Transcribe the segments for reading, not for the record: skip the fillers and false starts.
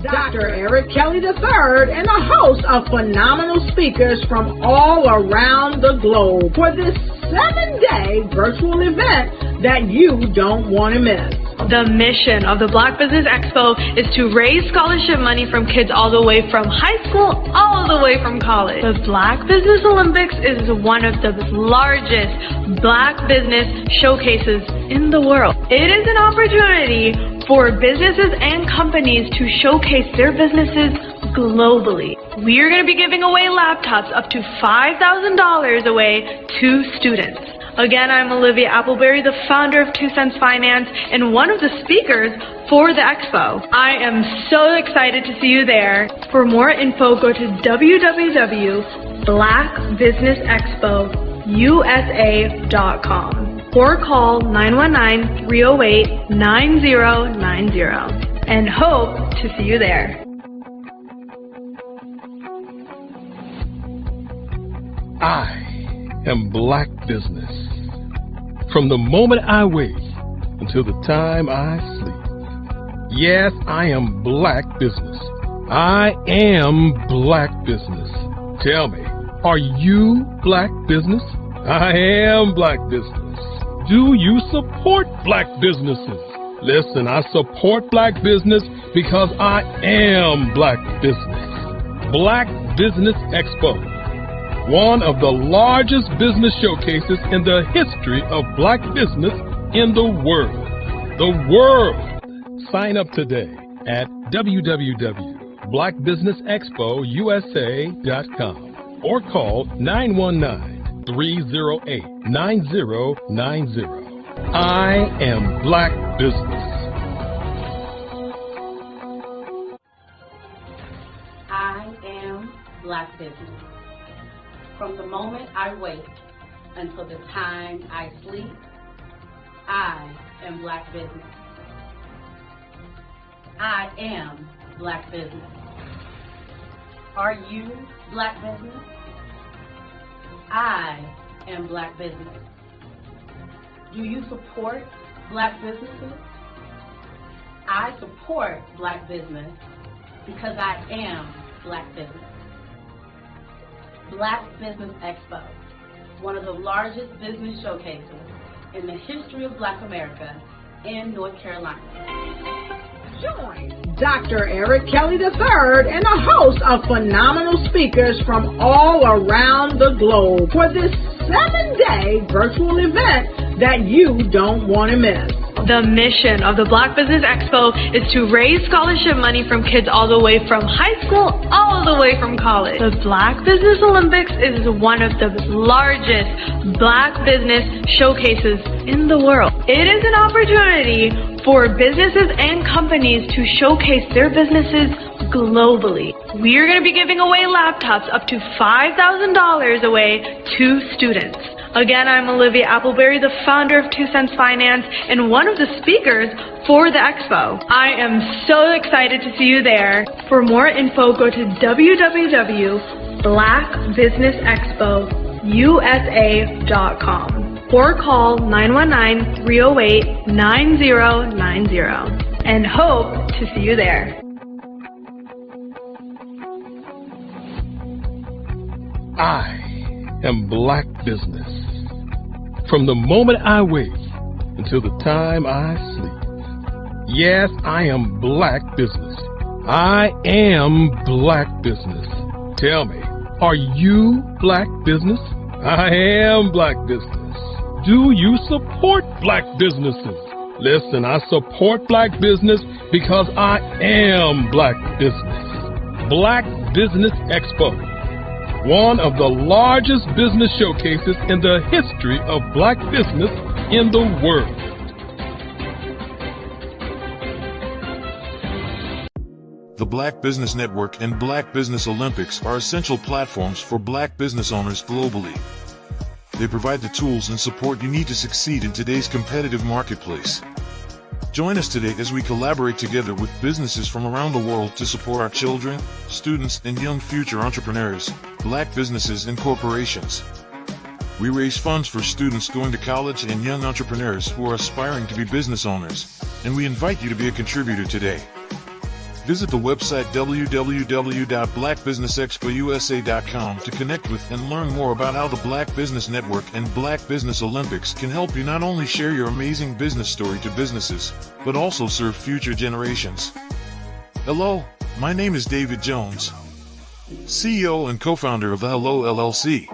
Dr. Eric Kelly III and a host of phenomenal speakers from all around the globe for this 7-day virtual event that you don't want to miss. The mission of the Black Business Expo is to raise scholarship money from kids all the way from high school all the way from college. The Black Business Olympics is one of the largest Black business showcases in the world. It is an opportunity for businesses and companies to showcase their businesses globally. We are going to be giving away laptops up to $5,000 away to students. Again, I'm Olivia Appleberry, the founder of 2 Cents Finance and one of the speakers for the expo. I am so excited to see you there. For more info, go to www.blackbusinessexpousa.com or call 919-308-9090 and hope to see you there. I am Black Business. From the moment I wake until the time I sleep. Yes, I am Black Business. I am Black Business. Tell me, are you Black Business? I am Black Business. Do you support Black businesses? Listen, I support Black business because I am Black Business. Black Business Expo, one of the largest business showcases in the history of Black business in the world. The world! Sign up today at www.blackbusinessexpousa.com or call 919-308-9090. I am Black Business. I am Black Business. From the moment I wake until the time I sleep, I am Black Business. I am Black Business. Are you Black Business? I am Black Business. Do you support Black businesses? I support Black business because I am Black Business. Black Business Expo, one of the largest business showcases in the history of Black America in North Carolina. Join Dr. Eric Kelly III and a host of phenomenal speakers from all around the globe for this 7-day virtual event that you don't want to miss. The mission of the Black Business Expo is to raise scholarship money from kids all the way from high school all the way from college. The Black Business Olympics is one of the largest Black business showcases in the world. It is an opportunity for businesses and companies to showcase their businesses globally. We are going to be giving away laptops up to $5,000 away to students. Again, I'm Olivia Appleberry, the founder of 2 Cents Finance and one of the speakers for the expo. I am so excited to see you there. For more info, go to www.blackbusinessexpousa.com or call 919-308-9090 and hope to see you there. I am Black Business. From the moment I wake until the time I sleep. Yes, I am Black Business. I am Black Business. Tell me, are you Black Business? I am Black Business. Do you support Black businesses? Listen, I support Black business because I am Black Business. Black Business Expo, one of the largest business showcases in the history of Black business in the world. The Black Business Network and Black Business Olympics are essential platforms for Black business owners globally. They provide the tools and support you need to succeed in today's competitive marketplace. Join us today as we collaborate together with businesses from around the world to support our children, students, and young future entrepreneurs, Black businesses and corporations. We raise funds for students going to college and young entrepreneurs who are aspiring to be business owners, and we invite you to be a contributor today. Visit the website www.blackbusinessexpousa.com to connect with and learn more about how the Black Business Network and Black Business Olympics can help you not only share your amazing business story to businesses, but also serve future generations. Hello, my name is David Jones, CEO and co-founder of the Hello LLC,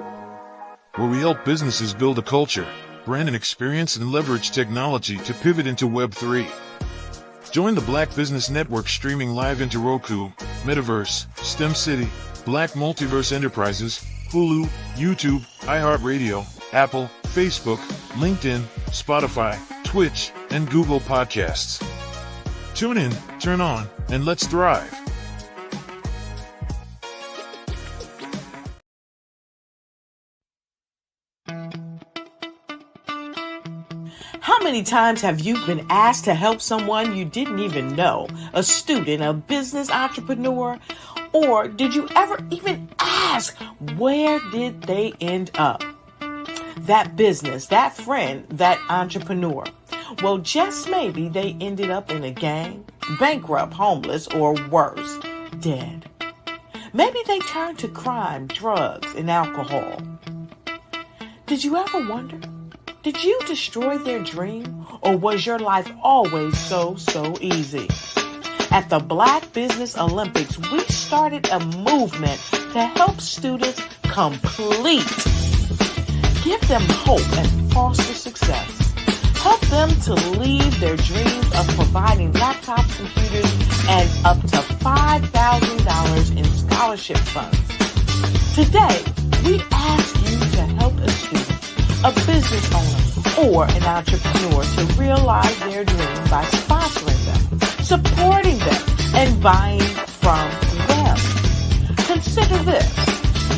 where we help businesses build a culture, brand and experience, and leverage technology to pivot into Web3. Join the Black Business Network streaming live into Roku, Metaverse, STEM City, Black Multiverse Enterprises, Hulu, YouTube, iHeartRadio, Apple, Facebook, LinkedIn, Spotify, Twitch, and Google Podcasts. Tune in, turn on, and let's thrive. How many times have you been asked to help someone you didn't even know, a student, a business entrepreneur, or did you ever even ask, where did they end up? That business, that friend, that entrepreneur. Well, just maybe they ended up in a gang, bankrupt, homeless, or worse, dead. Maybe they turned to crime, drugs, and alcohol. Did you ever wonder? Did you destroy their dream, or was your life always so easy? At the Black Business Olympics, we started a movement to help students complete. Give them hope and foster success. Help them to leave their dreams of providing laptops, computers, and up to $5,000 in scholarship funds. Today, we ask you to help a student, a business owner, or an entrepreneur to realize their dream by sponsoring them, supporting them, and buying from them. Consider this.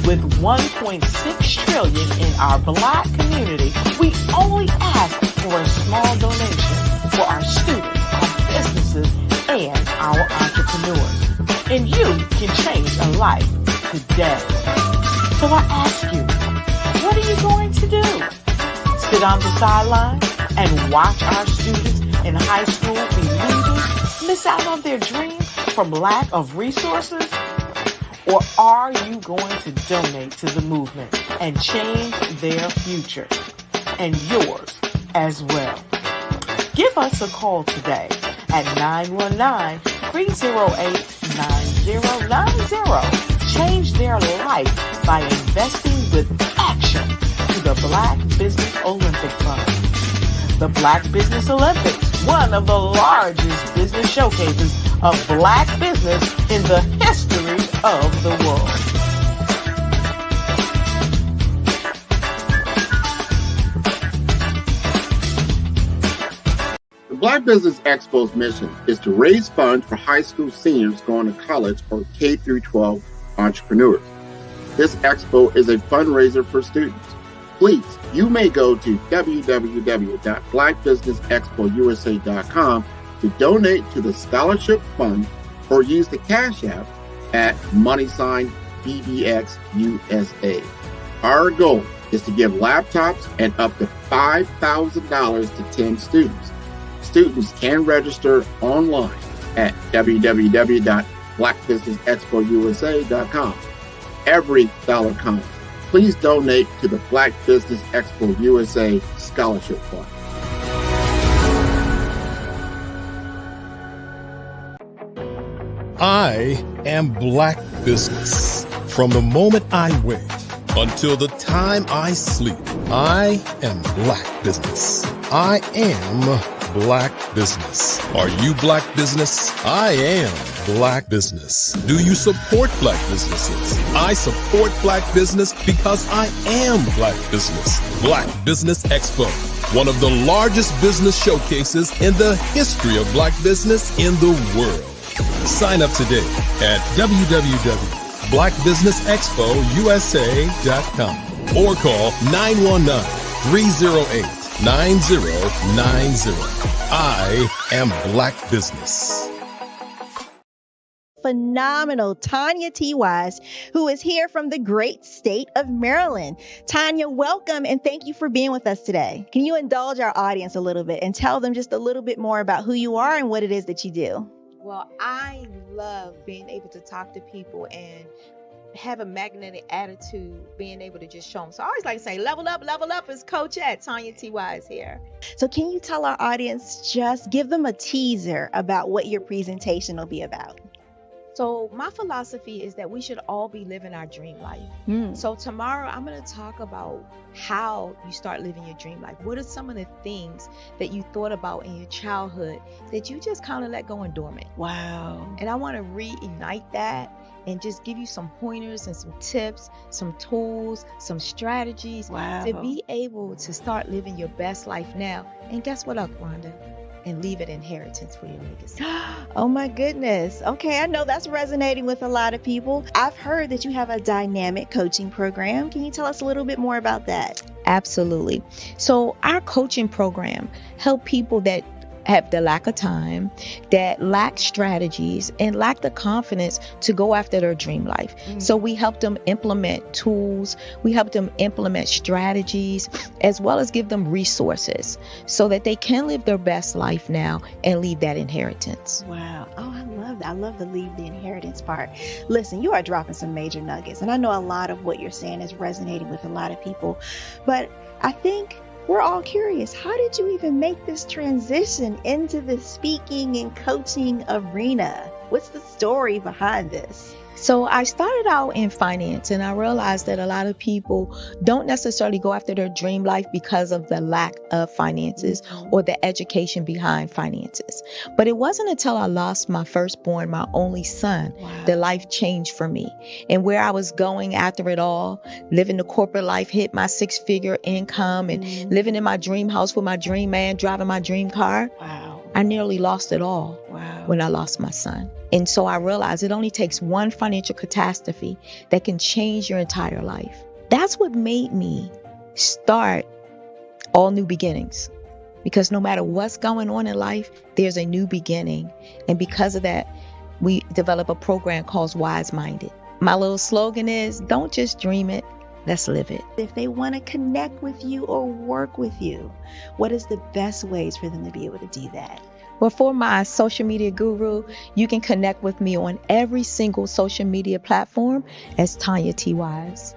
With $1.6 trillion in our Black community, we only ask for a small donation for our students, our businesses, and our entrepreneurs. And you can change a life today. So I ask you, what are you going to do? Sit on the sideline and watch our students in high school be leaders, miss out on their dream from lack of resources? Or are you going to donate to the movement and change their future and yours as well? Give us a call today at 919-308-9090. Change their life by investing with action to the Black Business Olympic Fund. The Black Business Olympics, one of the largest business showcases of Black business in the history of the world. The Black Business Expo's mission is to raise funds for high school seniors going to college or K-12 entrepreneurs. This expo is a fundraiser for students. Please, you may go to www.blackbusinessexpousa.com to donate to the scholarship fund or use the Cash App at $BBXUSA. Our goal is to give laptops and up to $5,000 to 10 students. Students can register online at www.blackbusinessexpousa.com. Every dollar counts. Please donate to the Black Business Expo USA Scholarship Fund. I am Black Business. From the moment I wake until the time I sleep, I am Black Business. I am Black Business. Are you Black Business? I am Black Business. Do you support Black businesses? I support Black business because I am Black Business. Black Business Expo, one of the largest business showcases in the history of Black business in the world. Sign up today at www.blackbusinessexpousa.com or call 919-308-9090. I am Black Business. Phenomenal Tanya T. Wise, who is here from the great state of Maryland. Tanya, welcome and thank you for being with us today. Can you indulge our audience a little bit and tell them just a little bit more about who you are and what it is that you do? Well, I love being able to talk to people and have a magnetic attitude, being able to just show them. So I always like to say, level up is Coach at Tanya T.Y. is here. So can you tell our audience, just give them a teaser about what your presentation will be about? So my philosophy is that we should all be living our dream life. So tomorrow I'm going to talk about how you start living your dream life. What are some of the things that you thought about in your childhood that you just kind of let go and dormant? Wow. And I want to reignite that and just give you some pointers and some tips, some tools, some strategies to be able to start living your best life now. And guess what, Rhonda? And leave an inheritance for your legacy. Oh my goodness. Okay, I know that's resonating with a lot of people. I've heard that you have a dynamic coaching program. Can you tell us a little bit more about that? Absolutely. So our coaching program help people that have the lack of time, that lack strategies, and lack the confidence to go after their dream life. So we help them implement tools, we help them implement strategies, as well as give them resources so that they can live their best life now and leave that inheritance. Wow. Oh, I love that. I love the leave the inheritance part. Listen, you are dropping some major nuggets, and I know a lot of what you're saying is resonating with a lot of people, but I think we're all curious. How did you even make this transition into the speaking and coaching arena? What's the story behind this? So I started out in finance, and I realized that a lot of people don't necessarily go after their dream life because of the lack of finances or the education behind finances. But it wasn't until I lost my firstborn, my only son, that life changed for me. And where I was going after it all, living the corporate life, hit my 6-figure income and living in my dream house with my dream man, driving my dream car. I nearly lost it all when I lost my son. And so I realized it only takes one financial catastrophe that can change your entire life. That's what made me start All New Beginnings. Because no matter what's going on in life, there's a new beginning. And because of that, we develop a program called Wise Minded. My little slogan is, don't just dream it, let's live it. If they want to connect with you or work with you, what is the best ways for them to be able to do that? Well, for my social media guru, you can connect with me on every single social media platform as Tanya T. Wise.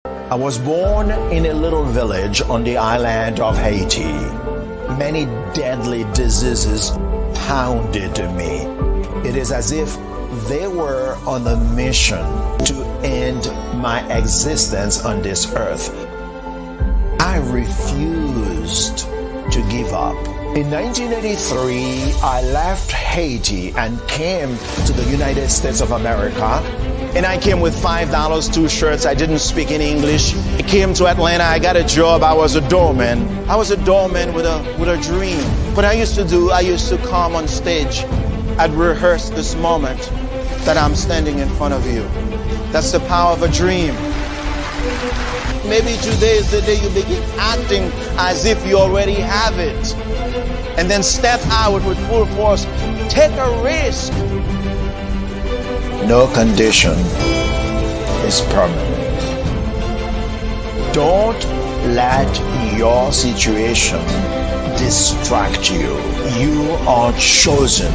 I was born in a little village on the island of Haiti. Many deadly diseases pounded me. It is as if they were on a mission to end my existence on this earth. I refused to give up. In 1983, I left Haiti and came to the United States of America. And I came with $5, 2 shirts. I didn't speak any English. I came to Atlanta. I got a job. I was a doorman. I was a doorman with a dream. What I used to come on stage. I'd rehearse this moment that I'm standing in front of you. That's the power of a dream. Maybe today is the day you begin acting as if you already have it. And then step out with full force. Take a risk. No condition is permanent. Don't let your situation distract you. You are chosen.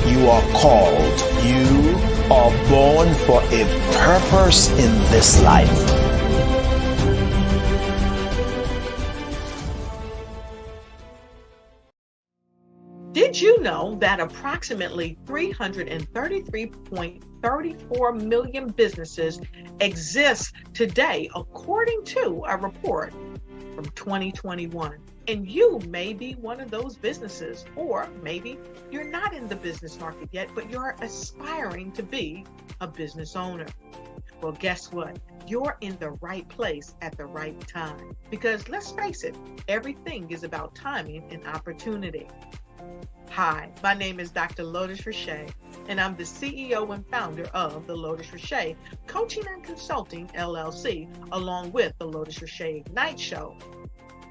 You are called. You are born for a purpose in this life. Did you know that approximately 333.34 million businesses exist today, according to a report from 2021? And you may be one of those businesses, or maybe you're not in the business market yet, but you're aspiring to be a business owner. Well, guess what? You're in the right place at the right time. Because let's face it, everything is about timing and opportunity. Hi, my name is Dr. Lotus Richey, and I'm the CEO and founder of the Lotus Richey Coaching and Consulting LLC, along with the Lotus Richey Ignite Show.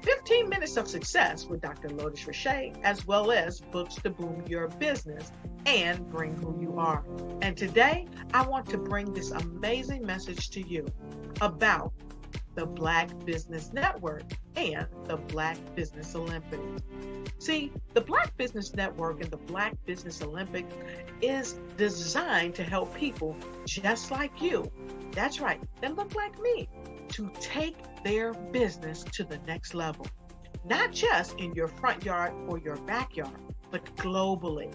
15 minutes of success with Dr. Lotus Richey, as well as books to boom your business and bring who you are. And today, I want to bring this amazing message to you about the Black Business Network and the Black Business Olympics. See, the Black Business Network and the Black Business Olympics is designed to help people just like you, that's right, that look like me, to take their business to the next level. Not just in your front yard or your backyard, but globally.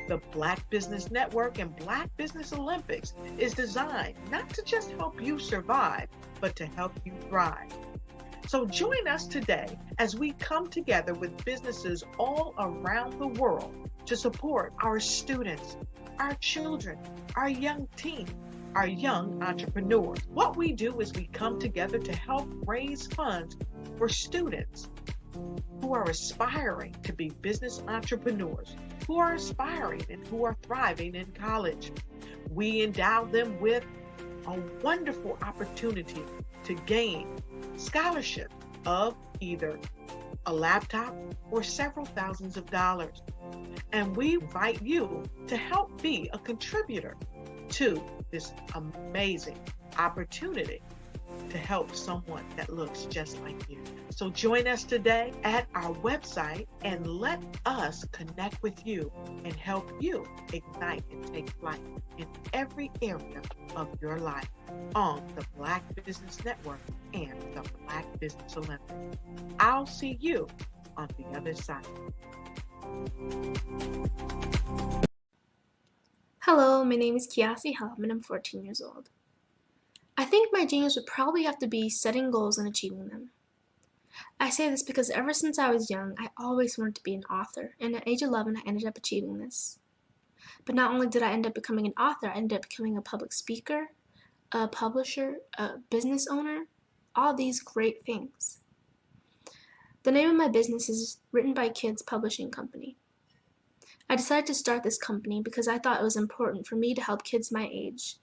The Black Business Network and Black Business Olympics is designed not to just help you survive, but to help you thrive. So join us today as we come together with businesses all around the world to support our students, our children, our young teens, our young entrepreneurs. What we do is we come together to help raise funds for students who are aspiring to be business entrepreneurs, who are aspiring and who are thriving in college. We endow them with a wonderful opportunity to gain scholarship of either a laptop or several thousands of dollars. And we invite you to help be a contributor to this amazing opportunity to help someone that looks just like you. So join us today at our website and let us connect with you and help you ignite and take flight in every area of your life on the Black Business Network and the Black Business Olympics. I'll see you on the other side. Hello, my name is Kiasi Helm and I'm 14 years old. I think my genius would probably have to be setting goals and achieving them. I say this because ever since I was young, I always wanted to be an author, and at age 11, I ended up achieving this. But not only did I end up becoming an author, I ended up becoming a public speaker, a publisher, a business owner, all these great things. The name of my business is Written by Kids Publishing Company. I decided to start this company because I thought it was important for me to help kids my age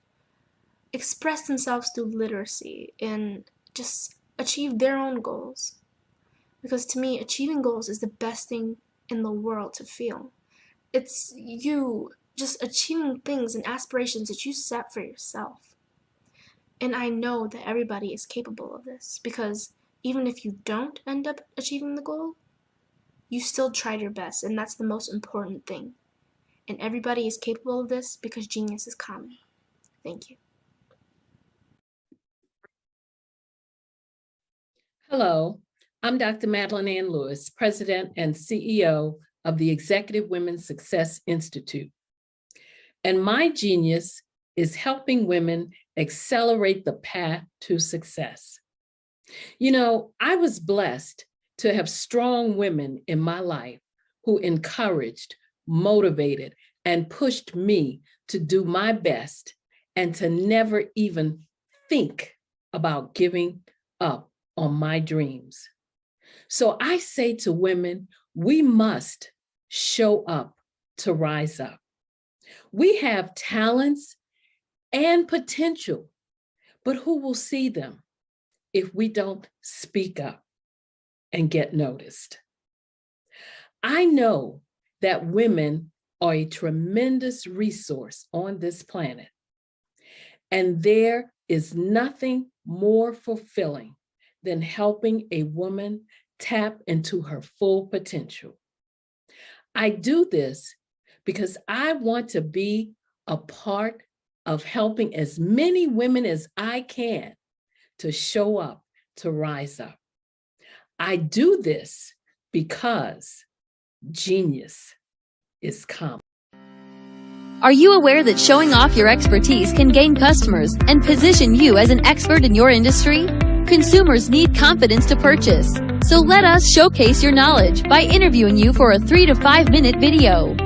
express themselves through literacy and just achieve their own goals. Because to me, achieving goals is the best thing in the world to feel. It's you just achieving things and aspirations that you set for yourself. And I know that everybody is capable of this because even if you don't end up achieving the goal, you still tried your best, and that's the most important thing. And everybody is capable of this because genius is common. Thank you. Hello, I'm Dr. Madeline Ann Lewis, President and CEO of the Executive Women's Success Institute. And my genius is helping women accelerate the path to success. You know, I was blessed to have strong women in my life who encouraged, motivated, and pushed me to do my best and to never even think about giving up on my dreams. So I say to women, we must show up to rise up. We have talents and potential, but who will see them if we don't speak up and get noticed? I know that women are a tremendous resource on this planet, and there is nothing more fulfilling than helping a woman tap into her full potential. I do this because I want to be a part of helping as many women as I can to show up, to rise up. I do this because genius is common. Are you aware that showing off your expertise can gain customers and position you as an expert in your industry? Consumers need confidence to purchase, so let us showcase your knowledge by interviewing you for a 3 to 5 minute video.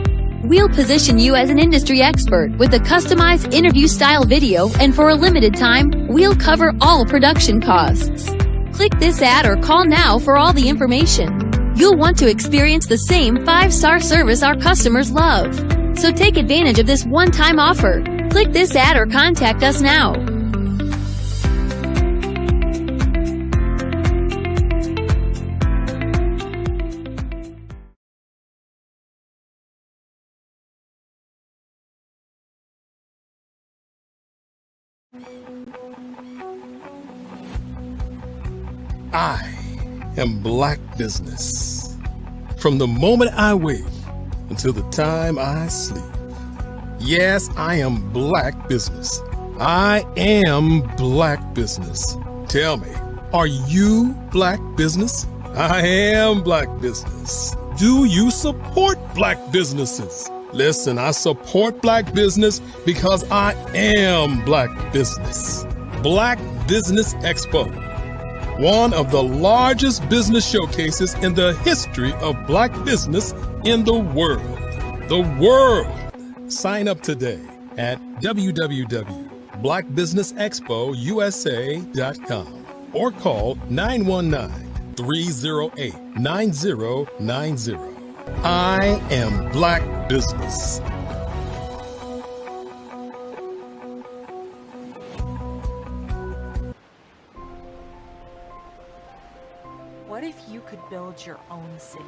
We'll position you as an industry expert with a customized interview-style video, and for a limited time, we'll cover all production costs. Click this ad or call now for all the information. You'll want to experience the same 5-star service our customers love. So take advantage of this one-time offer. Click this ad or contact us now. I am Black Business. From the moment I wake until the time I sleep. Yes, I am Black Business. I am Black Business. Tell me, are you Black Business? I am Black Business. Do you support Black businesses? Listen, I support Black business because I am Black Business. Black Business Expo, one of the largest business showcases in the history of Black business in the world. The world! Sign up today at www.blackbusinessexpousa.com or call 919-308-9090. I am Black Business. What if you could build your own city?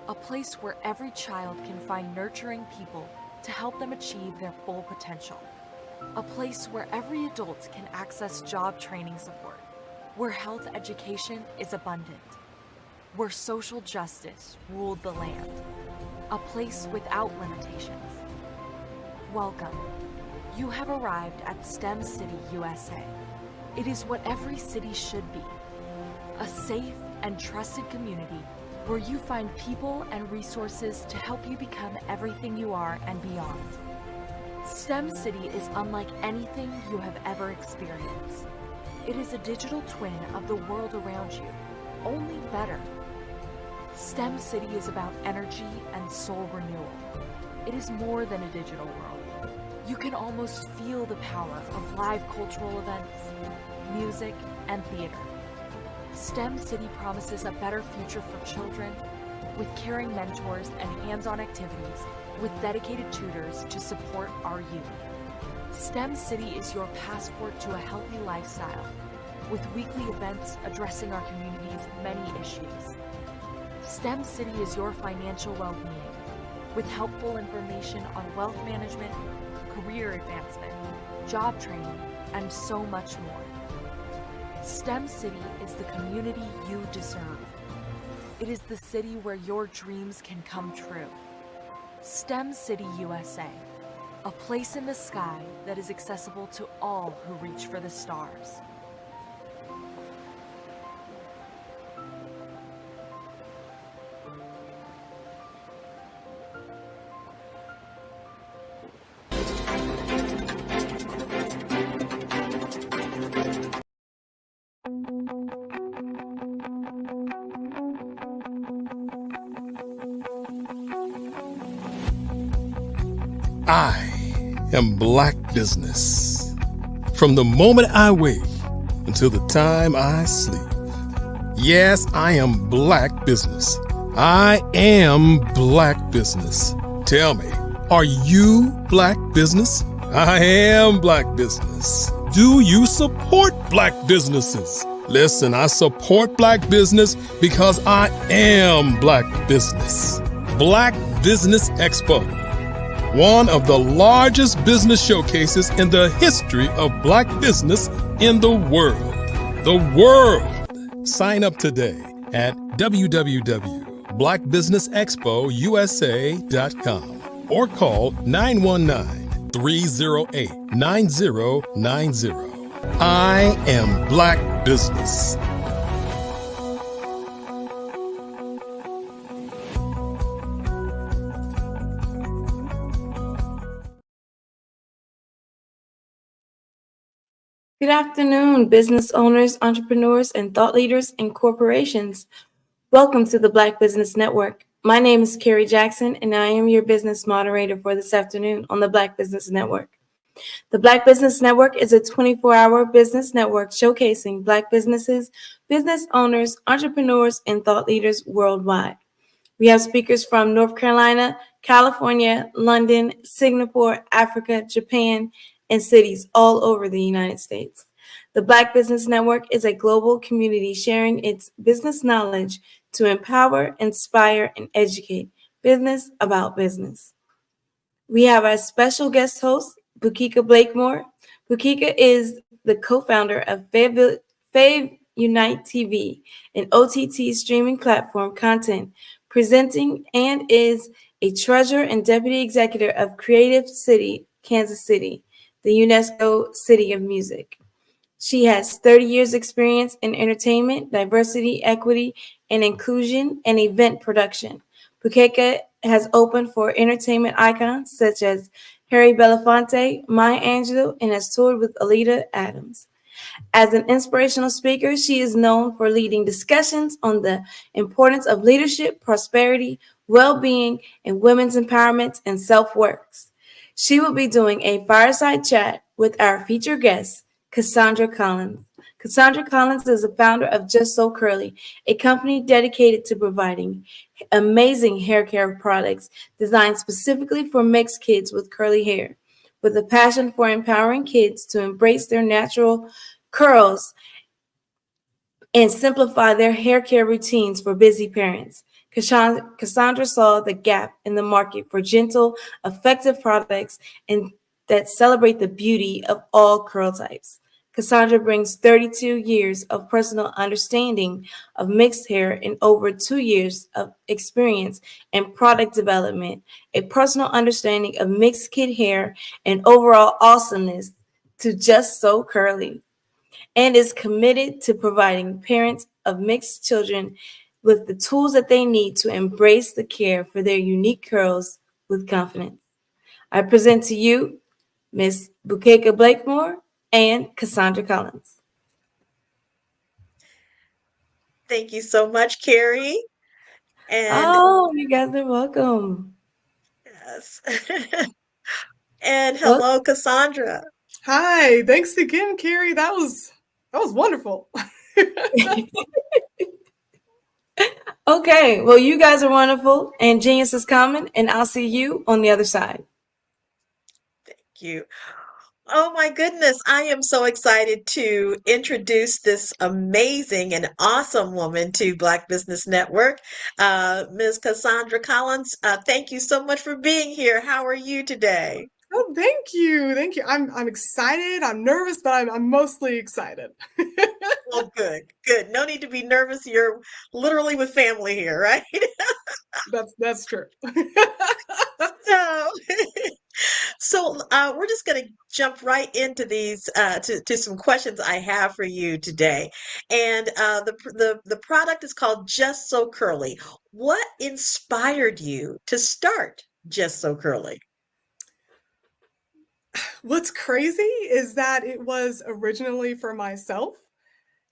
A place where every child can find nurturing people to help them achieve their full potential. A place where every adult can access job training support, where health education is abundant, where social justice ruled the land. A place without limitations. Welcome. You have arrived at STEM City USA. It is what every city should be. A safe and trusted community where you find people and resources to help you become everything you are and beyond. STEM City is unlike anything you have ever experienced. It is a digital twin of the world around you, only better. STEM City is about energy and soul renewal. It is more than a digital world. You can almost feel the power of live cultural events, music, and theater. STEM City promises a better future for children with caring mentors and hands-on activities with dedicated tutors to support our youth. STEM City is your passport to a healthy lifestyle with weekly events addressing our community's many issues. STEM City is your financial well-being with helpful information on wealth management, career advancement, job training, and so much more. STEM City is the community you deserve. It is the city where your dreams can come true. STEM City USA, a place in the sky that is accessible to all who reach for the stars. I am Black Business. From the moment I wake until the time I sleep. Yes, I am Black Business. I am Black Business. Tell me, are you Black Business? I am Black Business. Do you support Black businesses? Listen, I support Black business because I am Black Business. Black Business Expo, one of the largest business showcases in the history of Black business in the world. The world! Sign up today at www.blackbusinessexpousa.com or call 919-308-9090. I am Black Business. Good afternoon, business owners, entrepreneurs, and thought leaders and corporations. Welcome to the Black Business Network. My name is Carrie Jackson, and I am your business moderator for this afternoon on the Black Business Network. The Black Business Network is a 24-hour business network showcasing Black businesses, business owners, entrepreneurs, and thought leaders worldwide. We have speakers from North Carolina, California, London, Singapore, Africa, Japan, and cities all over the United States. The Black Business Network is a global community sharing its business knowledge to empower, inspire, and educate business about business. We have our special guest host, Bukika Blakemore. Bukika is the co-founder of Unite TV, an OTT streaming platform content presenting, and is a treasurer and deputy executive of Creative City, Kansas City, the UNESCO City of Music. She has 30 years experience in entertainment, diversity, equity, and inclusion, and event production. Bukeka has opened for entertainment icons such as Harry Belafonte, Maya Angelou, and has toured with Alida Adams. As an inspirational speaker, she is known for leading discussions on the importance of leadership, prosperity, well-being, and women's empowerment and self-worth. She will be doing a fireside chat with our featured guest, Cassandra Collins. Cassandra Collins is the founder of Just So Curly, a company dedicated to providing amazing hair care products designed specifically for mixed kids with curly hair. With a passion for empowering kids to embrace their natural curls and simplify their hair care routines for busy parents. Cassandra saw the gap in the market for gentle, effective products and that celebrate the beauty of all curl types. Cassandra brings 32 years of personal understanding of mixed hair and over 2 years of experience in product development, a personal understanding of mixed kid hair, and overall awesomeness to Just So Curly, and is committed to providing parents of mixed children with the tools that they need to embrace the care for their unique curls with confidence. I present to you Miss Bukeka Blakemore and Cassandra Collins. Thank you so much, Carrie. And you guys are welcome. yes. And hello, Cassandra. Hi, thanks again, Carrie. That was wonderful. Okay, well, you guys are wonderful, and genius is coming, and I'll see you on the other side. Thank you. Oh my goodness, I am so excited to introduce this amazing and awesome woman to Black Business Network, Ms. Cassandra Collins. Thank you so much for being here. How are you today? Oh, thank you. Thank you. I'm excited. I'm nervous, but I'm mostly excited. Well, good. No need to be nervous. You're literally with family here, right? That's true. So, we're just going to jump right into these to some questions I have for you today. And the product is called Just So Curly. What inspired you to start Just So Curly? What's crazy is that it was originally for myself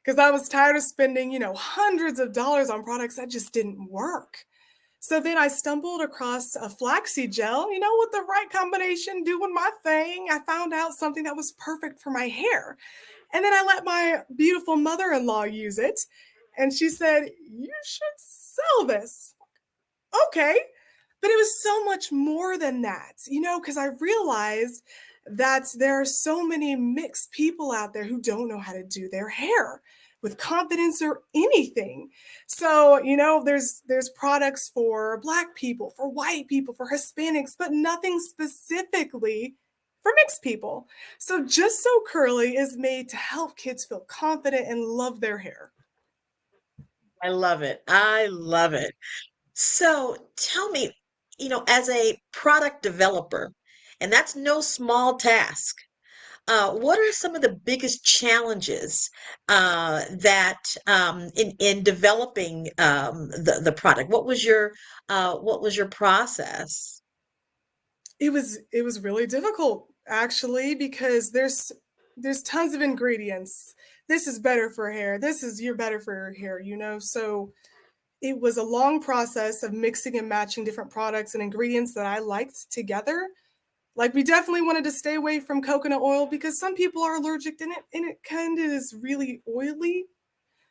because I was tired of spending, hundreds of dollars on products that just didn't work. So then I stumbled across a flaxseed gel, with the right combination, doing my thing. I found out something that was perfect for my hair. And then I let my beautiful mother-in-law use it. And she said, "You should sell this." Okay. But it was so much more than that, because I realized that there are so many mixed people out there who don't know how to do their hair with confidence or anything. So, there's products for Black people, for white people, for Hispanics, but nothing specifically for mixed people. So Just So Curly is made to help kids feel confident and love their hair. I love it. I love it. So tell me, as a product developer, and that's no small task, what are some of the biggest challenges that in developing the product? What was your process? It was really difficult actually because there's tons of ingredients. This is better for hair. You're better for your hair. So it was a long process of mixing and matching different products and ingredients that I liked together. Like we definitely wanted to stay away from coconut oil because some people are allergic and it kind of is really oily.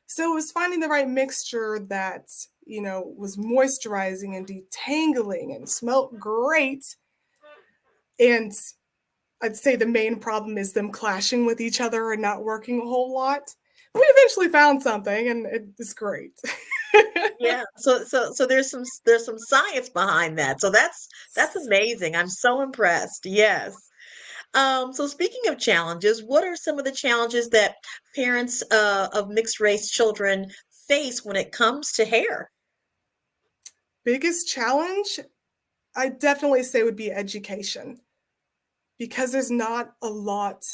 So it was finding the right mixture that, was moisturizing and detangling and smelled great. And I'd say the main problem is them clashing with each other and not working a whole lot. We eventually found something and it's great. Yeah. So there's some science behind that. So that's amazing. I'm so impressed. Yes. So speaking of challenges, what are some of the challenges that parents of mixed race children face when it comes to hair? Biggest challenge, I definitely say would be education because there's not a lot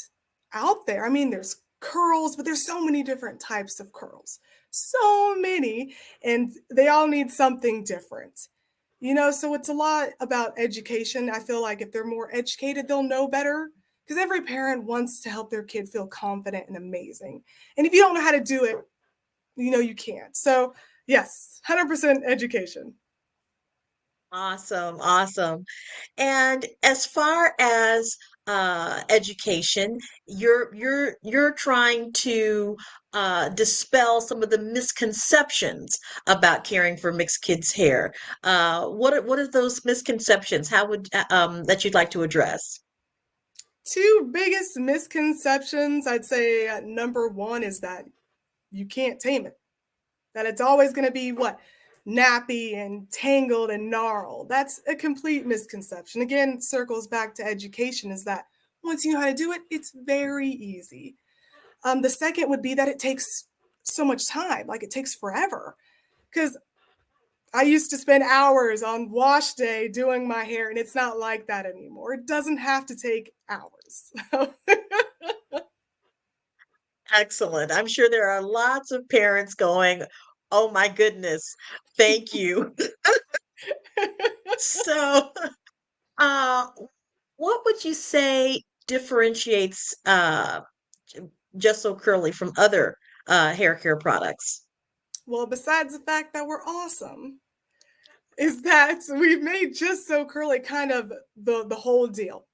out there. I mean, there's curls, but there's so many different types of curls. So many, and they all need something different. So it's a lot about education. I feel like if they're more educated, they'll know better because every parent wants to help their kid feel confident and amazing. And if you don't know how to do it, you can't. So, yes, 100% education. Awesome, awesome. And as far as education, you're trying to dispel some of the misconceptions about caring for mixed kids' hair. What are those misconceptions? How would that you'd like to address? Two biggest misconceptions, I'd say number one is that you can't tame it. That it's always going to be what? Nappy and tangled and gnarled. That's a complete misconception. Again, circles back to education is that once you know how to do it, it's very easy. The second would be that it takes so much time, like it takes forever. Because I used to spend hours on wash day doing my hair, and it's not like that anymore. It doesn't have to take hours. Excellent. I'm sure there are lots of parents going, "Oh my goodness, thank you." So, uh, what would you say differentiates Just So Curly from other hair care products? Well, besides the fact that we're awesome, is that we've made Just So Curly kind of the whole deal.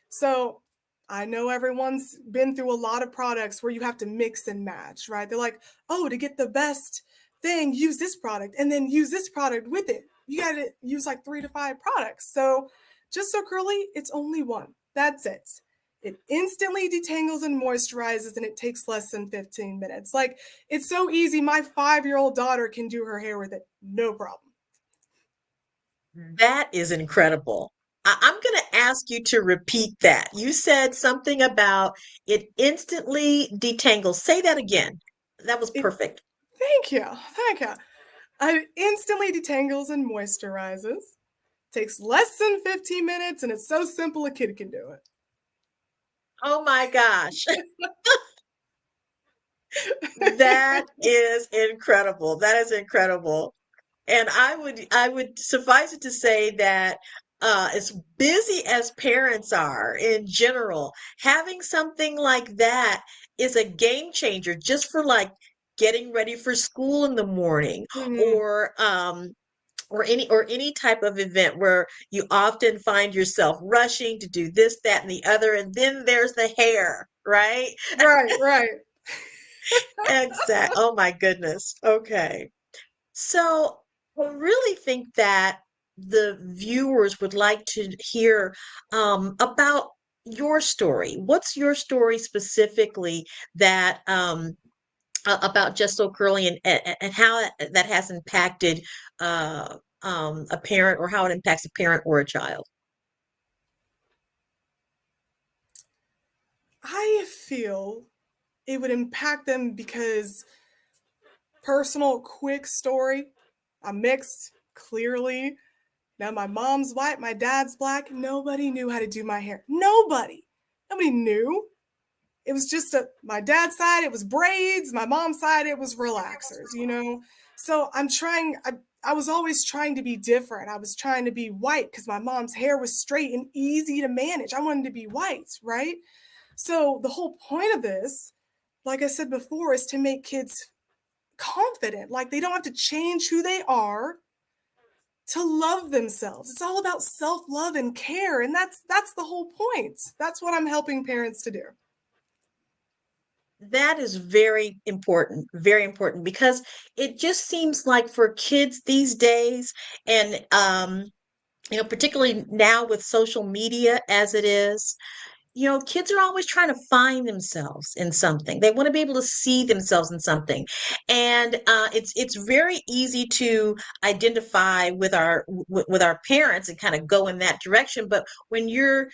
So I know everyone's been through a lot of products where you have to mix and match, right? They're like, oh, to get the best thing, use this product and then use this product with it. You got to use like 3 to 5 products. So Just So Curly, it's only one. That's it. It instantly detangles and moisturizes, and it takes less than 15 minutes. Like, it's so easy. My 5-year-old daughter can do her hair with it. No problem. That is incredible. I'm going to ask you to repeat that. You said something about it instantly detangles. Say that again. That was It, perfect. thank you. Thank you. It instantly detangles and moisturizes. Takes less than 15 minutes, and it's so simple a kid can do it. Oh my gosh. That is incredible. That is incredible. And I would suffice it to say that as busy as parents are in general, having something like that is a game changer just for like getting ready for school in the morning Mhm. or any type of event where you often find yourself rushing to do this, that, and the other, and then there's the hair, right? Right, right. Exact. Oh my goodness. Okay. So I really think that the viewers would like to hear about your story. What's your story specifically that about Just So Curly and how that has impacted a parent or how it impacts a parent or a child? I feel it would impact them because personal, quick story. I'm mixed, clearly. Now, my mom's white, my dad's black. Nobody knew how to do my hair. Nobody. Nobody knew. It was just my dad's side, it was braids. My mom's side, it was relaxers. So I was always trying to be different. I was trying to be white because my mom's hair was straight and easy to manage. I wanted to be white, right? So the whole point of this, like I said before, is to make kids confident. Like they don't have to change who they are to love themselves. It's all about self-love and care, and that's the whole point. That's what I'm helping parents to do. That is very important because it just seems like for kids these days, and particularly now with social media as it is, kids are always trying to find themselves in something. They want to be able to see themselves in something. And it's very easy to identify with our parents and kind of go in that direction. But when you're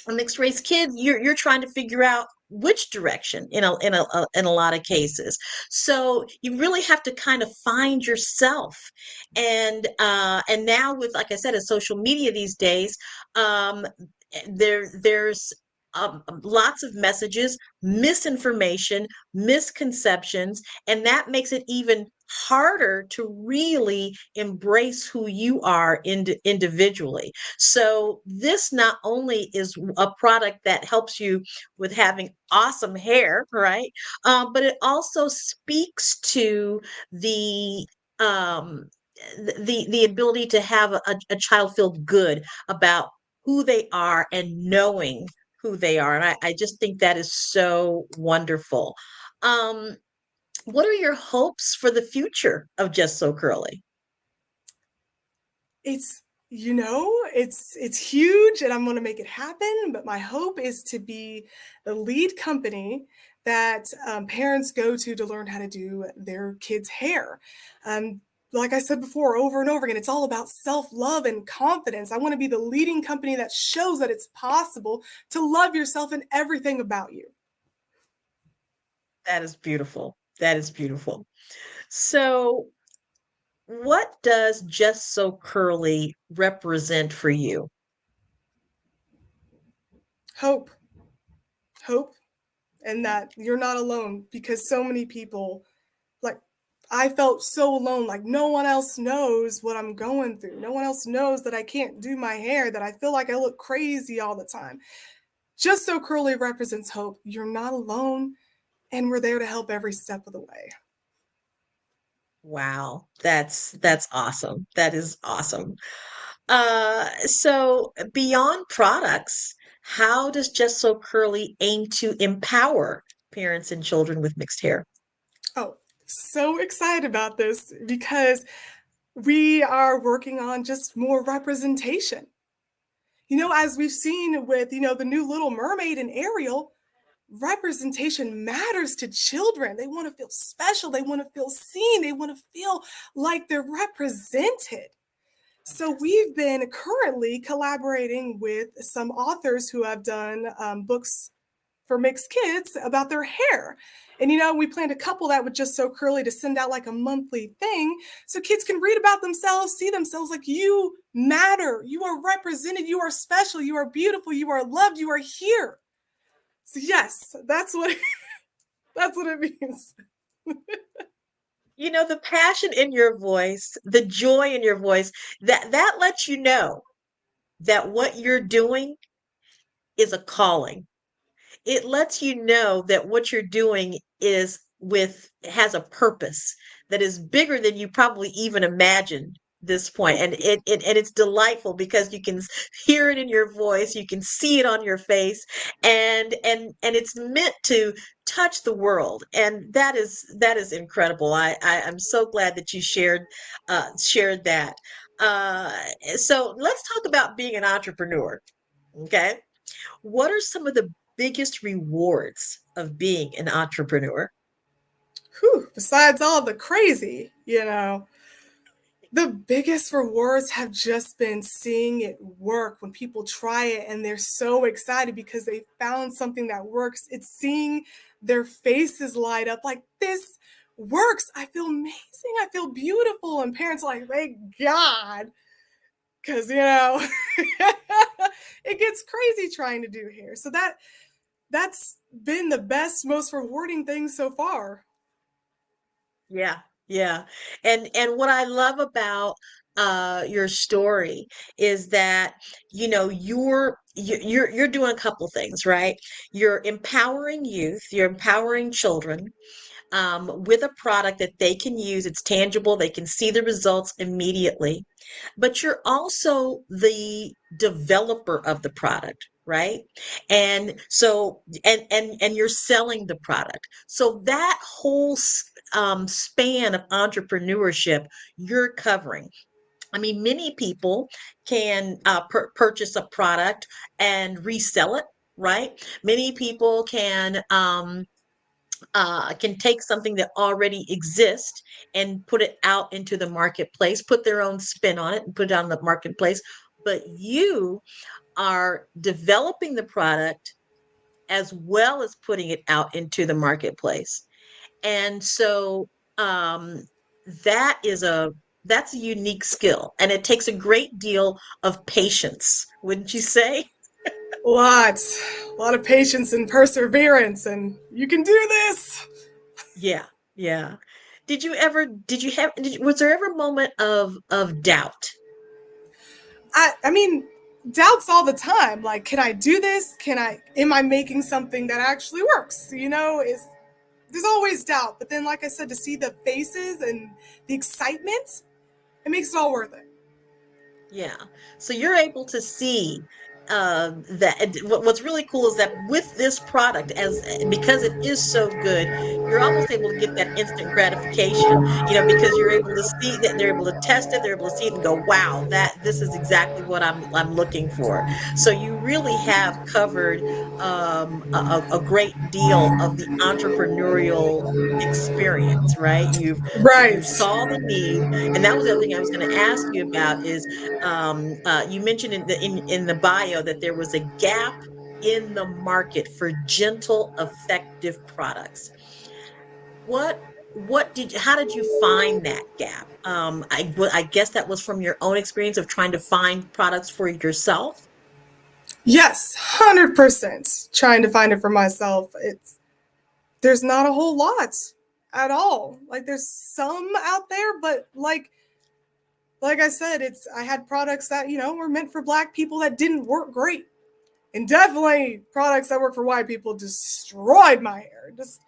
mixed race kids, you're trying to figure out which direction in a lot of cases. So you really have to kind of find yourself. And now with, like I said, a social media these days, um there's lots of messages, misinformation, misconceptions, and that makes it even harder to really embrace who you are individually. So this not only is a product that helps you with having awesome hair, right? But it also speaks to the um, the ability to have a child feel good about who they are and knowing who they are. And I just think that is so wonderful. Um, what are your hopes for the future of Just So Curly? It's it's huge and I'm going to make it happen, but my hope is to be the lead company that parents go to learn how to do their kids' hair. Um, like I said before, over and over again, it's all about self-love and confidence. I want to be the leading company that shows that it's possible to love yourself and everything about you. That is beautiful. That is beautiful. So, what does Just So Curly represent for you? Hope, hope, and that you're not alone because so many people, like, I felt so alone, like no one else knows what I'm going through. No one else knows that I can't do my hair, that I feel like I look crazy all the time. Just So Curly represents hope. You're not alone, and we're there to help every step of the way. Wow, that's awesome. That is awesome. So beyond products, how does Just So Curly aim to empower parents and children with mixed hair? Oh, so excited about this because we are working on just more representation. As we've seen with, the new Little Mermaid and Ariel, representation matters to children. They want to feel special. They want to feel seen. They want to feel like they're represented. So we've been currently collaborating with some authors who have done books for mixed kids about their hair. And we plan to couple that with Just So Curly to send out like a monthly thing so kids can read about themselves, see themselves like you matter, you are represented, you are special, you are beautiful, you are loved, you are here. So yes, that's what that's what it means. The passion in your voice, the joy in your voice, that lets you know that what you're doing is a calling. It lets you know that what you're doing has a purpose that is bigger than you probably even imagined this point. And it's delightful because you can hear it in your voice, you can see it on your face, and it's meant to touch the world. And that is incredible. I'm so glad that you shared that. Uh, so let's talk about being an entrepreneur. Okay. What are some of the biggest rewards of being an entrepreneur? Whew, besides all the crazy, the biggest rewards have just been seeing it work when people try it and they're so excited because they found something that works. It's seeing their faces light up like this works. I feel amazing. I feel beautiful. And parents are like, thank God. Because, it gets crazy trying to do hair. So that's been the best, most rewarding thing so far. Yeah, yeah. And what I love about your story is that you're doing a couple things, right? You're empowering youth, you're empowering children with a product that they can use. It's tangible, they can see the results immediately. But you're also the developer of the product, right? And you're selling the product. So that whole span of entrepreneurship you're covering. I mean, many people can purchase a product and resell it, right? Many people can take something that already exists and put it out into the marketplace, put their own spin on it and put it on the marketplace. But you are developing the product as well as putting it out into the marketplace. And so um, that is that's a unique skill, and it takes a great deal of patience, wouldn't you say? Lots, a lot of patience and perseverance, and you can do this. Yeah, yeah. Was there ever a moment of doubt? I mean, doubts all the time. Like, can I do this? Am I making something that actually works? There's always doubt. But then, like I said, to see the faces and the excitement, it makes it all worth it. Yeah. So you're able to see that what's really cool is that with this product, as because it is so good, you're almost able to get that instant gratification, because you're able to see that they're able to test it, they're able to see it and go, wow, that this is exactly what I'm looking for. So you really have covered a great deal of the entrepreneurial experience, right? You Right. saw the need, and that was the other thing I was going to ask you about is you mentioned in the bio that there was a gap in the market for gentle, effective products. What how did you find that gap? I guess that was from your own experience of trying to find products for yourself. Yes, 100% trying to find it for myself. There's not a whole lot at all. Like, there's some out there, but like I said, I had products that, were meant for Black people that didn't work great. And definitely products that work for white people destroyed my hair. That's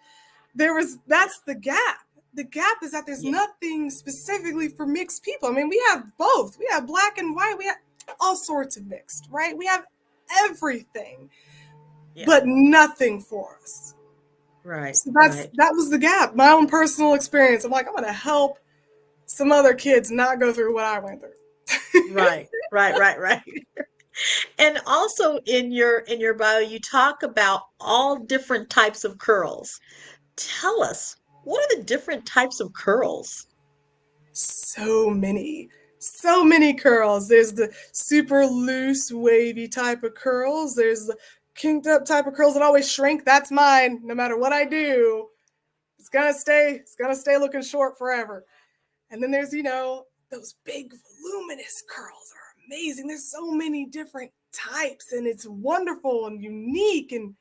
the gap. The gap is that there's nothing specifically for mixed people. I mean, we have both. We have Black and white. We have all sorts of mixed, right? We have everything, but nothing for us. Right. So that was the gap. My own personal experience. I'm like, I'm going to help some other kids not go through what I went through. Right. And also in your bio, you talk about all different types of curls. Tell us, what are the different types of curls? So many curls. There's the super loose, wavy type of curls. There's the kinked up type of curls that always shrink. That's mine. No matter what I do, it's gonna stay looking short forever. And then there's, those big voluminous curls are amazing. There's so many different types, and it's wonderful and unique, and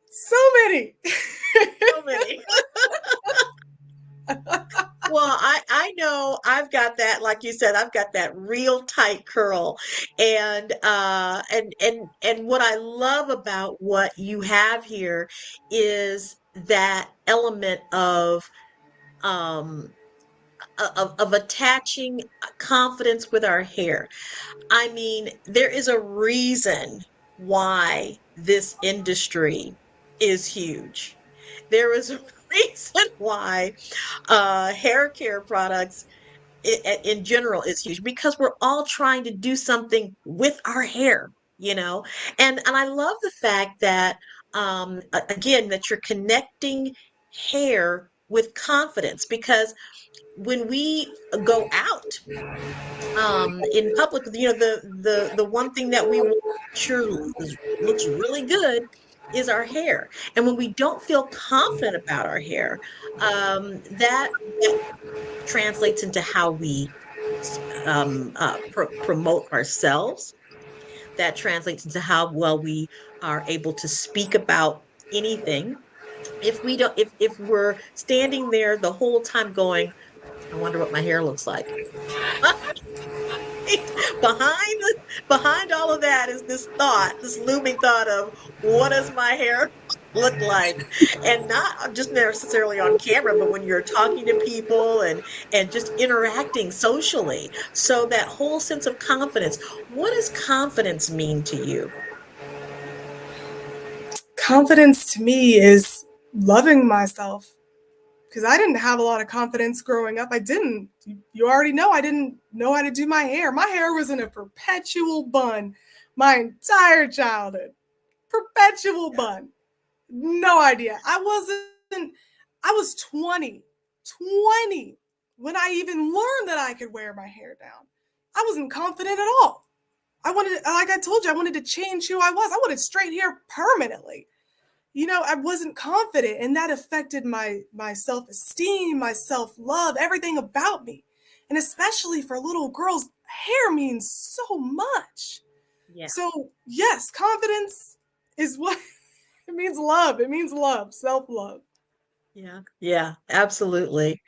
so many. So many. Well, I know I've got that, like you said, I've got that real tight curl. And what I love about what you have here is that element um of attaching confidence with our hair. I mean, there is a reason why this industry is huge. There is a reason why hair care products in general is huge, because we're all trying to do something with our hair, and I love the fact that again, that you're connecting hair with confidence, because when we go out in public, the one thing that we want sure looks really good is our hair. And when we don't feel confident about our hair, that translates into how we promote ourselves. That translates into how well we are able to speak about anything. If we don't, if we're standing there the whole time going, I wonder what my hair looks like. behind behind all of that is this looming thought of, what does my hair look like? And not just necessarily on camera, but when you're talking to people and just interacting socially. So that whole sense of confidence. What does confidence mean to you? Confidence to me is loving myself, because I didn't have a lot of confidence growing up. I didn't. You already know I didn't know how to do my hair. My hair was in a perpetual bun my entire childhood. Perpetual bun. No idea. I was 20 when I even learned that I could wear my hair down. I wasn't confident at all. like I told you, I wanted to change who I was. I wanted straight hair permanently. I wasn't confident, and that affected my self-esteem, my self-love, everything about me. And especially for little girls, hair means so much. Yeah. So, yes, confidence is what it means. Love. It means love, self-love. Yeah. Yeah, absolutely.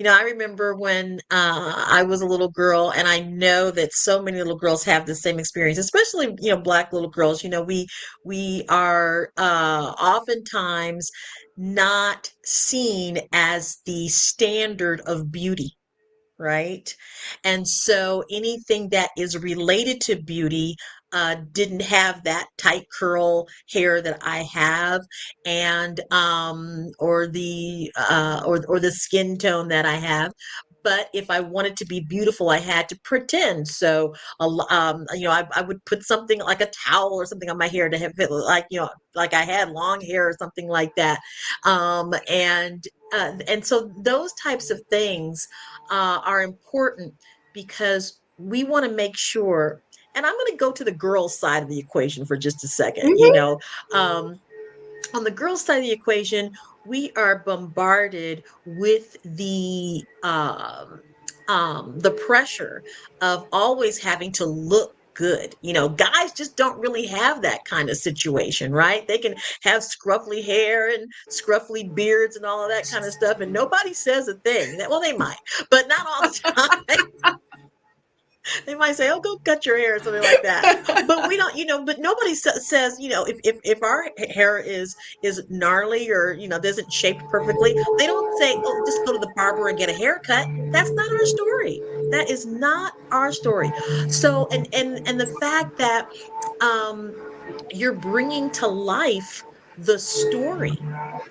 I remember when I was a little girl, and I know that so many little girls have the same experience, especially, Black little girls. We are oftentimes not seen as the standard of beauty, right? And so anything that is related to beauty didn't have that tight curl hair that I have, and or the skin tone that I have. But if I wanted to be beautiful, I had to pretend. So, I would put something like a towel or something on my hair to have it like, like I had long hair or something like that. And so those types of things are important because we want to make sure. And I'm going to go to the girls' side of the equation for just a second. Um, on the girls' side of the equation, we are bombarded with the pressure of always having to look good. Guys just don't really have that kind of situation, right? They can have scruffy hair and scruffy beards and all of that kind of stuff, and nobody says a thing. Well, they might, but not all the time. They might say, "Oh, go cut your hair," or something like that. But we don't, But nobody says, if our hair is gnarly or doesn't shape perfectly, they don't say, "Oh, just go to the barber and get a haircut." That's not our story. That is not our story. So, and the fact that um, you're bringing to life the story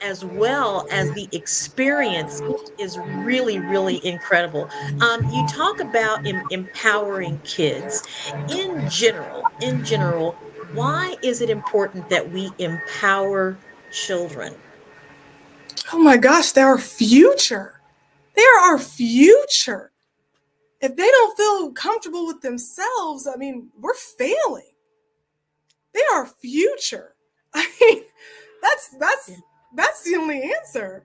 as well as the experience is really, really incredible. You talk about empowering kids in general. Why is it important that we empower children? Oh my gosh, they're our future. They're our future. If they don't feel comfortable with themselves, I mean, we're failing. They are our future. I mean, that's Yeah. that's that's the only answer.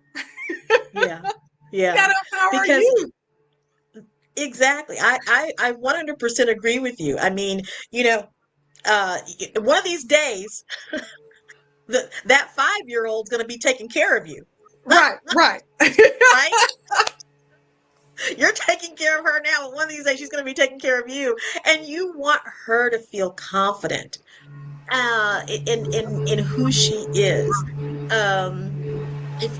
Yeah. You Yeah. gotta empower Because you. exactly. I 100% agree with you. I mean, one of these days, that 5-year-old's going to be taking care of you. Right, right. Right? You're taking care of her now. One of these days, she's going to be taking care of you, and you want her to feel confident in who she is. Um, if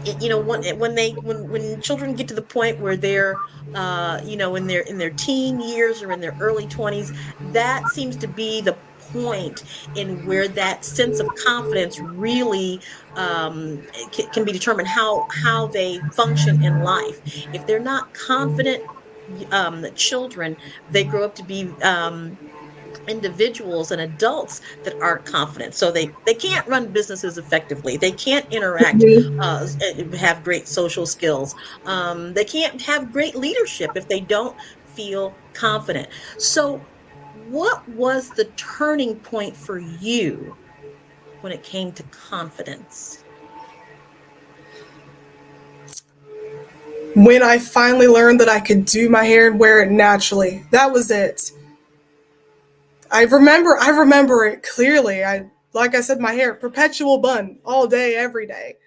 when children get to the point where they're in their teen years or in their early 20s, that seems to be the point in where that sense of confidence really can be determined how they function in life. If they're not confident children, they grow up to be individuals and adults that aren't confident, so they can't run businesses effectively, they can't interact, have great social skills, they can't have great leadership if they don't feel confident. So what was the turning point for you when it came to confidence? When I finally learned that I could do my hair and wear it naturally, that was it. I remember it clearly. Like I said, my hair, perpetual bun all day, every day.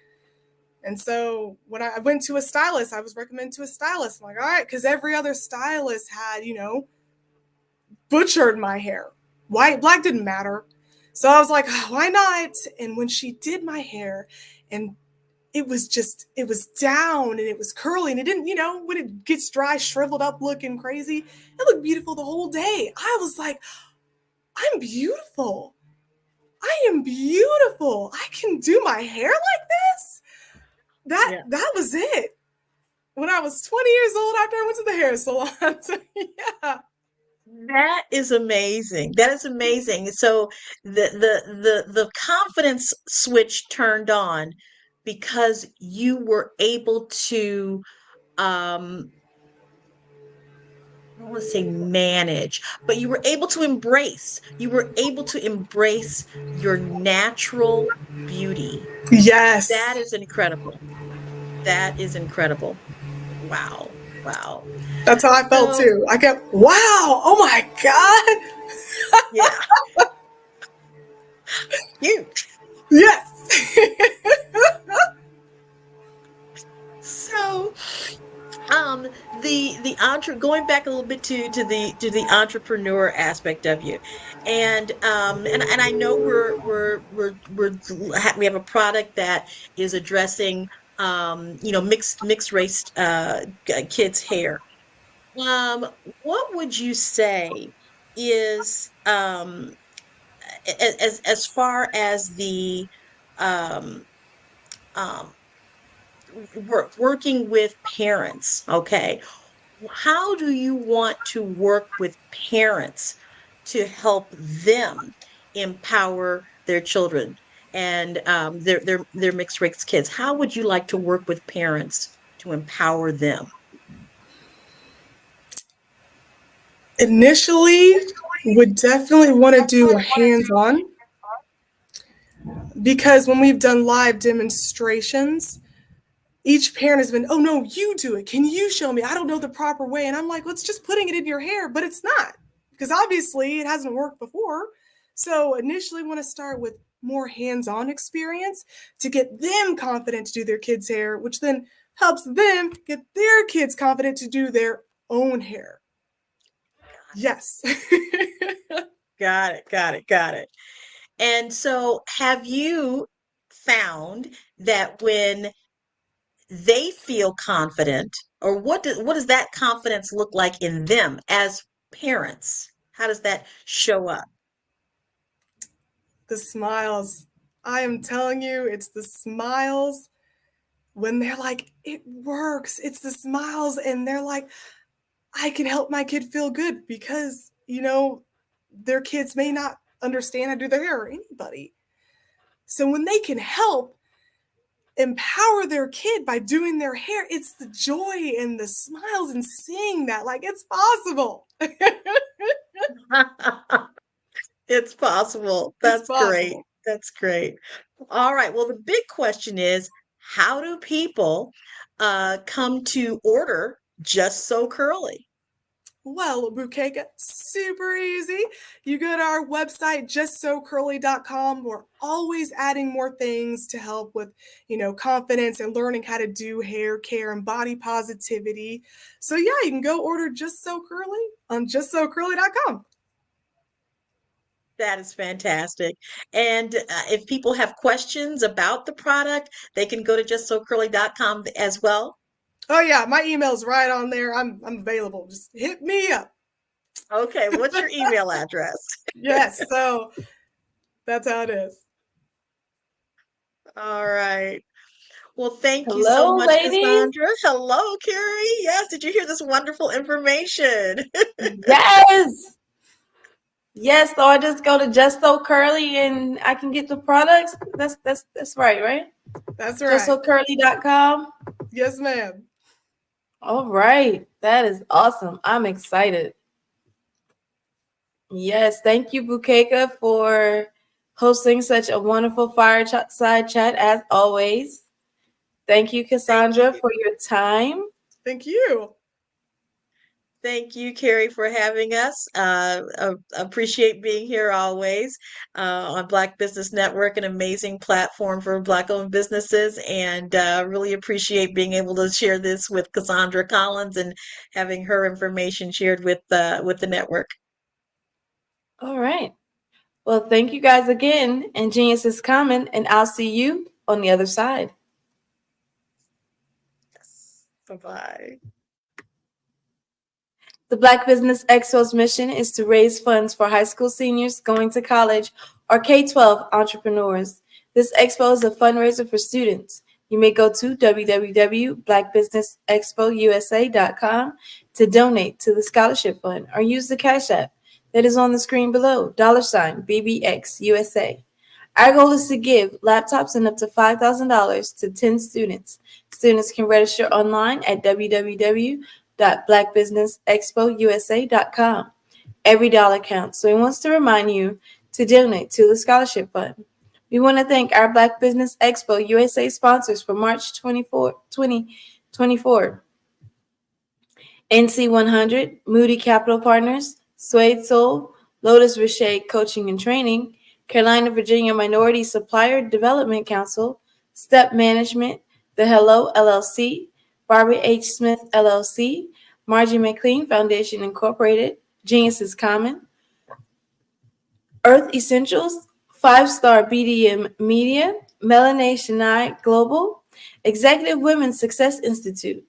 And so when I went to a stylist, I was recommended to a stylist. I'm like, all right, because every other stylist had, butchered my hair. White, black didn't matter. So I was like, oh, why not? And when she did my hair, and it was down and it was curly, and it didn't, when it gets dry, shriveled up, looking crazy, it looked beautiful the whole day. I was like, I'm beautiful. I am beautiful. I can do my hair like this. That was it. When I was 20 years old, after I went to the hair salon. So, yeah. That is amazing. That is amazing. So the confidence switch turned on because you were able to um I don't want to say manage, but you were able to embrace, your natural beauty. Yes. That is incredible. That is incredible. Wow. Wow. That's how I felt So, too. I kept, wow, oh my God. yeah, you. Yes. So, going back a little bit to the entrepreneur aspect of you, and I know we have a product that is addressing mixed race kids hair. What would you say is as far as the um um working with parents, okay? How do you want to work with parents to help them empower their children and their mixed race kids? How would you like to work with parents to empower them? Initially, would definitely want to do a hands-on, because when we've done live demonstrations, each parent has been, oh no, you do it. Can you show me? I don't know the proper way. And I'm like, well, it's just putting it in your hair, but it's not, because obviously it hasn't worked before. So initially want to start with more hands-on experience to get them confident to do their kids' hair, which then helps them get their kids confident to do their own hair. Yes. Got it, got it, got it. And so have you found that when they feel confident, or what does that confidence look like in them as parents? How does that show up? The smiles. I am telling you, it's the smiles when they're like, it works. It's the smiles, and they're like, I can help my kid feel good, because, their kids may not understand how to do their hair, or anybody. So when they can help empower their kid by doing their hair, it's the joy and the smiles and seeing that, like, it's possible. It's possible. It's That's great. possible. That's great. All right. Well, the big question is, how do people come to order Just So Curly? Well, Bukeka, super easy. You go to our website, justsocurly.com. We're always adding more things to help with, confidence and learning how to do hair care and body positivity. So yeah, you can go order Just So Curly on justsocurly.com. That is fantastic. And if people have questions about the product, they can go to justsocurly.com as well. Oh yeah, my email's right on there. I'm available. Just hit me up. Okay, what's your email address? Yes, so that's how it is. All right. Well, thank you so Hello, much, ladies. Cassandra. Hello, Carrie. Yes, did you hear this wonderful information? Yes. Yes, so I just go to Just So Curly and I can get the products. That's right? That's right. JustSoCurly.com. Yes, ma'am. All right. That is awesome. I'm excited. Yes, thank you, Bukeka, for hosting such a wonderful fireside chat as always. Thank you, Cassandra, for your time. Thank you. Thank you, Carrie, for having us. Appreciate being here always on Black Business Network, an amazing platform for Black-owned businesses, and really appreciate being able to share this with Cassandra Collins and having her information shared with the network. All right. Well, thank you guys again, and Genius is coming, and I'll see you on the other side. Yes. Bye-bye. The Black Business Expo's mission is to raise funds for high school seniors going to college or K-12 entrepreneurs. This expo is a fundraiser for students. You may go to www.blackbusinessexpousa.com to donate to the scholarship fund or use the Cash App that is on the screen below, $BBXUSA. Our goal is to give laptops and up to $5,000 to 10 students. Students can register online at www www.blackbusinessexpousa.com. Every dollar counts, so he wants to remind you to donate to the scholarship fund. We want to thank our Black Business Expo USA sponsors for March 2024. NC 100, Moody Capital Partners, Suede Soul, Lotus Richey Coaching and Training, Carolina, Virginia Minority Supplier Development Council, Step Management, The Hello LLC, Barbara H. Smith LLC, Margie McLean Foundation Incorporated, Genius is Common, Earth Essentials, 5-Star BDM Media, Melanie Shania Global, Executive Women's Success Institute,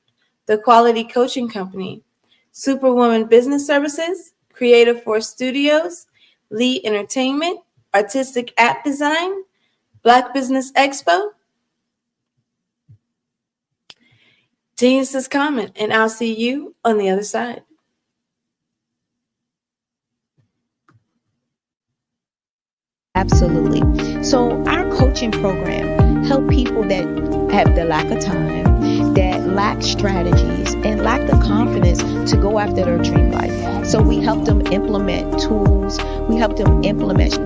The Quality Coaching Company, Superwoman Business Services, Creative Force Studios, Lee Entertainment, Artistic App Design, Black Business Expo, Genius is Common, and I'll see you on the other side. Absolutely. So our coaching program help people that have the lack of time, that lack strategies, and lack the confidence to go after their dream life. So we help them implement tools. We help them implement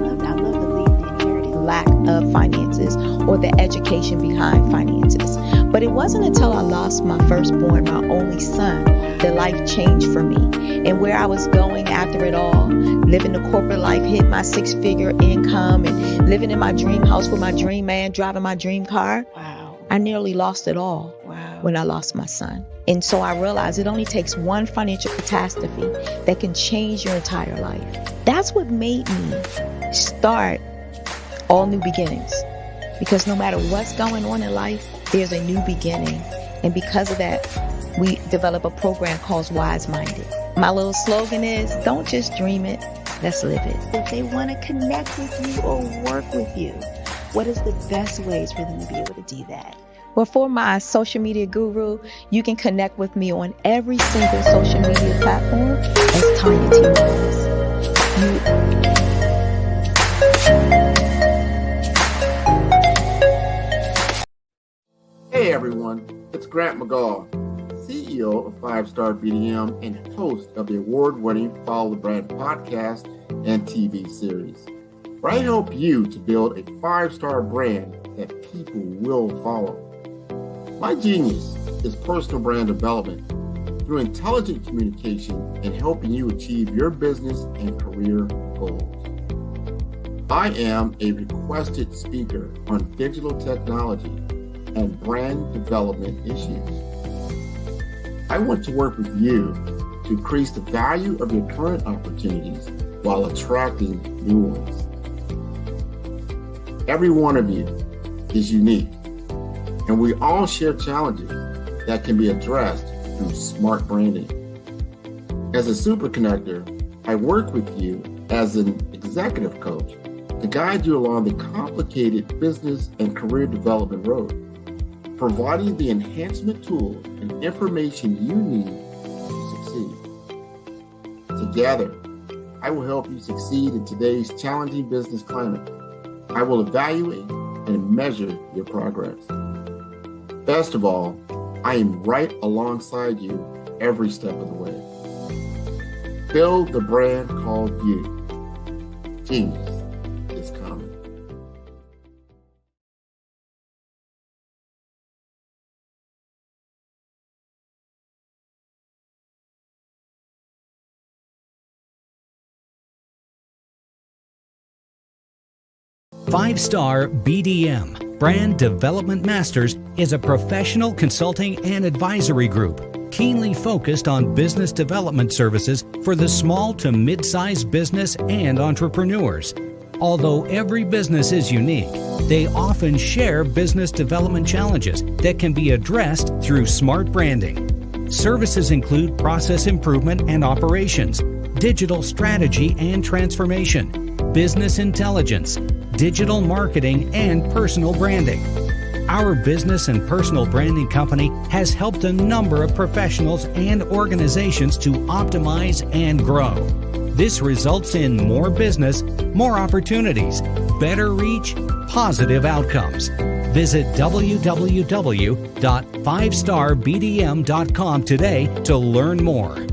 lack of finances or the education behind finances. But it wasn't until I lost my firstborn, my only son, that life changed for me. And where I was going after it all, living the corporate life, hit my 6-figure income, and living in my dream house with my dream man, driving my dream car. Wow. I nearly lost it all when I lost my son. And so I realized it only takes one financial catastrophe that can change your entire life. That's what made me start All New Beginnings. Because no matter what's going on in life, there's a new beginning. And because of that, we develop a program called Wise Minded. My little slogan is, don't just dream it, let's live it. If they want to connect with you or work with you, what is the best ways for them to be able to do that? Well, for my social media guru, you can connect with me on every single social media platform as Tanya T. Wallace. Hey everyone, it's Grant McGaw, CEO of 5-Star BDM and host of the award-winning Follow the Brand podcast and TV series, where I help you to build a 5-star brand that people will follow. My genius is personal brand development through intelligent communication and helping you achieve your business and career goals. I am a requested speaker on digital technology and brand development issues. I want to work with you to increase the value of your current opportunities while attracting new ones. Every one of you is unique, and we all share challenges that can be addressed through smart branding. As a super connector, I work with you as an executive coach to guide you along the complicated business and career development road, providing the enhancement tools and information you need to succeed. Together, I will help you succeed in today's challenging business climate. I will evaluate and measure your progress. Best of all, I am right alongside you every step of the way. Build the brand called you. Genius is common. Five-Star BDM, Brand Development Masters, is a professional consulting and advisory group keenly focused on business development services for the small to mid-sized business and entrepreneurs. Although every business is unique, they often share business development challenges that can be addressed through smart branding. Services include process improvement and operations, digital strategy and transformation, business intelligence, digital marketing, and personal branding. Our business and personal branding company has helped a number of professionals and organizations to optimize and grow. This results in more business, more opportunities, better reach, positive outcomes. Visit www.5starbdm.com today to learn more.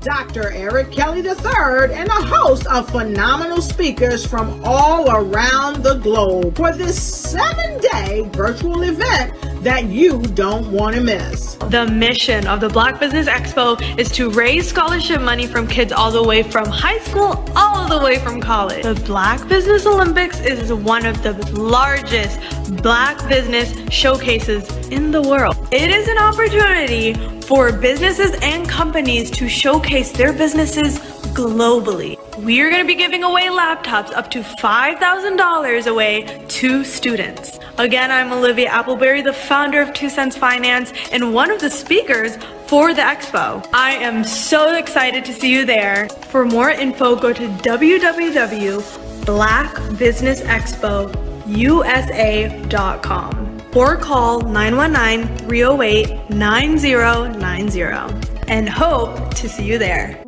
Dr. Eric Kelly III and a host of phenomenal speakers from all around the globe for this 7-day virtual event that you don't want to miss. The mission of the Black Business Expo is to raise scholarship money from kids all the way from high school, all the way from college. The Black Business Olympics is one of the largest Black business showcases in the world. It is an opportunity for businesses and companies to showcase their businesses globally. We are going to be giving away laptops up to $5,000 away to students. Again, I'm Olivia Appleberry, the founder of 2 Cents Finance and one of the speakers for the expo. I am so excited to see you there. For more info, go to www.blackbusinessexpousa.com or call 919-308-9090 and hope to see you there.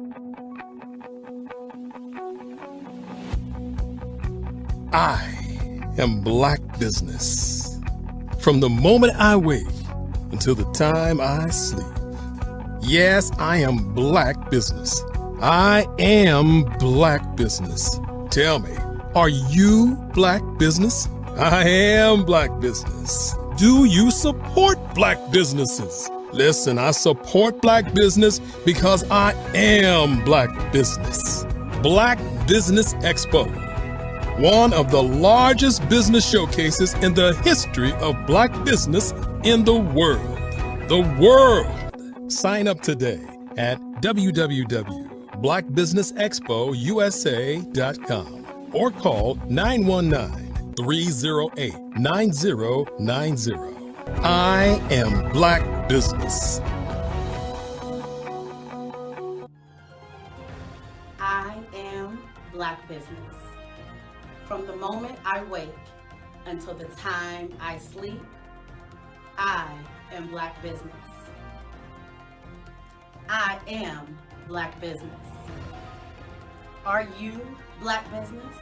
I am Black Business. From the moment I wake until the time I sleep. Yes, I am Black Business. I am Black Business. Tell me, are you Black Business? I am Black Business. Do you support Black businesses? Listen, I support Black business because I am Black Business. Black Business Expo, one of the largest business showcases in the history of Black business in the world. The world! Sign up today at www.blackbusinessexpousa.com or call 919-308-9090. I am Black Business. I am Black Business. From the moment I wake until the time I sleep, I am Black Business. I am Black Business. Are you Black Business?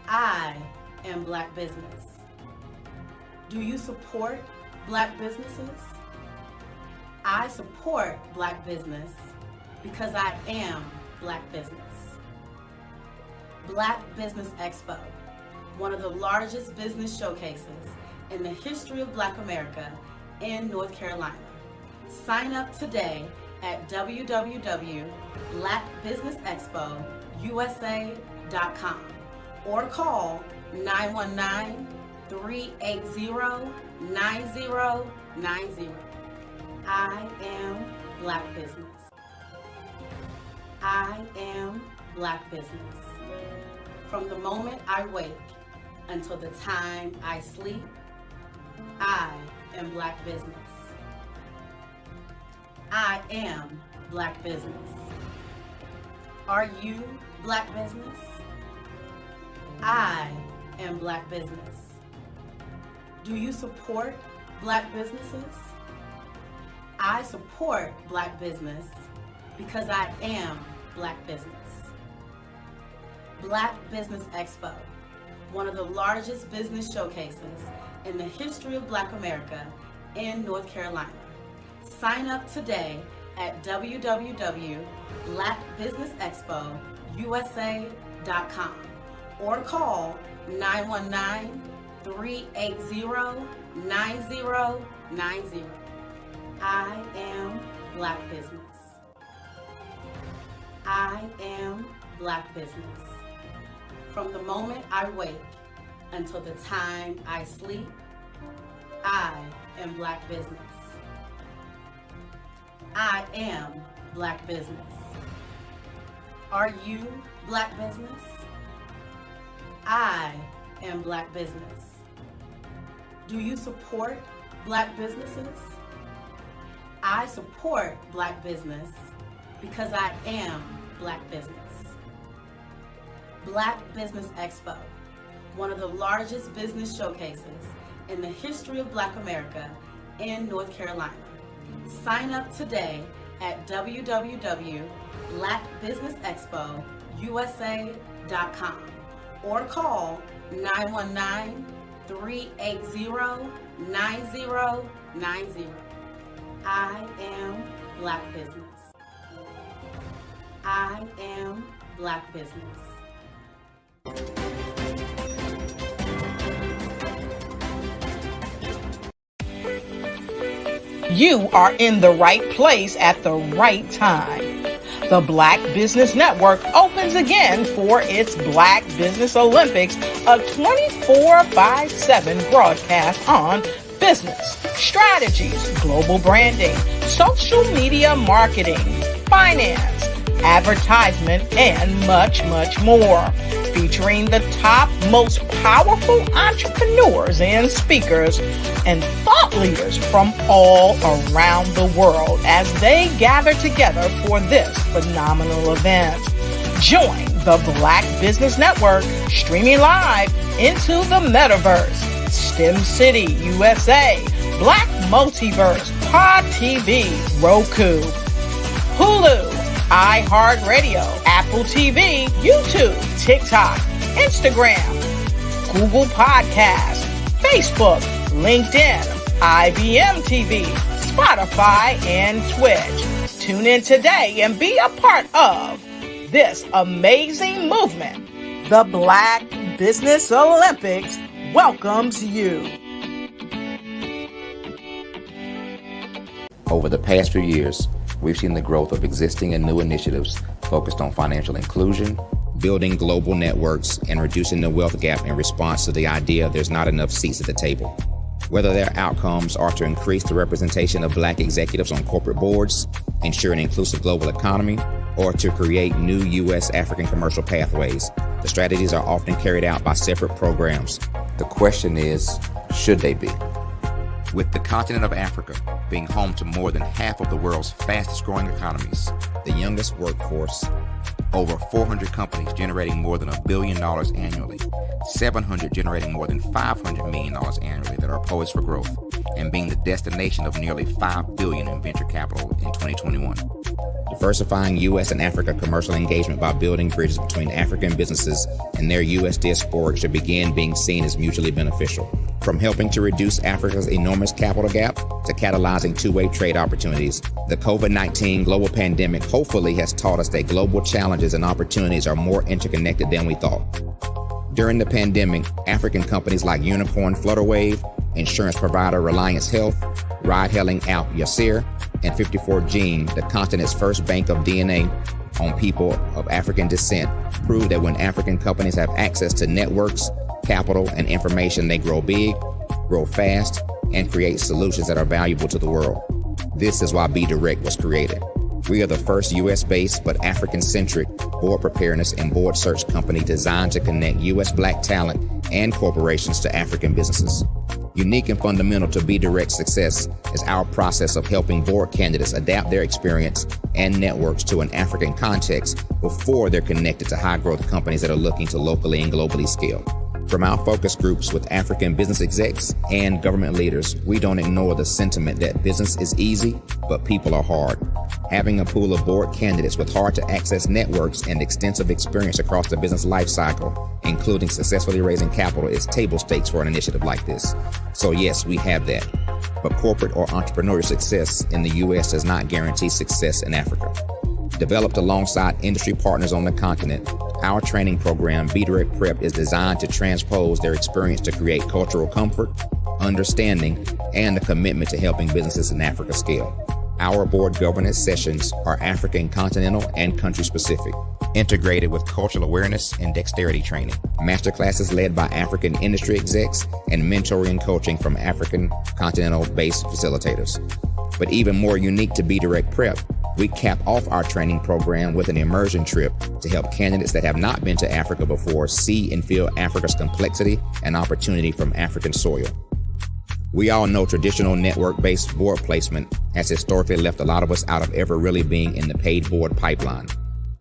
I am Black Business. Do you support Black businesses? I support Black business because I am Black business. Black Business Expo, one of the largest business showcases in the history of Black America in North Carolina. Sign up today at www.blackbusinessexpousa.com or call 919-380-9090. I am Black Business. I am Black Business. From the moment I wake until the time I sleep, I am Black Business. I am Black Business. Are you Black Business? I am Black Business. Do you support Black businesses? I support Black business because I am Black business. Black Business Expo, one of the largest business showcases in the history of Black America in North Carolina. Sign up today at www.blackbusinessexpousa.com or call 919-380-9090. I am Black Business. I am Black Business. From the moment I wake until the time I sleep, I am Black Business. I am Black Business. Are you Black Business? I am Black Business. Do you support Black businesses? I support Black business because I am Black Business. Black Business Expo, one of the largest business showcases in the history of Black America in North Carolina. Sign up today at www.blackbusinessexpousa.com or call 919-380-9090. I am Black Business. I am Black Business. You are in the right place at the right time. The Black Business Network opens again for its Black Business Olympics, a 24/7 broadcast on business, strategies, global branding, social media marketing, finance, advertisement, and much, much more. Featuring the top, most powerful entrepreneurs and speakers and thought leaders from all around the world as they gather together for this phenomenal event. Join the Black Business Network streaming live into the metaverse, STEM City USA, Black Multiverse, Pod TV, Roku, Hulu, iHeartRadio, Apple TV, YouTube, TikTok, Instagram, Google Podcasts, Facebook, LinkedIn, IBM TV, Spotify, and Twitch. Tune in today and be a part of this amazing movement. The Black Business Olympics welcomes you. Over the past few years, we've seen the growth of existing and new initiatives focused on financial inclusion, building global networks, and reducing the wealth gap in response to the idea there's not enough seats at the table. Whether their outcomes are to increase the representation of Black executives on corporate boards, ensure an inclusive global economy, or to create new U.S.-African commercial pathways, the strategies are often carried out by separate programs. The question is, should they be? With the continent of Africa being home to more than half of the world's fastest growing economies, the youngest workforce, over 400 companies generating more than $1 billion annually, 700 generating more than $500 million annually that are poised for growth, and being the destination of nearly $5 billion in venture capital in 2021. Diversifying U.S. and Africa commercial engagement by building bridges between African businesses and their U.S. diaspora should begin being seen as mutually beneficial. From helping to reduce Africa's enormous capital gap to catalyzing two-way trade opportunities, the COVID-19 global pandemic hopefully has taught us that global challenges and opportunities are more interconnected than we thought. During the pandemic, African companies like Unicorn Flutterwave, insurance provider Reliance Health, ride-hailing app Yasir, and 54Gene, the continent's first bank of DNA on people of African descent, proved that when African companies have access to networks, capital, and information, they grow big, grow fast, and create solutions that are valuable to the world. This is why Be Direct was created. We are the first U.S.-based but African-centric board preparedness and board search company designed to connect U.S. Black talent and corporations to African businesses. Unique and fundamental to Be Direct's success is our process of helping board candidates adapt their experience and networks to an African context before they're connected to high-growth companies that are looking to locally and globally scale. From our focus groups with African business execs and government leaders, we don't ignore the sentiment that business is easy, but people are hard. Having a pool of board candidates with hard-to-access networks and extensive experience across the business lifecycle, including successfully raising capital, is table stakes for an initiative like this. So yes, we have that. But corporate or entrepreneurial success in the U.S. does not guarantee success in Africa. Developed alongside industry partners on the continent, Our training program, Be Direct Prep, is designed to transpose their experience to create cultural comfort, understanding, and a commitment to helping businesses in Africa scale. Our board governance sessions are African, continental, and country specific, integrated with cultural awareness and dexterity training. Masterclasses led by African industry execs and mentoring and coaching from African continental-based facilitators. But even more unique to Be Direct Prep, we cap off our training program with an immersion trip to help candidates that have not been to Africa before see and feel Africa's complexity and opportunity from African soil. We all know traditional network-based board placement has historically left a lot of us out of ever really being in the paid board pipeline.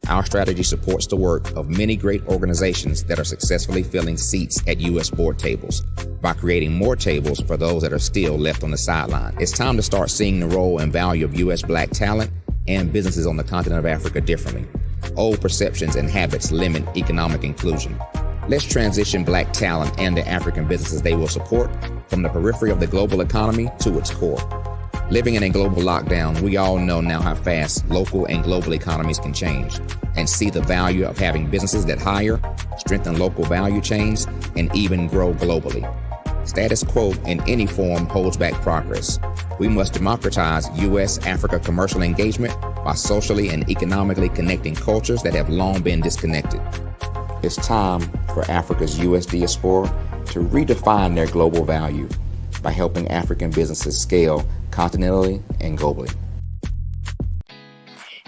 Our strategy supports the work of many great organizations that are successfully filling seats at U.S. board tables by creating more tables for those that are still left on the sideline. It's time to start seeing the role and value of U.S. Black talent and businesses on the continent of Africa differently. Old perceptions and habits limit economic inclusion. Let's transition Black talent and the African businesses they will support from the periphery of the global economy to its core. Living in a global lockdown, we all know now how fast local and global economies can change and see the value of having businesses that hire, strengthen local value chains, and even grow globally. Status quo in any form holds back progress. We must democratize U.S.-Africa commercial engagement by socially and economically connecting cultures that have long been disconnected. It's time for Africa's U.S. diaspora to redefine their global value by helping African businesses scale continentally and globally.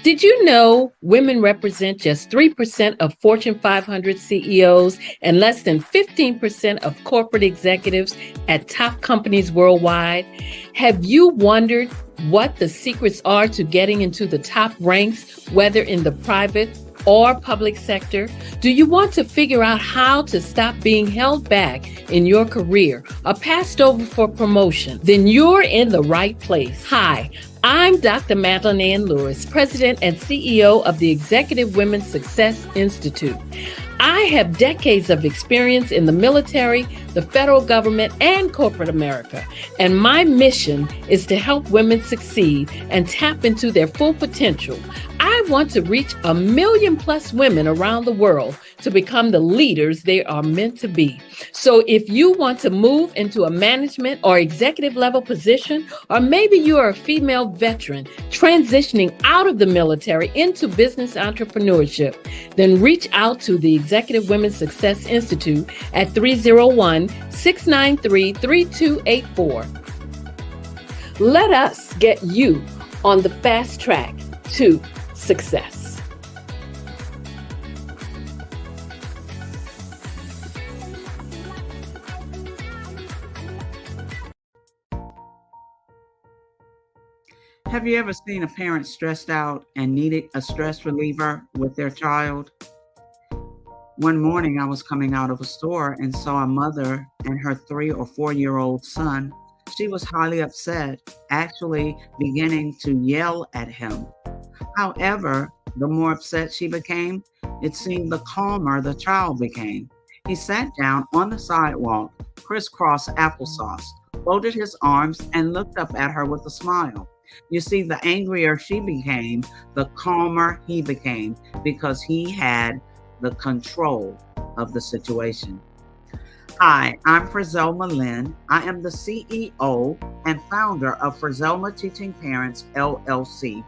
Did you know women represent just 3% of Fortune 500 CEOs and less than 15% of corporate executives at top companies worldwide? Have you wondered what the secrets are to getting into the top ranks, whether in the private or public sector? Do you want to figure out how to stop being held back in your career or passed over for promotion? Then you're in the right place. Hi, I'm Dr. Madeline Ann Lewis, President and CEO of the Executive Women's Success Institute. I have decades of experience in the military, the federal government, and corporate America, and my mission is to help women succeed and tap into their full potential. I want to reach 1 million plus women around the world to become the leaders they are meant to be. So if you want to move into a management or executive level position, or maybe you are a female veteran transitioning out of the military into business entrepreneurship, then reach out to the Executive Women's Success Institute at 301-693-3284. Let us get you on the fast track to success. Have you ever seen a parent stressed out and needed a stress reliever with their child? One morning I was coming out of a store and saw a mother and her 3 or 4-year-old son. She was highly upset, actually beginning to yell at him. However, the more upset she became, it seemed the calmer the child became. He sat down on the sidewalk, crisscross applesauce, folded his arms, and looked up at her with a smile. You see, the angrier she became, the calmer he became, because he had the control of the situation. Hi, I'm Frizelma Lynn. I am the CEO and founder of Frizelma Teaching Parents, LLC.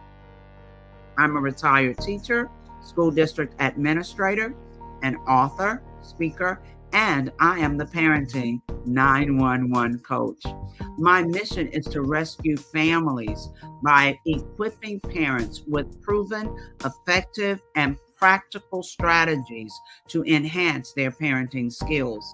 I'm a retired teacher, school district administrator, an author, speaker, and I am the parenting 911 coach. My mission is to rescue families by equipping parents with proven, effective, and practical strategies to enhance their parenting skills.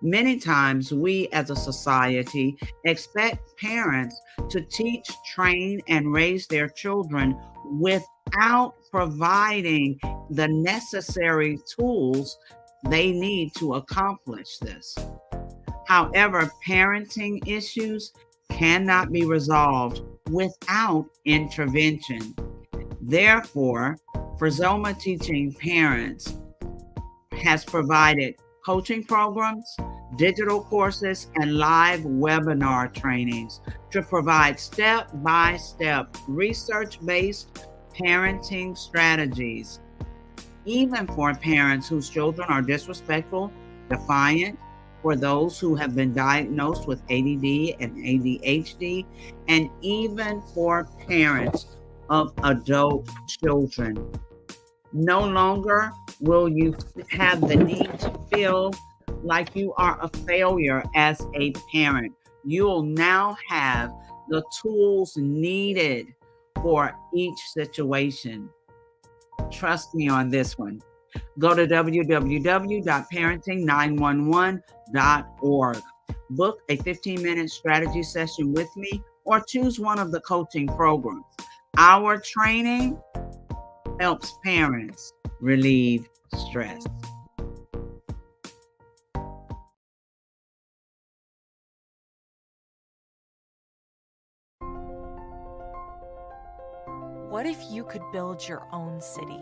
Many times we as a society expect parents to teach, train, and raise their children without providing the necessary tools they need to accomplish this. However, parenting issues cannot be resolved without intervention. Therefore, Frizelma Teaching Parents has provided coaching programs, digital courses, and live webinar trainings to provide step-by-step research-based parenting strategies even for parents whose children are disrespectful, defiant, for those who have been diagnosed with ADD and ADHD, and even for parents of adult children. No longer will you have the need to feel like you are a failure as a parent. You'll now have the tools needed for each situation. Trust me on this one. Go to www.parenting911.org. Book a 15-minute strategy session with me or choose one of the coaching programs. Our training helps parents relieve stress. What if you could build your own city?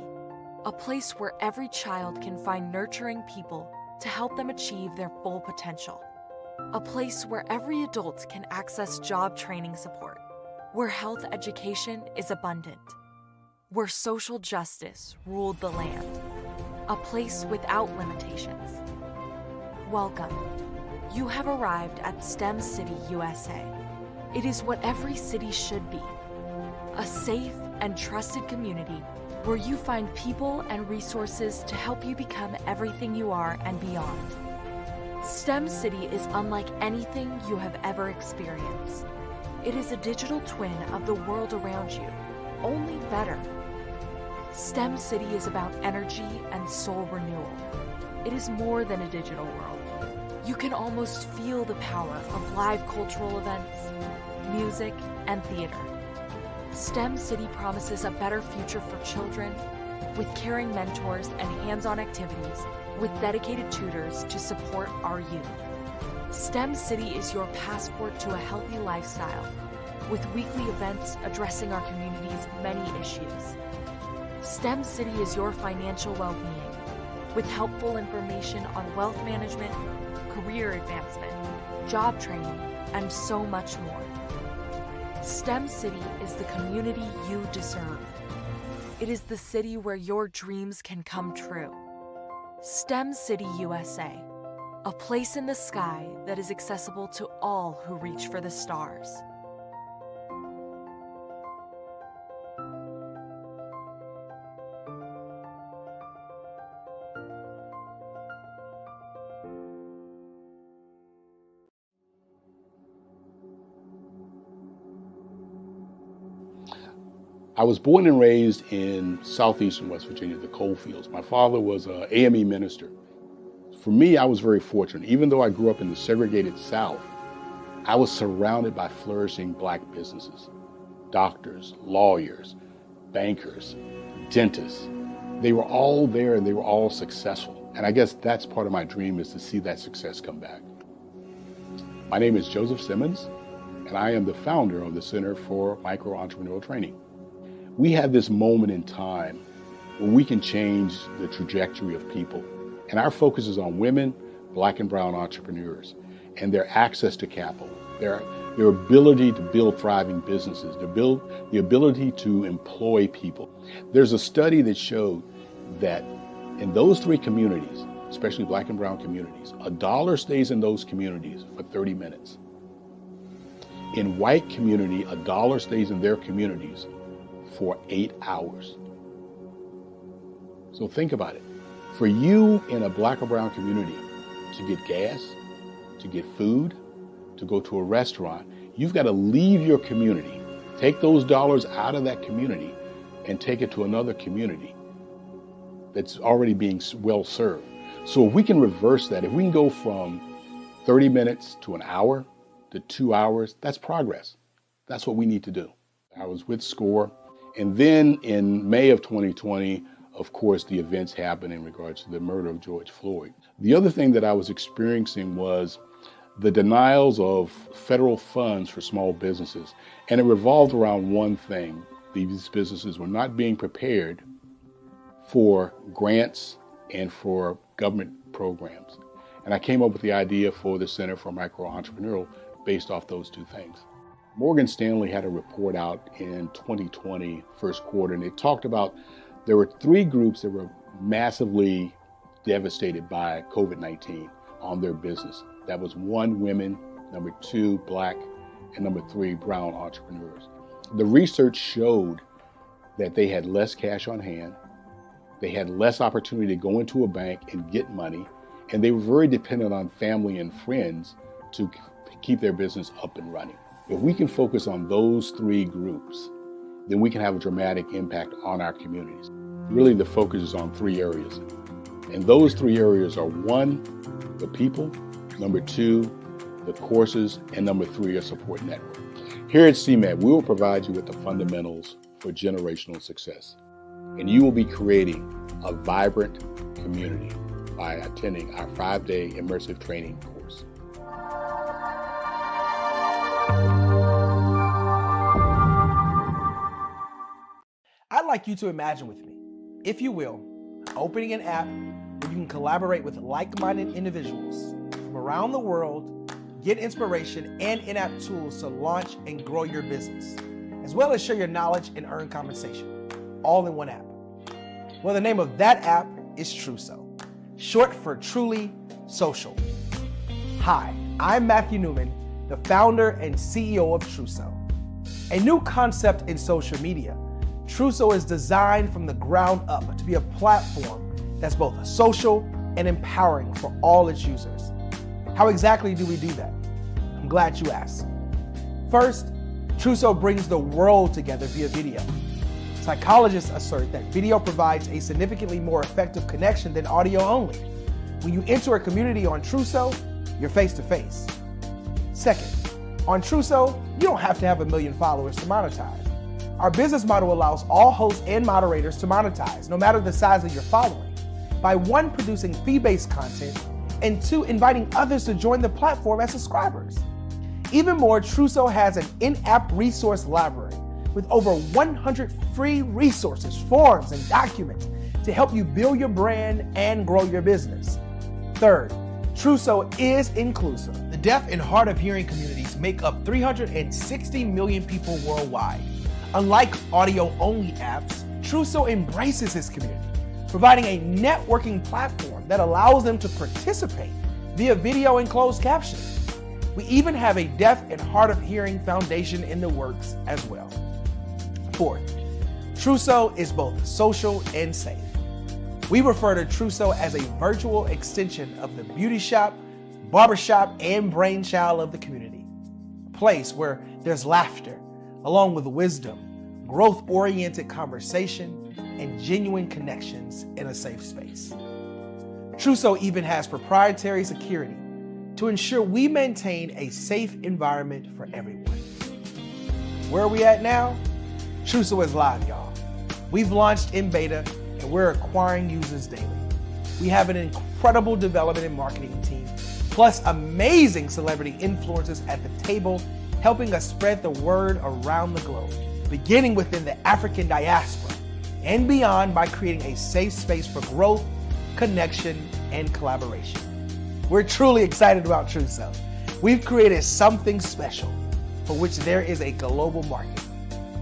A place where every child can find nurturing people to help them achieve their full potential. A place where every adult can access job training support, where health education is abundant, where social justice ruled the land. A place without limitations. Welcome. You have arrived at STEM City USA. It is what every city should be. A safe and trusted community where you find people and resources to help you become everything you are and beyond. STEM City is unlike anything you have ever experienced. It is a digital twin of the world around you, only better. STEM City is about energy and soul renewal. It is more than a digital world. You can almost feel the power of live cultural events, music, and theater. STEM City promises a better future for children with caring mentors and hands-on activities with dedicated tutors to support our youth. STEM City is your passport to a healthy lifestyle with weekly events addressing our community's many issues. STEM City is your financial well-being with helpful information on wealth management, career advancement, job training, and so much more. STEM City is the community you deserve. It is the city where your dreams can come true. STEM City USA, a place in the sky that is accessible to all who reach for the stars. I was born and raised in southeastern West Virginia, the coal fields. My father was an AME minister. For me, I was very fortunate. Even though I grew up in the segregated South, I was surrounded by flourishing Black businesses, doctors, lawyers, bankers, dentists. They were all there and they were all successful. And I guess that's part of my dream, is to see that success come back. My name is Joseph Simmons, and I am the founder of the Center for Micro-Entrepreneurial Training. We have this moment in time where we can change the trajectory of people. And our focus is on women, Black and brown entrepreneurs, and their access to capital, their ability to build thriving businesses, the ability to employ people. There's a study that showed that in those three communities, especially Black and brown communities, $1 stays in those communities for 30 minutes. In white community, $1 stays in their communities for 8 hours. So think about it. For you in a Black or brown community to get gas, to get food, to go to a restaurant, you've got to leave your community, take those dollars out of that community and take it to another community that's already being well served. So if we can reverse that, if we can go from 30 minutes to an hour to 2 hours, that's progress. That's what we need to do. I was with SCORE. And then in May of 2020, of course, the events happened in regards to the murder of George Floyd. The other thing that I was experiencing was the denials of federal funds for small businesses. And it revolved around one thing. These businesses were not being prepared for grants and for government programs. And I came up with the idea for the Center for Micro-Entrepreneurial based off those two things. Morgan Stanley had a report out in 2020, first quarter, and it talked about there were three groups that were massively devastated by COVID-19 on their business. That was 1, women, number 2, Black, and number 3, brown entrepreneurs. The research showed that they had less cash on hand, they had less opportunity to go into a bank and get money, and they were very dependent on family and friends to keep their business up and running. If we can focus on those 3 groups, then we can have a dramatic impact on our communities. Really, the focus is on 3 areas. And those 3 areas are 1, the people, number 2, the courses, and number 3, a support network. Here at CMAT, we will provide you with the fundamentals for generational success. And you will be creating a vibrant community by attending our 5-day immersive training course. I'd like you to imagine with me, if you will, opening an app where you can collaborate with like-minded individuals from around the world, get inspiration and in-app tools to launch and grow your business, as well as share your knowledge and earn compensation, all in one app. Well, the name of that app is Truso, short for Truly Social. Hi, I'm Matthew Newman, the founder and CEO of Truso. A new concept in social media, Truso is designed from the ground up to be a platform that's both social and empowering for all its users. How exactly do we do that? I'm glad you asked. First, Truso brings the world together via video. Psychologists assert that video provides a significantly more effective connection than audio only. When you enter a community on Truso, you're face to face. Second, on Truso, you don't have to have 1 million followers to monetize. Our business model allows all hosts and moderators to monetize, no matter the size of your following, by 1, producing fee-based content, and 2, inviting others to join the platform as subscribers. Even more, Truso has an in-app resource library with over 100 free resources, forms, and documents to help you build your brand and grow your business. Third, Truso is inclusive. The deaf and hard of hearing communities make up 360 million people worldwide. Unlike audio-only apps, Truso embraces its community, providing a networking platform that allows them to participate via video and closed captioning. We even have a deaf and hard of hearing foundation in the works as well. Fourth, Truso is both social and safe. We refer to Truso as a virtual extension of the beauty shop, barbershop, and brainchild of the community. A place where there's laughter, along with wisdom, growth-oriented conversation, and genuine connections in a safe space. Truso even has proprietary security to ensure we maintain a safe environment for everyone. Where are we at now? Truso is live, y'all. We've launched in beta, and we're acquiring users daily. We have an incredible development and marketing team, plus amazing celebrity influencers at the table, helping us spread the word around the globe, beginning within the African diaspora and beyond by creating a safe space for growth, connection, and collaboration. We're truly excited about Truso. We've created something special for which there is a global market.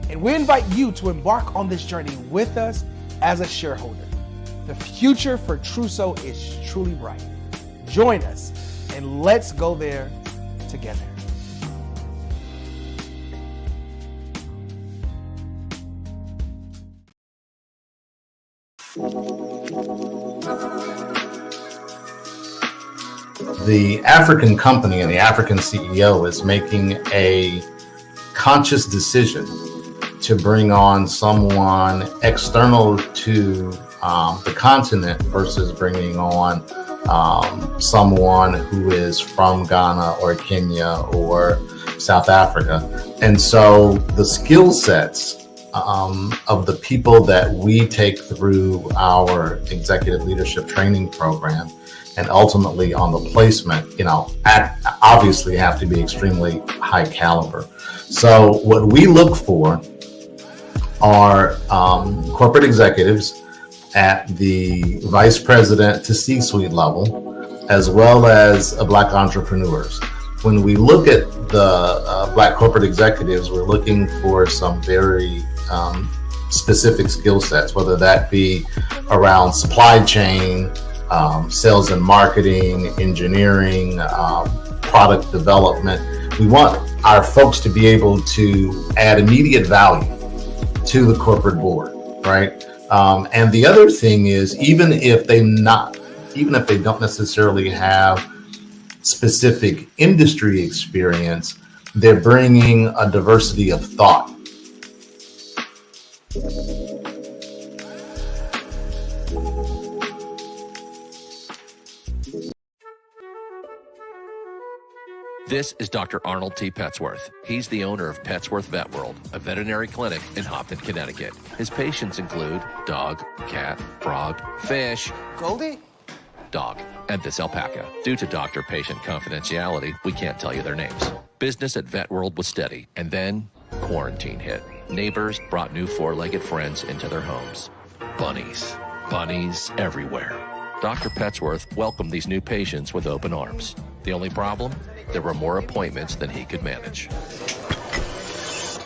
And we invite you to embark on this journey with us as a shareholder. The future for Truso is truly bright. Join us and let's go there together. The African company and the African CEO is making a conscious decision to bring on someone external to the continent versus bringing on someone who is from Ghana or Kenya or South Africa. And so the skill sets of the people that we take through our executive leadership training program and ultimately on the placement, obviously have to be extremely high caliber. So what we look for are corporate executives at the vice president to C-suite level, as well as Black entrepreneurs. When we look at the Black corporate executives, we're looking for some very specific skill sets, whether that be around supply chain, sales and marketing, engineering, product development. We want our folks to be able to add immediate value to the corporate board, right? And the other thing is, even if they don't necessarily have specific industry experience, they're bringing a diversity of thought. This is Dr. Arnold T. Petsworth. He's the owner of Petsworth Vet World, a veterinary clinic in Hopton, Connecticut. His patients include dog, cat, frog, fish, Goldie? dog, and this alpaca. Due to doctor-patient confidentiality, we can't tell you their names. Business at Vet World was steady, and then quarantine hit. Neighbors brought new four-legged friends into their homes. Bunnies. Bunnies everywhere. Dr. Petsworth welcomed these new patients with open arms. The only problem? There were more appointments than he could manage.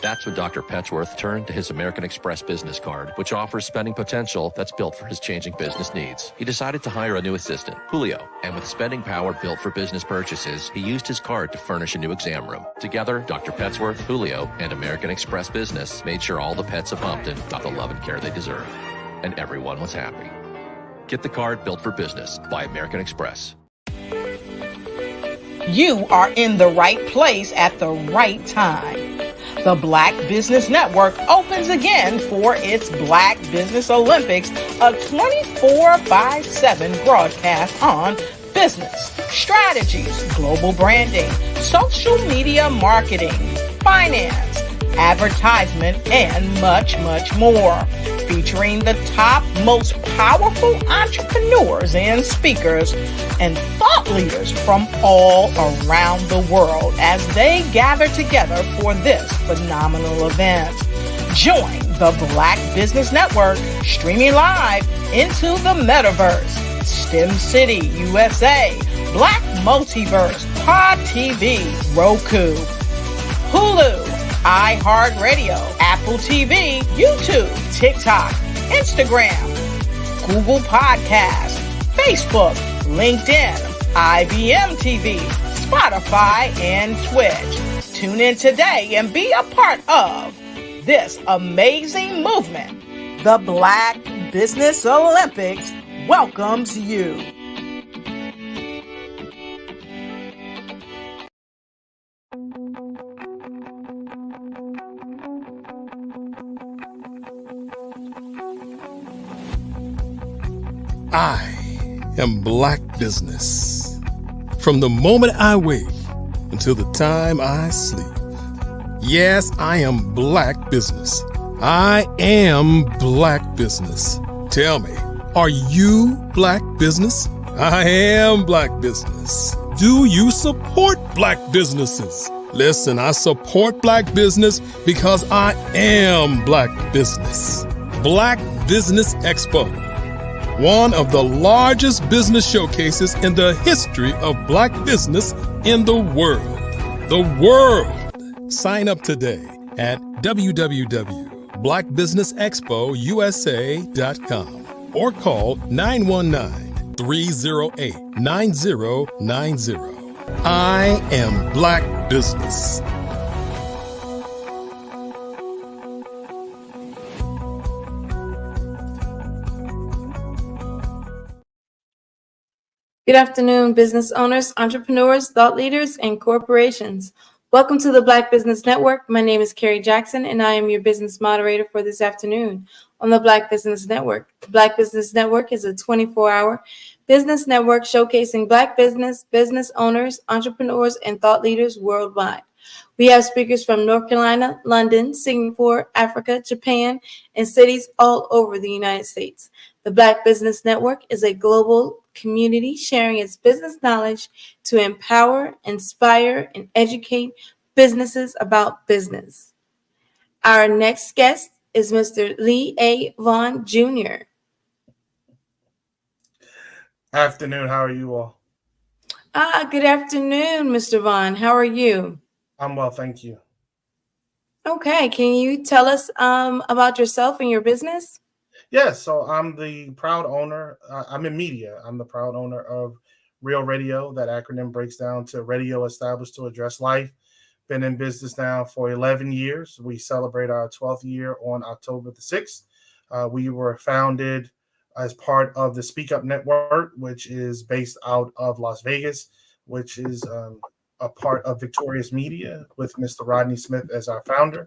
That's when Dr. Petsworth turned to his American Express business card, which offers spending potential that's built for his changing business needs. He decided to hire a new assistant, Julio, and with spending power built for business purchases, he used his card to furnish a new exam room. Together, Dr. Petsworth, Julio, and American Express Business made sure all the pets of Hopton got the love and care they deserve. And everyone was happy. Get the card built for business by American Express. You are in the right place at the right time. The Black Business Network opens again for its Black Business Olympics, a 24/7 broadcast on business, strategies, global branding, social media marketing, finance, advertisement, and much, much more. Featuring the top, most powerful entrepreneurs and speakers and thought leaders from all around the world as they gather together for this phenomenal event. Join the Black Business Network streaming live into the metaverse, STEM City, USA, Black Multiverse, Pod TV, Roku, Hulu, iHeartRadio, Apple TV, YouTube, TikTok, Instagram, Google Podcasts, Facebook, LinkedIn, IBM TV, Spotify, and Twitch. Tune in today and be a part of this amazing movement. The Black Business Olympics welcomes you. I am Black Business. From the moment I wake until the time I sleep. Yes, I am Black Business. I am Black Business. Tell me, are you Black Business? I am Black Business. Do you support Black businesses? Listen, I support Black business because I am Black Business. Black Business Expo. One of the largest business showcases in the history of Black business in the world. The world! Sign up today at www.blackbusinessexpousa.com or call 919-308-9090. I am Black Business. Good afternoon, business owners, entrepreneurs, thought leaders, and corporations. Welcome to the Black Business Network. My name is Carrie Jackson, and I am your business moderator for this afternoon on the Black Business Network. The Black Business Network is a 24-hour business network showcasing Black business owners, entrepreneurs, and thought leaders worldwide. We have speakers from North Carolina, London, Singapore, Africa, Japan, and cities all over the United States. The Black Business Network is a global community sharing its business knowledge to empower, inspire, and educate businesses about business. Our next guest is Mr. Lee A. Vaughn Jr. Afternoon, how are you all? Good afternoon, Mr. Vaughn. How are you? I'm well, thank you. Okay, can you tell us about yourself and your business? Yes, so I'm the proud owner. I'm in media. I'm the proud owner of Real Radio. That acronym breaks down to radio established to address life. Been in business now for 11 years. We celebrate our 12th year on October the 6th. We were founded as part of the Speak Up Network, which is based out of Las Vegas, which is a part of Victorious Media with Mr. Rodney Smith as our founder.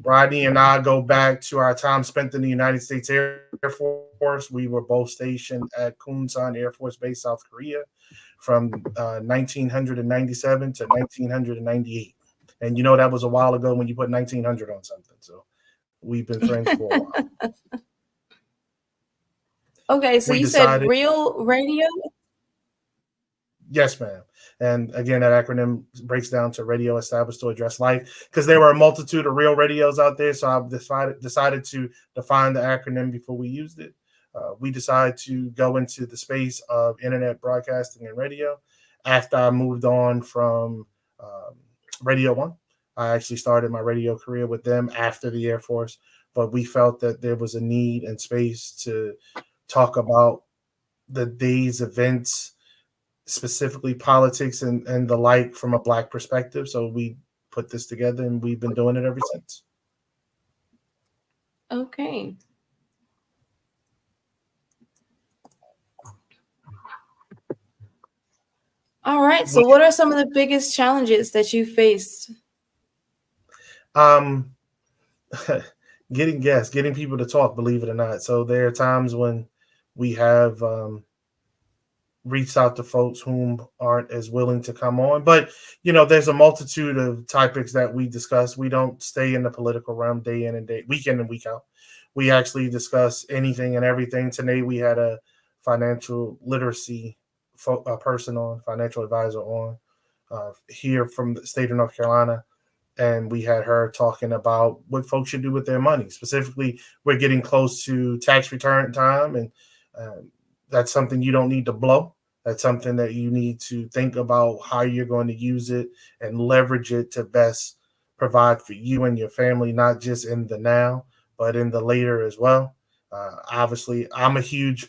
Rodney and I go back to our time spent in the United States Air Force. We were both stationed at Kunsan Air Force Base, South Korea, from 1997 to 1998. And you know that was a while ago when you put 1900 on something. So we've been friends for a while. Okay, so We you said decided, Real Radio? yes, ma'am. And again, that acronym breaks down to radio established to address life, because there were a multitude of real radios out there. So I decided to define the acronym before we used it. We decided to go into the space of internet broadcasting and radio after I moved on from Radio One. I actually started my radio career with them after the Air Force, but we felt that there was a need and space to talk about the day's events, specifically politics and the like, from a Black perspective. So we put this together and we've been doing it ever since. Okay. All right. So what are some of the biggest challenges that you faced? Getting guests, getting people to talk, believe it or not. So there are times when we have reached out to folks whom aren't as willing to come on. But, you know, there's a multitude of topics that we discuss. We don't stay in the political realm day in and week in and week out. We actually discuss anything and everything. Today we had a financial literacy person on, financial advisor on, here from the state of North Carolina. And we had her talking about what folks should do with their money. Specifically, we're getting close to tax return time, and that's something you don't need to blow. That's something that you need to think about how you're going to use it and leverage it to best provide for you and your family, not just in the now, but in the later as well. Obviously, I'm a huge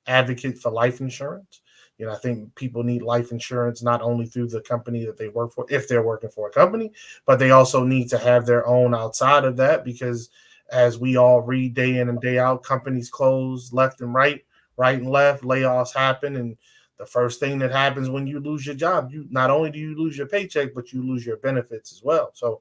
advocate for life insurance. You know, I think people need life insurance not only through the company that they work for, if they're working for a company, but they also need to have their own outside of that, because as we all read day in and day out, companies close left and right and left, layoffs happen. And the first thing that happens when you lose your job, you not only do you lose your paycheck, but you lose your benefits as well. So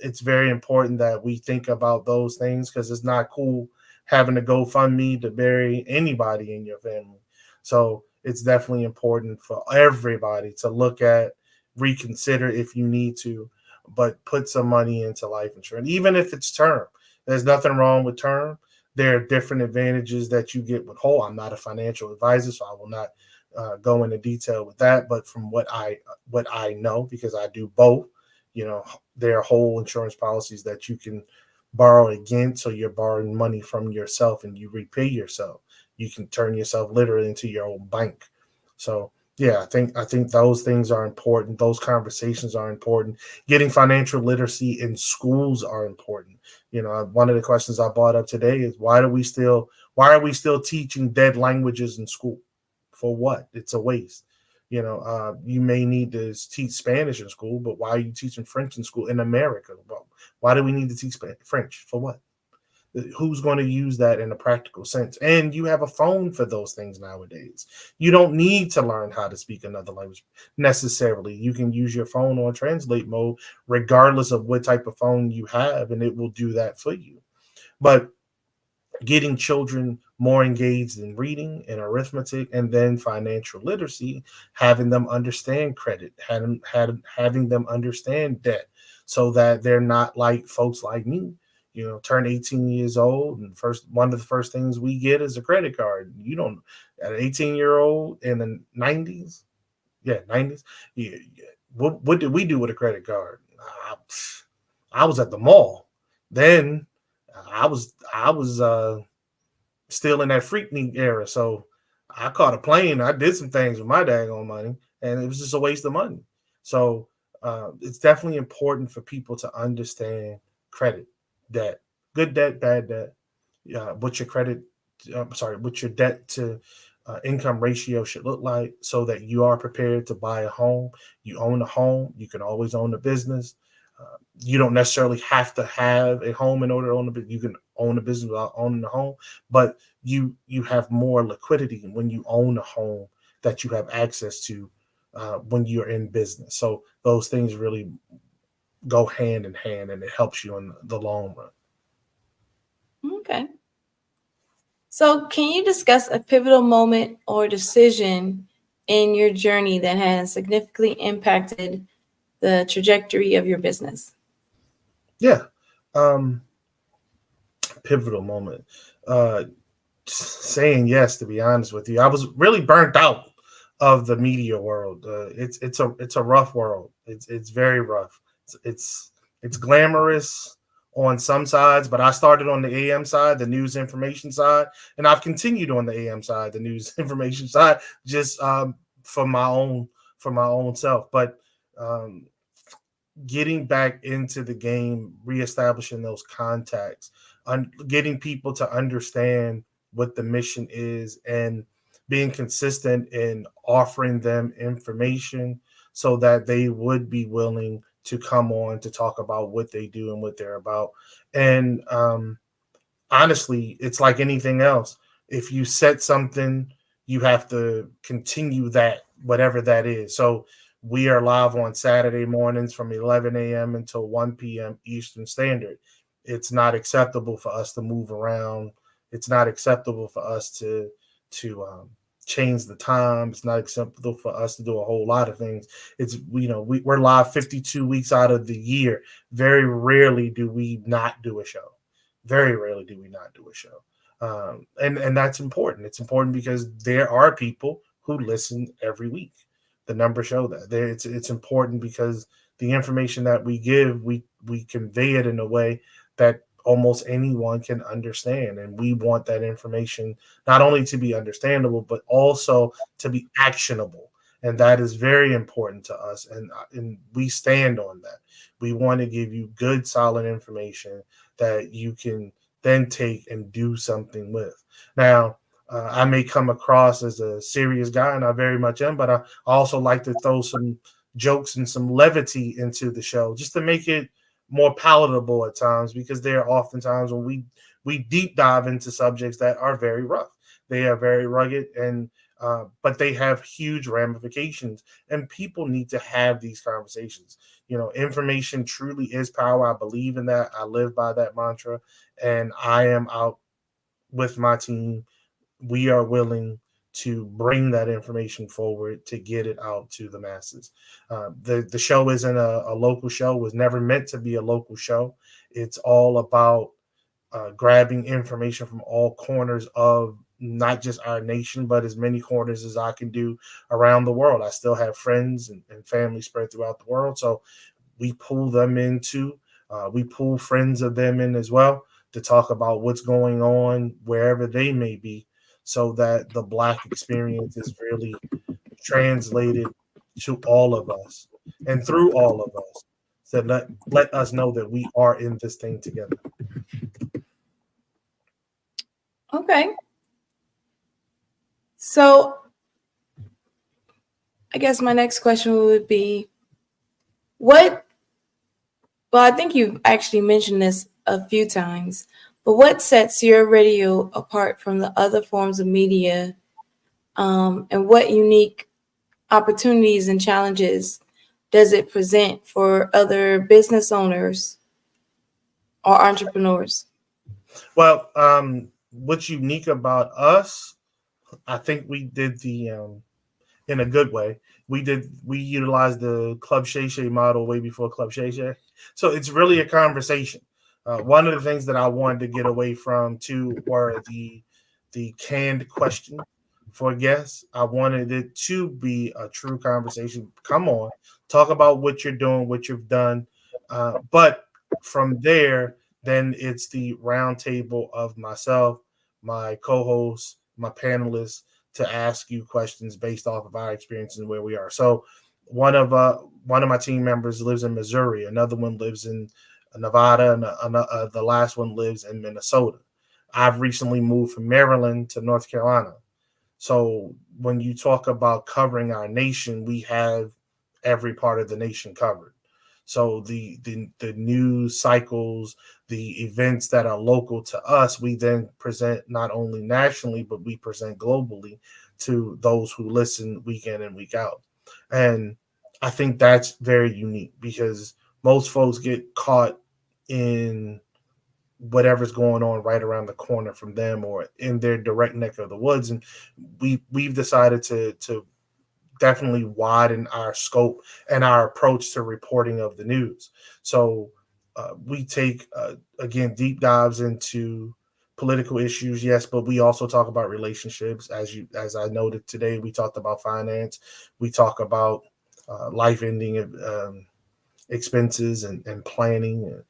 it's very important that we think about those things, because it's not cool having to GoFundMe to bury anybody in your family. So it's definitely important for everybody to look at, reconsider if you need to, but put some money into life insurance, even if it's term. There's nothing wrong with term. There are different advantages that you get with whole. I'm not a financial advisor, so I will not go into detail with that. But from what I know, because I do both, you know, there are whole insurance policies that you can borrow against. So you're borrowing money from yourself and you repay yourself. You can turn yourself literally into your own bank. So yeah, I think those things are important. Those conversations are important. Getting financial literacy in schools are important. You know, one of the questions I brought up today is why are we still teaching dead languages in school? For what? It's a waste. You know, you may need to teach Spanish in school, but why are you teaching French in school in America? Well, why do we need to teach French? For what? Who's going to use that in a practical sense? And you have a phone for those things nowadays. You don't need to learn how to speak another language necessarily. You can use your phone on translate mode, regardless of what type of phone you have, and it will do that for you. But getting children more engaged in reading and arithmetic, and then financial literacy, having them understand credit, having them understand debt, so that they're not like folks like me, you know, turn 18 years old and one of the first things we get is a credit card. You don't, at an 18-year-old in the 90s, 90s, yeah, what did we do with a credit card? I was at the mall. Then I was still in that Freaknik era. So I caught a plane. I did some things with my daggone money, and it was just a waste of money. So it's definitely important for people to understand credit, debt, good debt, bad debt, what your credit, what your debt to income ratio should look like, so that you are prepared to buy a home. You own a home, you can always own a business. You don't necessarily have to have a home in order to own a business. You can own a business without owning a home, but you have more liquidity when you own a home that you have access to when you're in business. So those things really go hand in hand, and it helps you in the long run. Okay. So, can you discuss a pivotal moment or decision in your journey that has significantly impacted the trajectory of your business? Yeah. Pivotal moment. Uh, Saying yes, to be honest with you. I was really burnt out of the media world. It's a rough world. It's very rough. It's glamorous on some sides, but I started on the AM side, the news information side, and I've continued on the AM side, the news information side, just for my own self. But um, getting back into the game, reestablishing those contacts, getting people to understand what the mission is, and being consistent in offering them information so that they would be willing to come on to talk about what they do and what they're about. And honestly, it's like anything else. If you set something, you have to continue that, whatever that is. So we are live on Saturday mornings from 11 a.m. until 1 p.m. Eastern Standard. It's not acceptable for us to move around. It's not acceptable for us to change the time. It's not acceptable for us to do a whole lot of things. It's we're live 52 weeks out of the year. Very rarely do we not do a show. Very rarely do we not do a show. And that's important. It's important because there are people who listen every week. The numbers show that. It's important because the information that we give, we convey it in a way that almost anyone can understand. And we want that information not only to be understandable, but also to be actionable. And that is very important to us. And we stand on that. We want to give you good, solid information that you can then take and do something with. Now, I may come across as a serious guy, and I very much am, but I also like to throw some jokes and some levity into the show just to make it more palatable at times, because there are often times when we deep dive into subjects that are very rough. They are very rugged, and but they have huge ramifications, and people need to have these conversations. Information truly is power. I believe in that. I live by that mantra, and I am out with my team. We are willing to bring that information forward to get it out to the masses. The show isn't a local show. It was never meant to be a local show. It's all about grabbing information from all corners of not just our nation, but as many corners as I can do around the world. I still have friends and family spread throughout the world. So we pull them into, we pull friends of them in as well to talk about what's going on wherever they may be, so that the Black experience is really translated to all of us and through all of us. So let us know that we are in this thing together. Okay. So I guess my next question would be, well, I think you've actually mentioned this a few times, but what sets your radio apart from the other forms of media, and what unique opportunities and challenges does it present for other business owners or entrepreneurs? Well, what's unique about us, I think we did in a good way. We utilized the Club Shay Shay model way before Club Shay Shay. So it's really a conversation. One of the things that I wanted to get away from too were the canned question for guests. I wanted it to be a true conversation. Come on, talk about what you're doing, what you've done. But from there, then it's the round table of myself, my co-hosts, my panelists, to ask you questions based off of our experiences and where we are. So One of my team members lives in Missouri. Another one lives in Nevada, and the last one lives in Minnesota. I've recently moved from Maryland to North Carolina. So when you talk about covering our nation, we have every part of the nation covered. So the news cycles, the events that are local to us, we then present not only nationally, but we present globally to those who listen week in and week out. And I think that's very unique because most folks get caught in whatever's going on right around the corner from them or in their direct neck of the woods. And we've decided to definitely widen our scope and our approach to reporting of the news. So we take again deep dives into political issues, yes, but we also talk about relationships. As I noted today, we talked about finance. We talk about life-ending expenses and planning.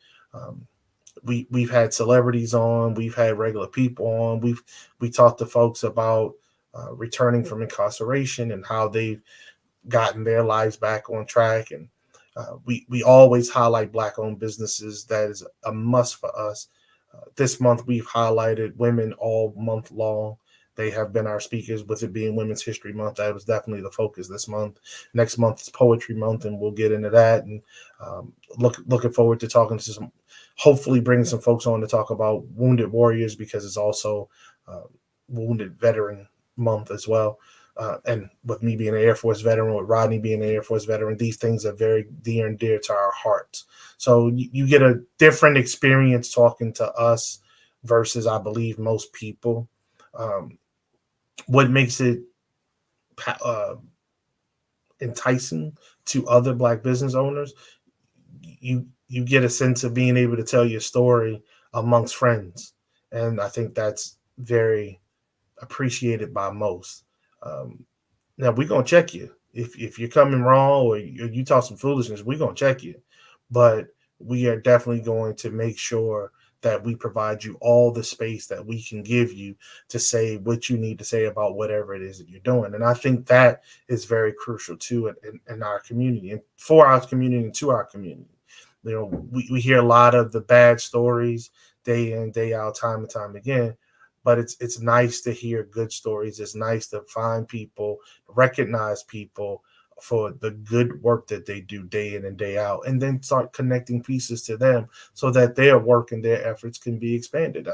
We've had celebrities on. We've had regular people on. We talked to folks about returning from incarceration and how they've gotten their lives back on track. And we always highlight Black-owned businesses. That is a must for us. This month, we've highlighted women all month long. They have been our speakers, with it being Women's History Month. That was definitely the focus this month. Next month is Poetry Month, and we'll get into that. And looking forward to talking to hopefully bringing some folks on to talk about Wounded Warriors, because it's also Wounded Veteran Month as well. And with me being an Air Force veteran, with Rodney being an Air Force veteran, these things are very dear and dear to our hearts. So you get a different experience talking to us versus, I believe, most people. What makes it enticing to other Black business owners, you get a sense of being able to tell your story amongst friends. And I think that's very appreciated by most. Now we're gonna check you if you're coming wrong or you talk some foolishness. We're gonna check you, but we are definitely going to make sure that we provide you all the space that we can give you to say what you need to say about whatever it is that you're doing. And I think that is very crucial too in our community and for our community and to our community. You know, we hear a lot of the bad stories day in, day out, time and time again. But it's nice to hear good stories. It's nice to find people, recognize people for the good work that they do day in and day out, and then start connecting pieces to them so that their work and their efforts can be expanded.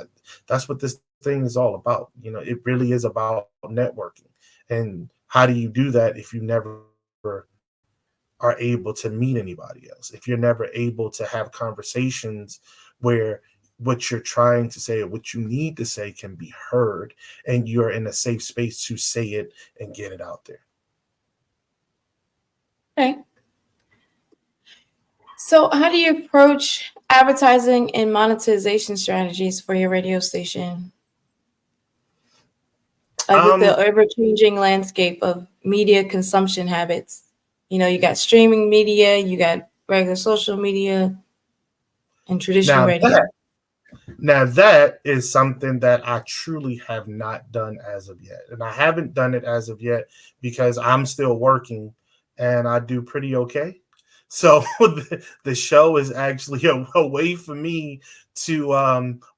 That's what this thing is all about. You know, it really is about networking. And how do you do that if you never are able to meet anybody else? If you're never able to have conversations where what you're trying to say or what you need to say can be heard and you're in a safe space to say it and get it out there. Okay. So how do you approach advertising and monetization strategies for your radio station? Like with the ever-changing landscape of media consumption habits. You know, you got streaming media, you got regular social media, and traditional radio. Now that is something that I truly have not done as of yet. And I haven't done it as of yet because I'm still working and I do pretty okay. So the show is actually a way for me to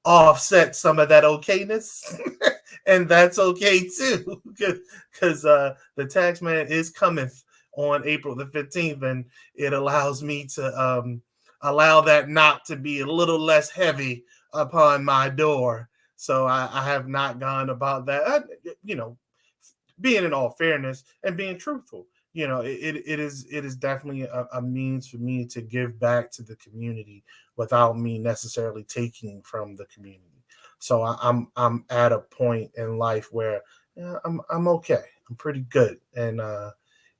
offset some of that okayness. And that's okay too, because the tax man is coming on April the 15th, and it allows me to allow that knot to be a little less heavy upon my door. So I have not gone about that. You know, being in all fairness and being truthful, you know, it is definitely a means for me to give back to the community without me necessarily taking from the community. So I'm at a point in life where I'm okay. I'm pretty good, and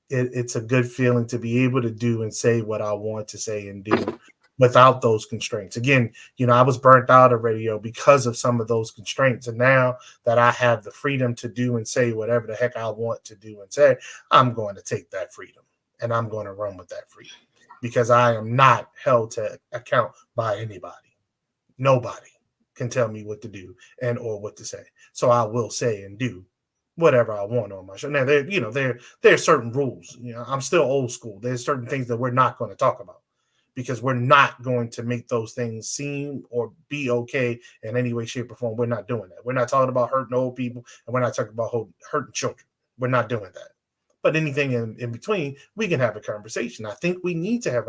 it's a good feeling to be able to do and say what I want to say and do without those constraints. Again, you know, I was burnt out of radio because of some of those constraints. And now that I have the freedom to do and say whatever the heck I want to do and say, I'm going to take that freedom and I'm going to run with that freedom because I am not held to account by anybody. Nobody can tell me what to do and or what to say. So I will say and do whatever I want on my show. Now there are certain rules. I'm still old school. There's certain things that we're not going to talk about because we're not going to make those things seem or be okay in any way, shape, or form. We're not doing that. We're not talking about hurting old people, and we're not talking about hurting children. We're not doing that. But anything in between, we can have a conversation. I think we need to have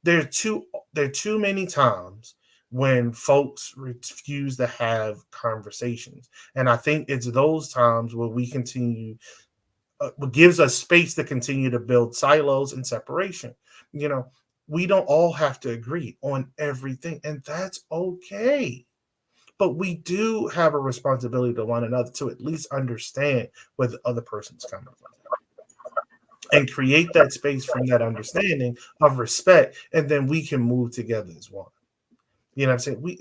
there are too many times when folks refuse to have conversations. And I think it's those times where we continue, gives us space to continue to build silos and separation. We don't all have to agree on everything, and that's okay. But we do have a responsibility to one another to at least understand where the other person's coming from and create that space from that understanding of respect, and then we can move together as one. You know what I'm saying?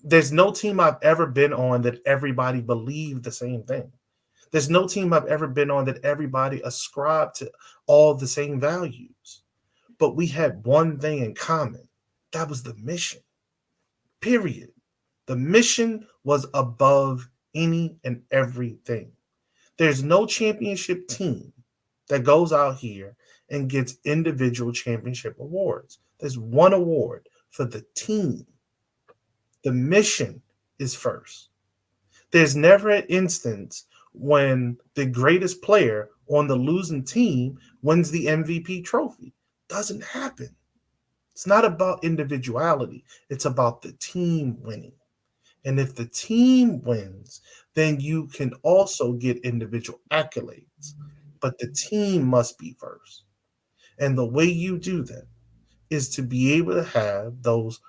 There's no team I've ever been on that everybody believed the same thing. There's no team I've ever been on that everybody ascribed to all the same values. But we had one thing in common. That was the mission. Period. The mission was above any and everything. There's no championship team that goes out here and gets individual championship awards. There's one award for the team. The mission is first. There's never an instance when the greatest player on the losing team wins the MVP trophy. Doesn't happen. It's not about individuality. It's about the team winning. And if the team wins, then you can also get individual accolades. But the team must be first. And the way you do that is to be able to have those,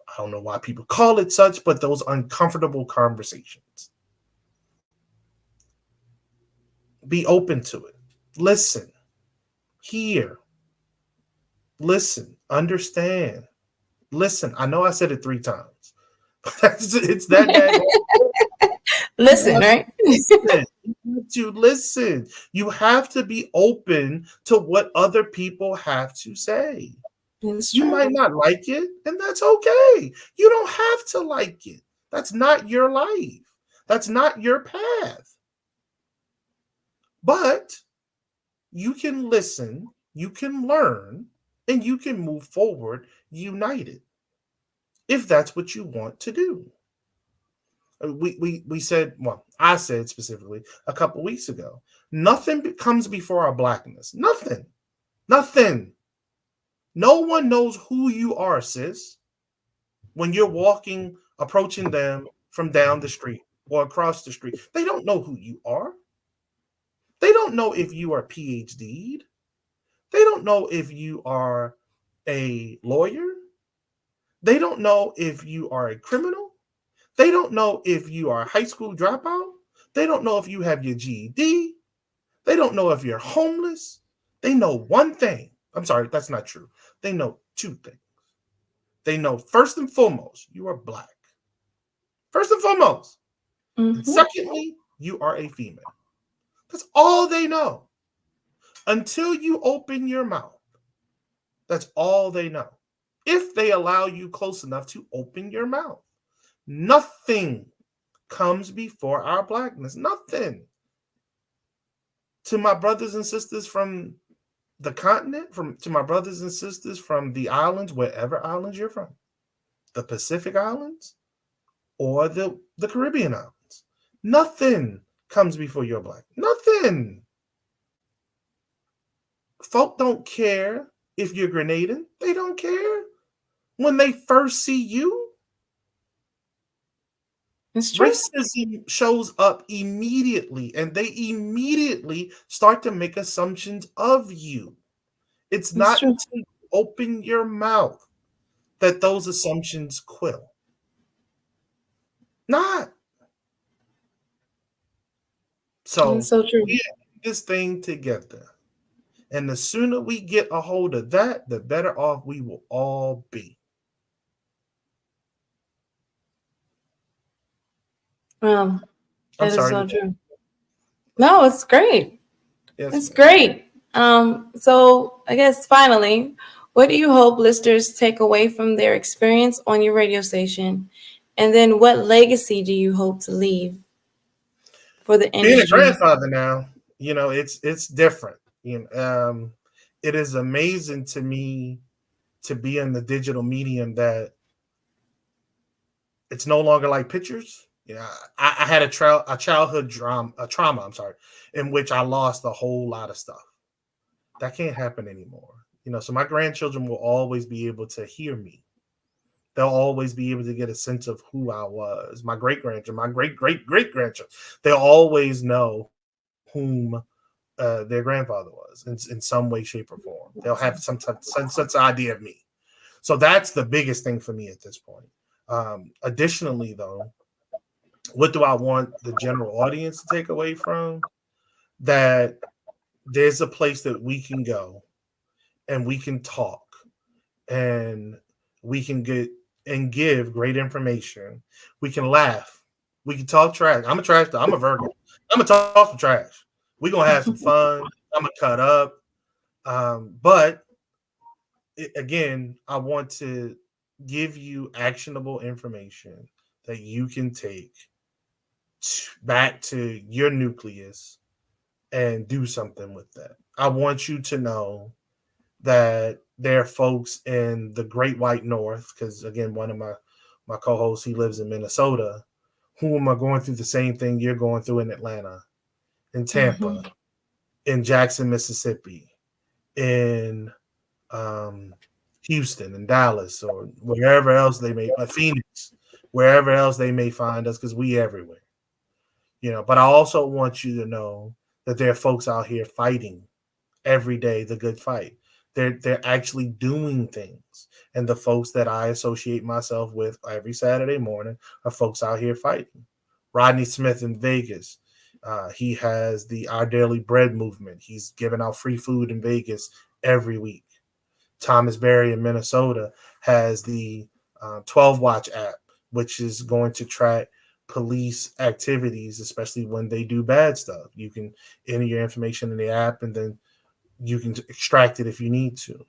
I don't know why people call it such, but those uncomfortable conversations. Be open to it. Listen. Hear. Listen. Understand. Listen. I know I said it 3 times. It's that bad. Listen, right? Listen. You listen. You have to be open to what other people have to say. You might not like it, and that's okay. You don't have to like it. That's not your life. That's not your path. But you can listen, you can learn, and you can move forward united if that's what you want to do. We said, well, I said specifically a couple weeks ago, nothing comes before our blackness. Nothing. No one knows who you are, sis, when you're approaching them from down the street or across the street. They don't know who you are. They don't know if you are PhD'd. They don't know if you are a lawyer. They don't know if you are a criminal. They don't know if you are a high school dropout. They don't know if you have your GED. They don't know if you're homeless. They know one thing. I'm sorry, that's not true. They know 2 things. They know first and foremost, you are Black. First and foremost. Mm-hmm. And secondly, you are a female. That's all they know. Until you open your mouth, that's all they know. If they allow you close enough to open your mouth, nothing comes before our Blackness. Nothing. To my brothers and sisters from the continent, to my brothers and sisters from the islands, wherever islands you're from, the Pacific Islands or the Caribbean Islands, nothing comes before your Black. Nothing. Folk don't care if you're Grenadian. They don't care. When they first see you, racism shows up immediately, and they immediately start to make assumptions of you. It's not until you open your mouth that those assumptions quill. Not. So true. We have this thing together. And the sooner we get a hold of that, the better off we will all be. Well, that is so true. No, it's great. Yes, it's great. So I guess finally, what do you hope listeners take away from their experience on your radio station? And then what legacy do you hope to leave? for the Being a industry? grandfather now, it's different. It is amazing to me to be in the digital medium that it's no longer like pictures. I had a childhood trauma, I'm sorry, in which I lost a whole lot of stuff. That can't happen anymore. So my grandchildren will always be able to hear me. They'll always be able to get a sense of who I was. My great-grandchildren, my great-great-great-grandchildren, they'll always know whom their grandfather was in some way, shape, or form. They'll have some idea of me. So that's the biggest thing for me at this point. Additionally, though, what do I want the general audience to take away from? That there's a place that we can go and we can talk and we can get and give great information. We can laugh. We can talk trash. I'm a Virgo. I'm gonna talk some trash. We're gonna have some fun. I'm gonna cut up. But again, I want to give you actionable information that you can take back to your nucleus and do something with that. I want you to know that there are folks in the Great White North, because again, one of my co-hosts, he lives in Minnesota, whom are going through the same thing you're going through in Atlanta, in Tampa, in Jackson, Mississippi, in Houston and Dallas, or wherever else they may, Phoenix, wherever else they may find us, because we everywhere. But I also want you to know that there are folks out here fighting every day the good fight. They're actually doing things. And the folks that I associate myself with every Saturday morning are folks out here fighting. Rodney Smith in Vegas. He has the Our Daily Bread movement. He's giving out free food in Vegas every week. Thomas Berry in Minnesota has the 12 Watch app, which is going to track police activities, especially when they do bad stuff. You can enter your information in the app and then you can extract it if you need to.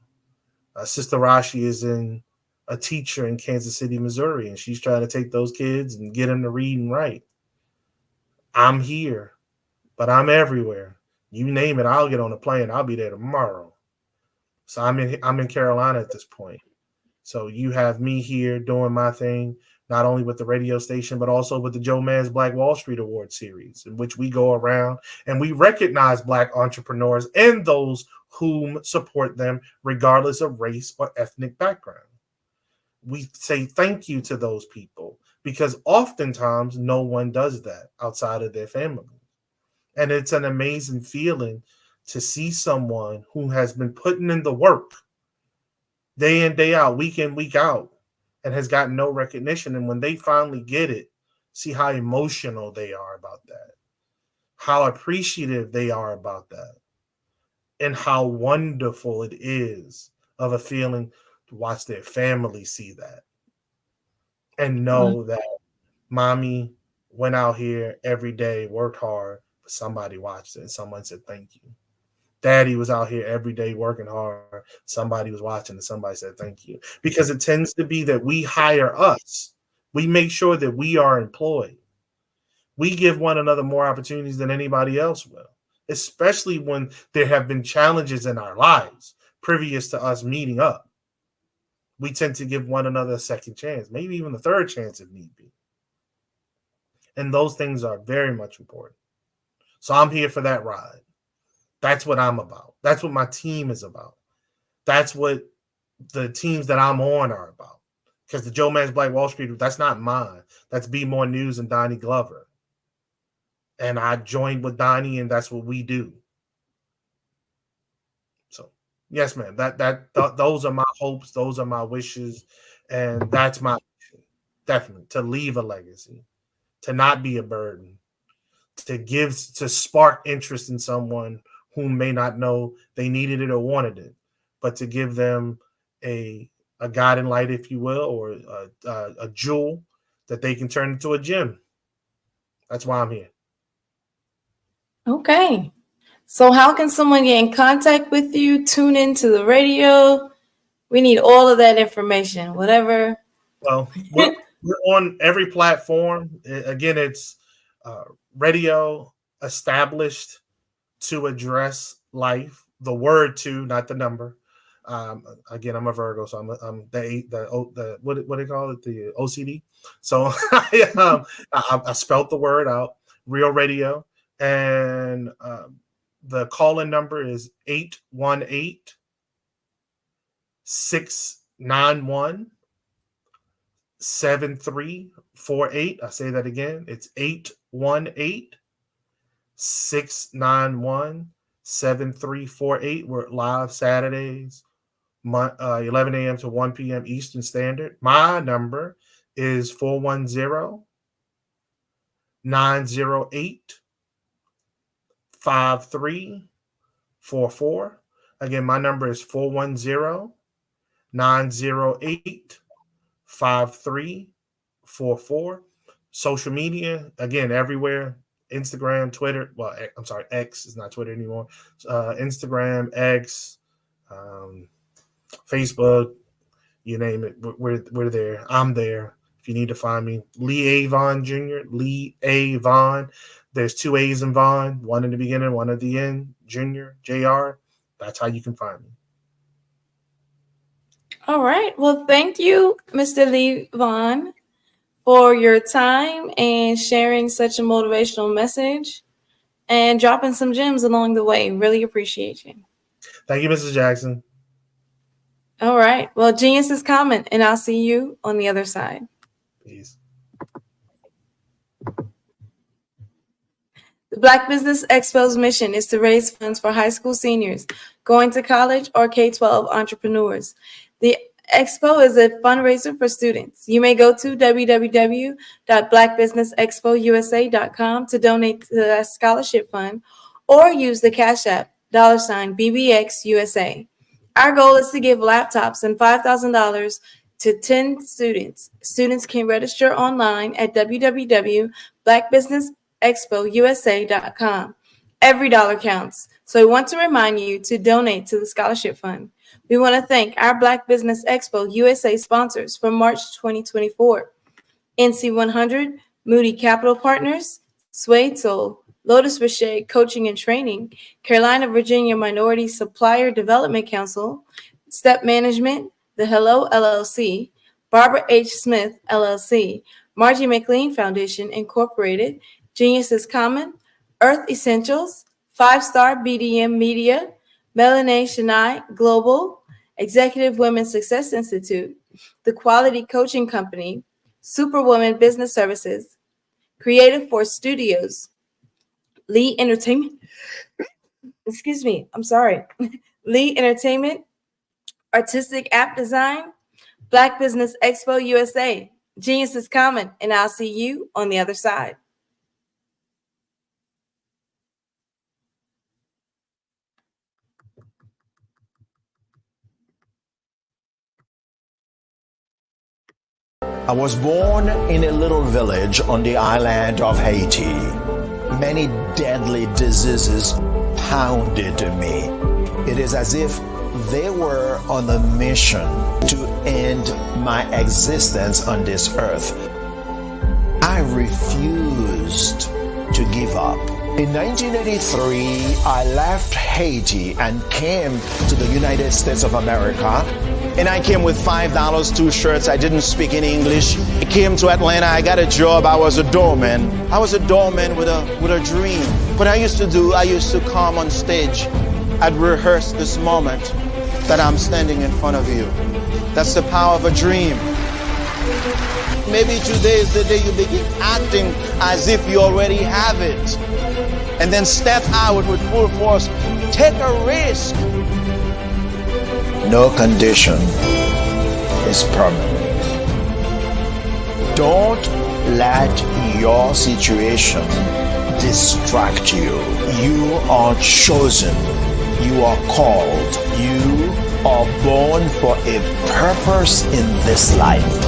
Sister Rashi is a teacher in Kansas City, Missouri, and she's trying to take those kids and get them to read and write. I'm here, but I'm everywhere. You name it, I'll get on a plane. I'll be there tomorrow. So I'm in Carolina at this point. So you have me here doing my thing, not only with the radio station, but also with the Joe Mann's Black Wall Street Award series, in which we go around and we recognize Black entrepreneurs and those whom support them, regardless of race or ethnic background. We say thank you to those people because oftentimes no one does that outside of their family. And it's an amazing feeling to see someone who has been putting in the work day in, day out, week in, week out, and has gotten no recognition. And when they finally get it, see how emotional they are about that, how appreciative they are about that, and how wonderful it is of a feeling to watch their family see that and know that mommy went out here every day, worked hard, but somebody watched it and someone said thank you. Daddy was out here every day working hard. Somebody was watching and somebody said thank you. Because it tends to be that we hire us. We make sure that we are employed. We give one another more opportunities than anybody else will, especially when there have been challenges in our lives previous to us meeting up. We tend to give one another a second chance, maybe even a third chance if need be. And those things are very much important. So I'm here for that ride. That's what I'm about. That's what my team is about. That's what the teams that I'm on are about. Because the Joe Mann's Black Wall Street, that's not mine. That's Be More News and Donnie Glover. And I joined with Donnie, and that's what we do. So, yes, ma'am. Those are my hopes. Those are my wishes. And that's my mission, definitely, to leave a legacy, to not be a burden, to spark interest in someone who may not know they needed it or wanted it, but to give them a guiding light, if you will, or a jewel that they can turn into a gem. That's why I'm here. Okay. So how can someone get in contact with you, tune into the radio? We need all of that information, whatever. Well, we're on every platform. Again, it's radio established to address life. The word "to," not the number. Again, I'm a Virgo, so I'm the what do they call it? The OCD. So I spelt the word out. Real radio, and the call-in number is 818-691-7348. I say that again. It's 818-691-7348. We're live Saturdays, 11 a.m. to 1 p.m. Eastern Standard. My number is 410-908-5344. Again, my number is 410-908-5344. Social media, again, everywhere. Instagram, Twitter. Well, I'm sorry, X is not Twitter anymore. Instagram, X, Facebook, you name it. We're there. I'm there. If you need to find me, Lee A. Vaughn Jr., Lee A. Vaughn. There's 2 A's in Vaughn, one in the beginning, one at the end, Jr., JR. That's how you can find me. All right. Well, thank you, Mr. Lee Vaughn, for your time and sharing such a motivational message and dropping some gems along the way. Really appreciate you. Thank you, Mrs. Jackson. All right. Well, genius is coming, and I'll see you on the other side. Peace. The Black Business Expo's mission is to raise funds for high school seniors going to college or K-12 entrepreneurs. The Expo is a fundraiser for students. You may go to www.blackbusinessexpousa.com to donate to the scholarship fund or use the Cash App $BBXUSA. Our goal is to give laptops and $5,000 to 10 students. Students can register online at www.blackbusinessexpousa.com. Every dollar counts, so we want to remind you to donate to the scholarship fund. We want to thank our Black Business Expo USA sponsors for March 2024. NC100, Moody Capital Partners, Suede Soul, Lotus Richey Coaching and Training, Carolina, Virginia Minority Supplier Development Council, Step Management, The Hello LLC, Barbara H. Smith LLC, Margie McLean Foundation Incorporated, Genius is Common, Earth Essentials, 5-Star BDM Media, Melanie Shania Global, Executive Women's Success Institute, The Quality Coaching Company, Superwoman Business Services, Creative Force Studios, Lee Entertainment, Lee Entertainment, Artistic App Design, Black Business Expo USA. Genius is Common, and I'll see you on the other side. I was born in a little village on the island of Haiti. Many deadly diseases pounded me. It is as if they were on a mission to end my existence on this earth. I refused to give up. In 1983, I left Haiti and came to the United States of America. And I came with $5, 2 shirts. I didn't speak any English. I came to Atlanta. I got a job. I was a doorman. I was a doorman with a dream. What I used to come on stage. I'd rehearse this moment that I'm standing in front of you. That's the power of a dream. Maybe today is the day you begin acting as if you already have it. And then step out with full force. Take a risk. No condition is permanent. Don't let your situation distract you. You are chosen. You are called. You are born for a purpose in this life.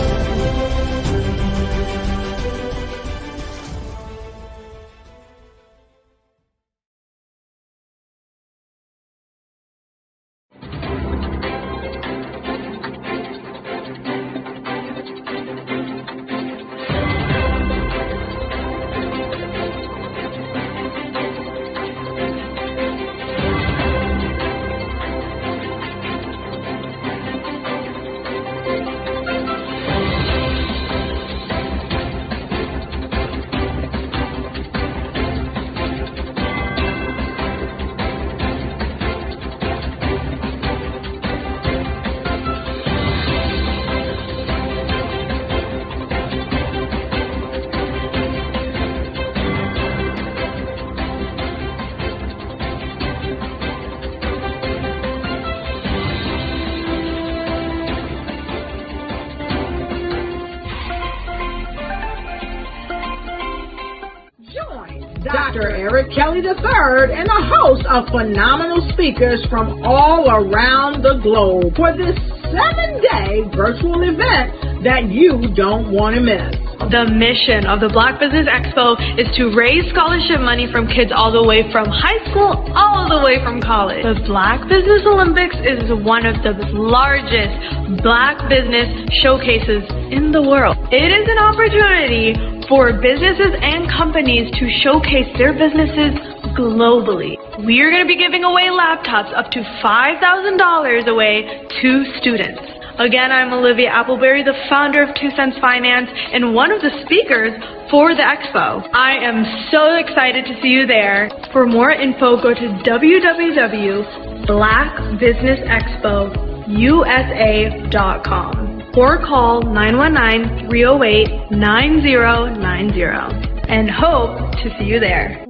Dr. Eric Kelly III, and a host of phenomenal speakers from all around the globe for this 7-day virtual event that you don't want to miss. The mission of the Black Business Expo is to raise scholarship money from kids all the way from high school, all the way from college. The Black Business Olympics is one of the largest Black business showcases in the world. It is an opportunity for businesses and companies to showcase their businesses globally. We are going to be giving away laptops up to $5,000 away to students. Again, I'm Olivia Appleberry, the founder of 2 Cents Finance and one of the speakers for the expo. I am so excited to see you there. For more info, go to www.blackbusinessexpousa.com or call 919-308-9090 and hope to see you there.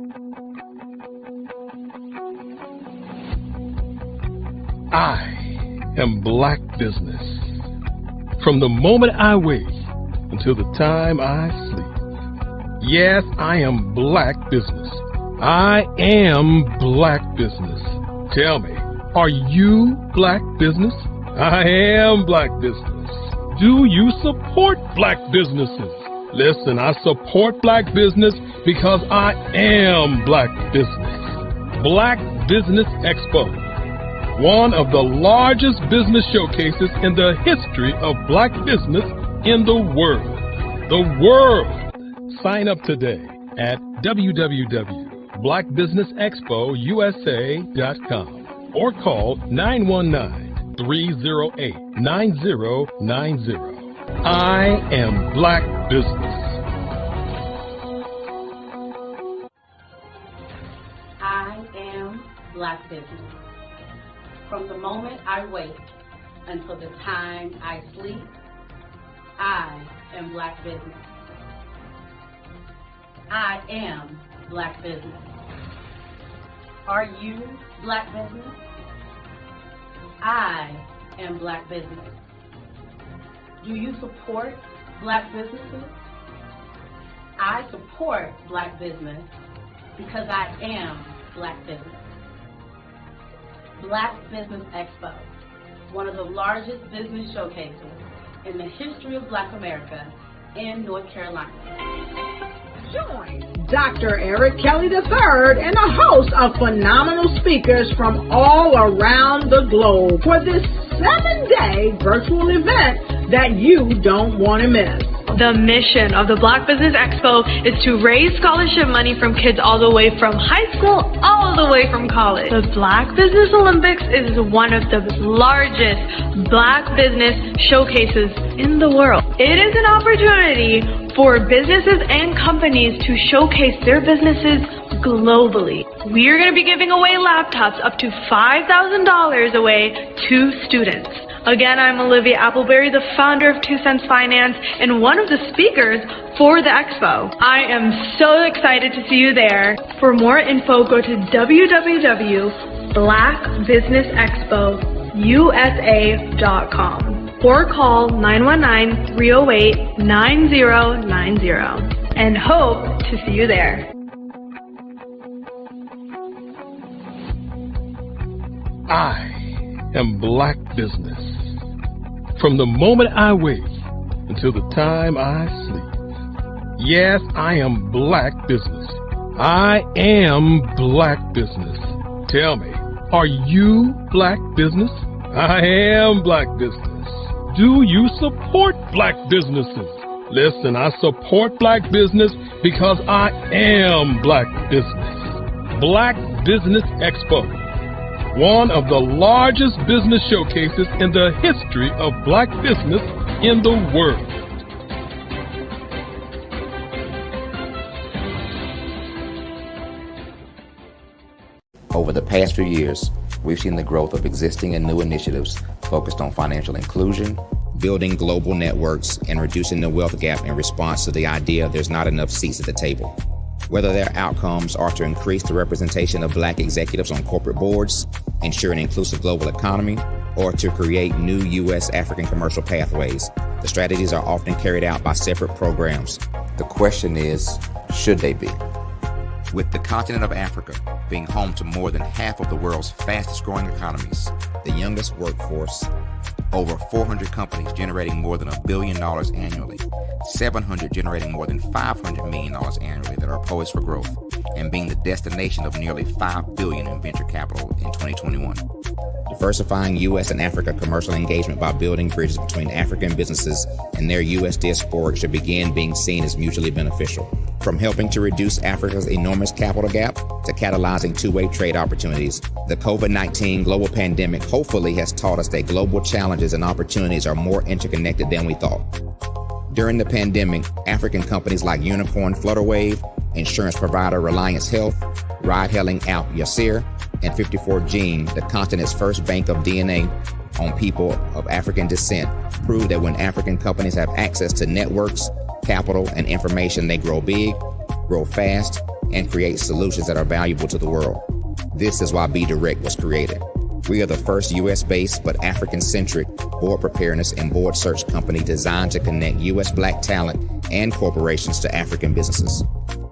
I am Black Business. From the moment I wake until the time I sleep. Yes, I am Black Business. I am Black Business. Tell me, are you Black Business? I am Black Business. Do you support Black businesses? Listen, I support Black business because I am Black Business. Black Business Expo, one of the largest business showcases in the history of Black business in the world. The world! Sign up today at www.blackbusinessexpousa.com or call 919-308-9090. I am Black Business. I am Black Business. From the moment I wake until the time I sleep, I am Black Business. I am Black Business. Are you Black Business? I am Black Business. Do you support Black businesses? I support Black business because I am Black Business. Black Business Expo, one of the largest business showcases in the history of Black America in North Carolina. Join Dr. Eric Kelly III and a host of phenomenal speakers from all around the globe for this 7-day virtual event that you don't want to miss. The mission of the Black Business Expo is to raise scholarship money from kids all the way from high school, all the way from college. The Black Business Olympics is one of the largest Black business showcases in the world. It is an opportunity for businesses and companies to showcase their businesses globally. We are going to be giving away laptops up to $5,000 away to students. Again, I'm Olivia Appleberry, the founder of 2 Cents Finance and one of the speakers for the expo. I am so excited to see you there. For more info, go to www.blackbusinessexpousa.com or call 919-308-9090 and hope to see you there. I am Black Business. From the moment I wake until the time I sleep. Yes, I am Black Business. I am Black Business. Tell me, are you Black Business? I am Black Business. Do you support Black businesses? Listen, I support Black business because I am Black Business. Black Business Expo, one of the largest business showcases in the history of Black business in the world. Over the past few years, we've seen the growth of existing and new initiatives focused on financial inclusion, building global networks, and reducing the wealth gap in response to the idea there's not enough seats at the table. Whether their outcomes are to increase the representation of Black executives on corporate boards, ensure an inclusive global economy, or to create new U.S.-African commercial pathways, the strategies are often carried out by separate programs. The question is, should they be? With the continent of Africa being home to more than half of the world's fastest growing economies, the youngest workforce, over 400 companies generating more than $1 billion annually, 700 generating more than $500 million annually that are poised for growth, and being the destination of nearly $5 billion in venture capital in 2021. Diversifying U.S. and Africa commercial engagement by building bridges between African businesses and their U.S. diaspora should begin being seen as mutually beneficial. From helping to reduce Africa's enormous capital gap to catalyzing two-way trade opportunities, the COVID-19 global pandemic hopefully has taught us that global challenges and opportunities are more interconnected than we thought. During the pandemic, African companies like Unicorn Flutterwave, insurance provider Reliance Health, ride-hailing app Yasir, and 54Gene, the continent's first bank of DNA on people of African descent, proved that when African companies have access to networks, capital, and information, they grow big, grow fast, and create solutions that are valuable to the world. This is why BDirect was created. We are the first U.S.-based but African-centric board preparedness and board search company designed to connect U.S. Black talent and corporations to African businesses.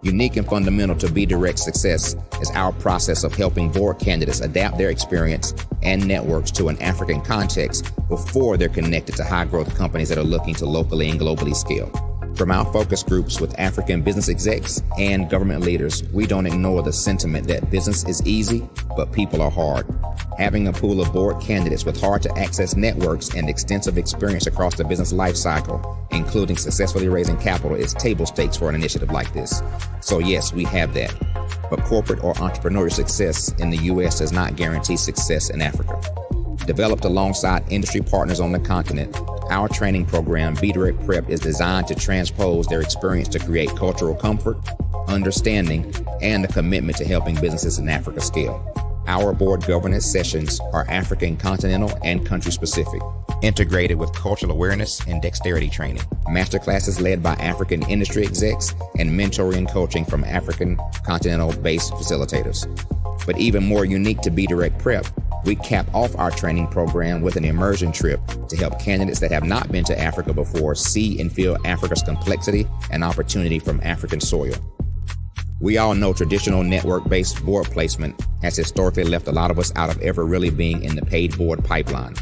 Unique and fundamental to BDirect's success is our process of helping board candidates adapt their experience and networks to an African context before they're connected to high-growth companies that are looking to locally and globally scale. From our focus groups with African business execs and government leaders, we don't ignore the sentiment that business is easy, but people are hard. Having a pool of board candidates with hard-to-access networks and extensive experience across the business lifecycle, including successfully raising capital, is table stakes for an initiative like this. So yes, we have that. But corporate or entrepreneurial success in the U.S. does not guarantee success in Africa. Developed alongside industry partners on the continent, our training program, BDirect Prep, is designed to transpose their experience to create cultural comfort, understanding, and a commitment to helping businesses in Africa scale. Our board governance sessions are African continental and country specific, integrated with cultural awareness and dexterity training, masterclasses led by African industry execs, and mentoring and coaching from African continental-based facilitators. But even more unique to BDirect Prep, we cap off our training program with an immersion trip to help candidates that have not been to Africa before see and feel Africa's complexity and opportunity from African soil. We all know traditional network-based board placement has historically left a lot of us out of ever really being in the paid board pipeline.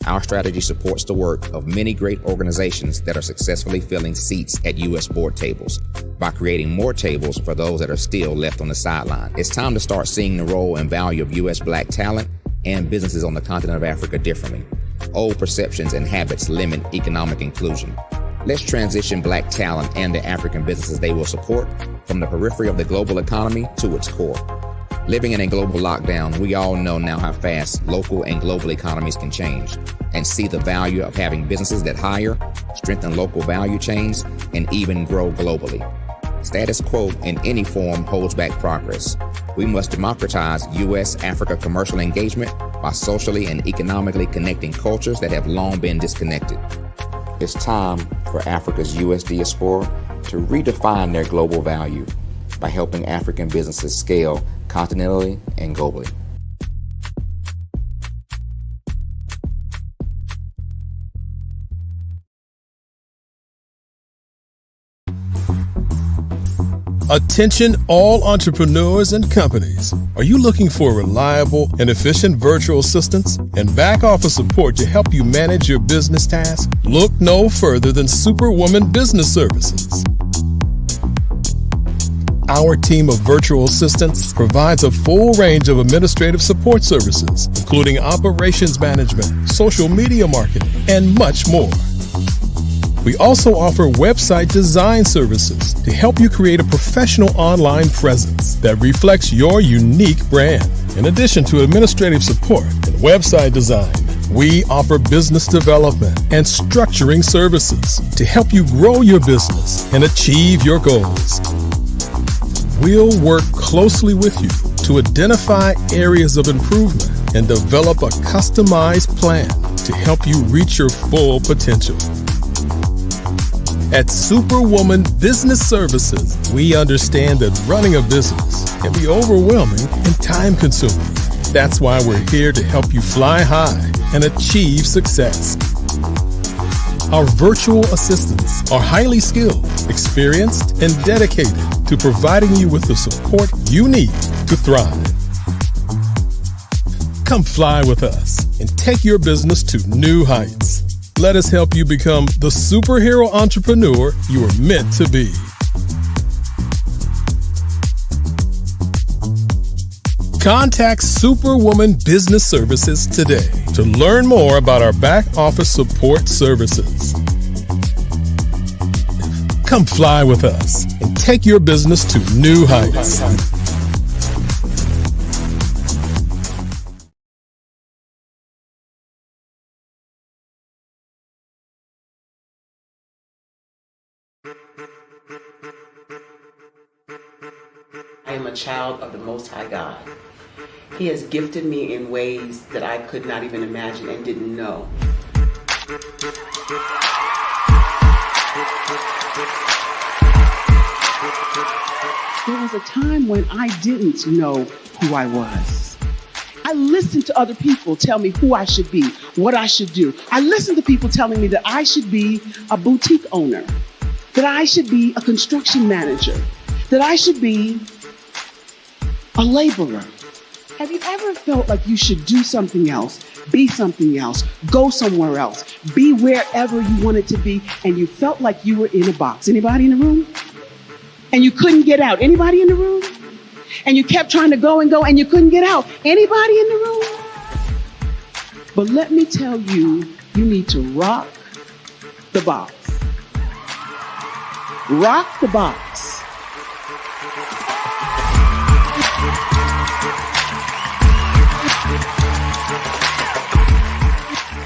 Our strategy supports the work of many great organizations that are successfully filling seats at U.S. board tables by creating more tables for those that are still left on the sideline. It's time to start seeing the role and value of U.S. Black talent and businesses on the continent of Africa differently. Old perceptions and habits limit economic inclusion. Let's transition Black talent and the African businesses they will support from the periphery of the global economy to its core. Living in a global lockdown, we all know now how fast local and global economies can change, and see the value of having businesses that hire, strengthen local value chains, and even grow globally. Status quo in any form holds back progress. We must democratize U.S.-Africa commercial engagement by socially and economically connecting cultures that have long been disconnected. It's time for Africa's U.S. diaspora to redefine their global value by helping African businesses scale continentally and globally. Attention all entrepreneurs and companies. Are you looking for reliable and efficient virtual assistants and back office support to help you manage your business tasks? Look no further than Superwoman Business Services. Our team of virtual assistants provides a full range of administrative support services, including operations management, social media marketing, and much more. We also offer website design services to help you create a professional online presence that reflects your unique brand. In addition to administrative support and website design, we offer business development and structuring services to help you grow your business and achieve your goals. We'll work closely with you to identify areas of improvement and develop a customized plan to help you reach your full potential. At Superwoman Business Services, we understand that running a business can be overwhelming and time-consuming. That's why we're here to help you fly high and achieve success. Our virtual assistants are highly skilled, experienced, and dedicated to providing you with the support you need to thrive. Come fly with us and take your business to new heights. Let us help you become the superhero entrepreneur you are meant to be. Contact Superwoman Business Services today to learn more about our back office support services. Come fly with us and take your business to new heights. I am a child of the Most High God. He has gifted me in ways that I could not even imagine and didn't know. There was a time when I didn't know who I was. I listened to other people tell me who I should be, what I should do. I listened to people telling me that I should be a boutique owner, that I should be a construction manager, that I should be a laborer. Have you ever felt like you should do something else, be something else, go somewhere else, be wherever you wanted to be, and you felt like you were in a box? Anybody in the room? And you couldn't get out. Anybody in the room? And you kept trying to go and you couldn't get out. Anybody in the room? But let me tell you, you need to rock the box. Rock the box.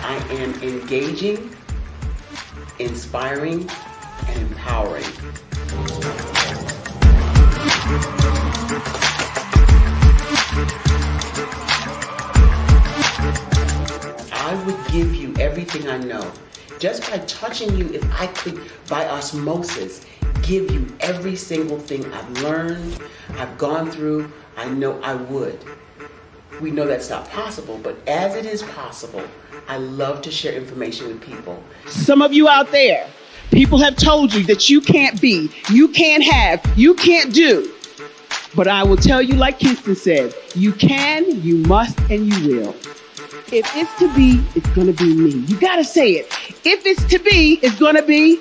I am engaging, inspiring, and empowering. I would give you everything I know. Just by touching you, if I could, by osmosis, give you every single thing I've learned, I've gone through, I know I would. We know that's not possible, but as it is possible, I love to share information with people. Some of you out there, people have told you that you can't be, you can't have, you can't do. But I will tell you, like Kingston said, you can, you must, and you will. If it's to be, it's going to be me. You got to say it. If it's to be, it's going to be.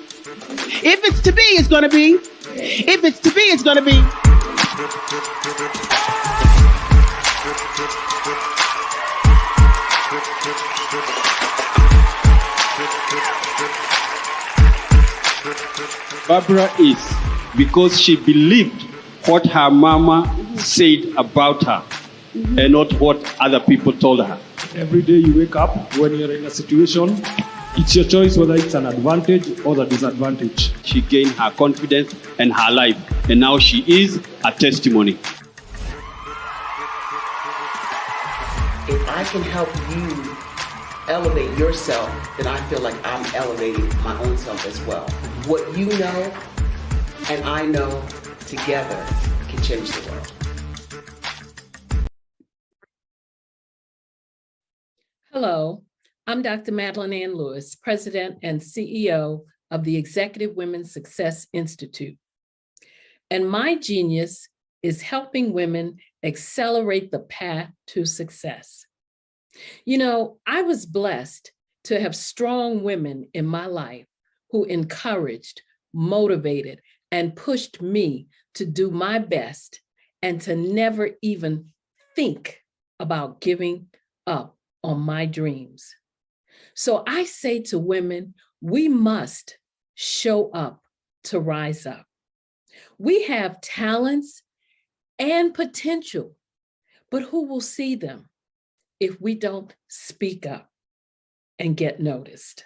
If it's to be, it's going to be. If it's to be, it's going to be. Barbara is because she believed what her mama said about her and not what other people told her. Every day you wake up, when you're in a situation, it's your choice whether it's an advantage or the disadvantage. She gained her confidence and her life, and now she is a testimony. If I can help you elevate yourself, then I feel like I'm elevating my own self as well. What you know and I know together can change the world. Hello, I'm Dr. Madeline Ann Lewis, President and CEO of the Executive Women's Success Institute. And my genius is helping women accelerate the path to success. You know, I was blessed to have strong women in my life who encouraged, motivated, and pushed me to do my best and to never even think about giving up on my dreams. So I say to women, we must show up to rise up. We have talents and potential, but who will see them if we don't speak up and get noticed?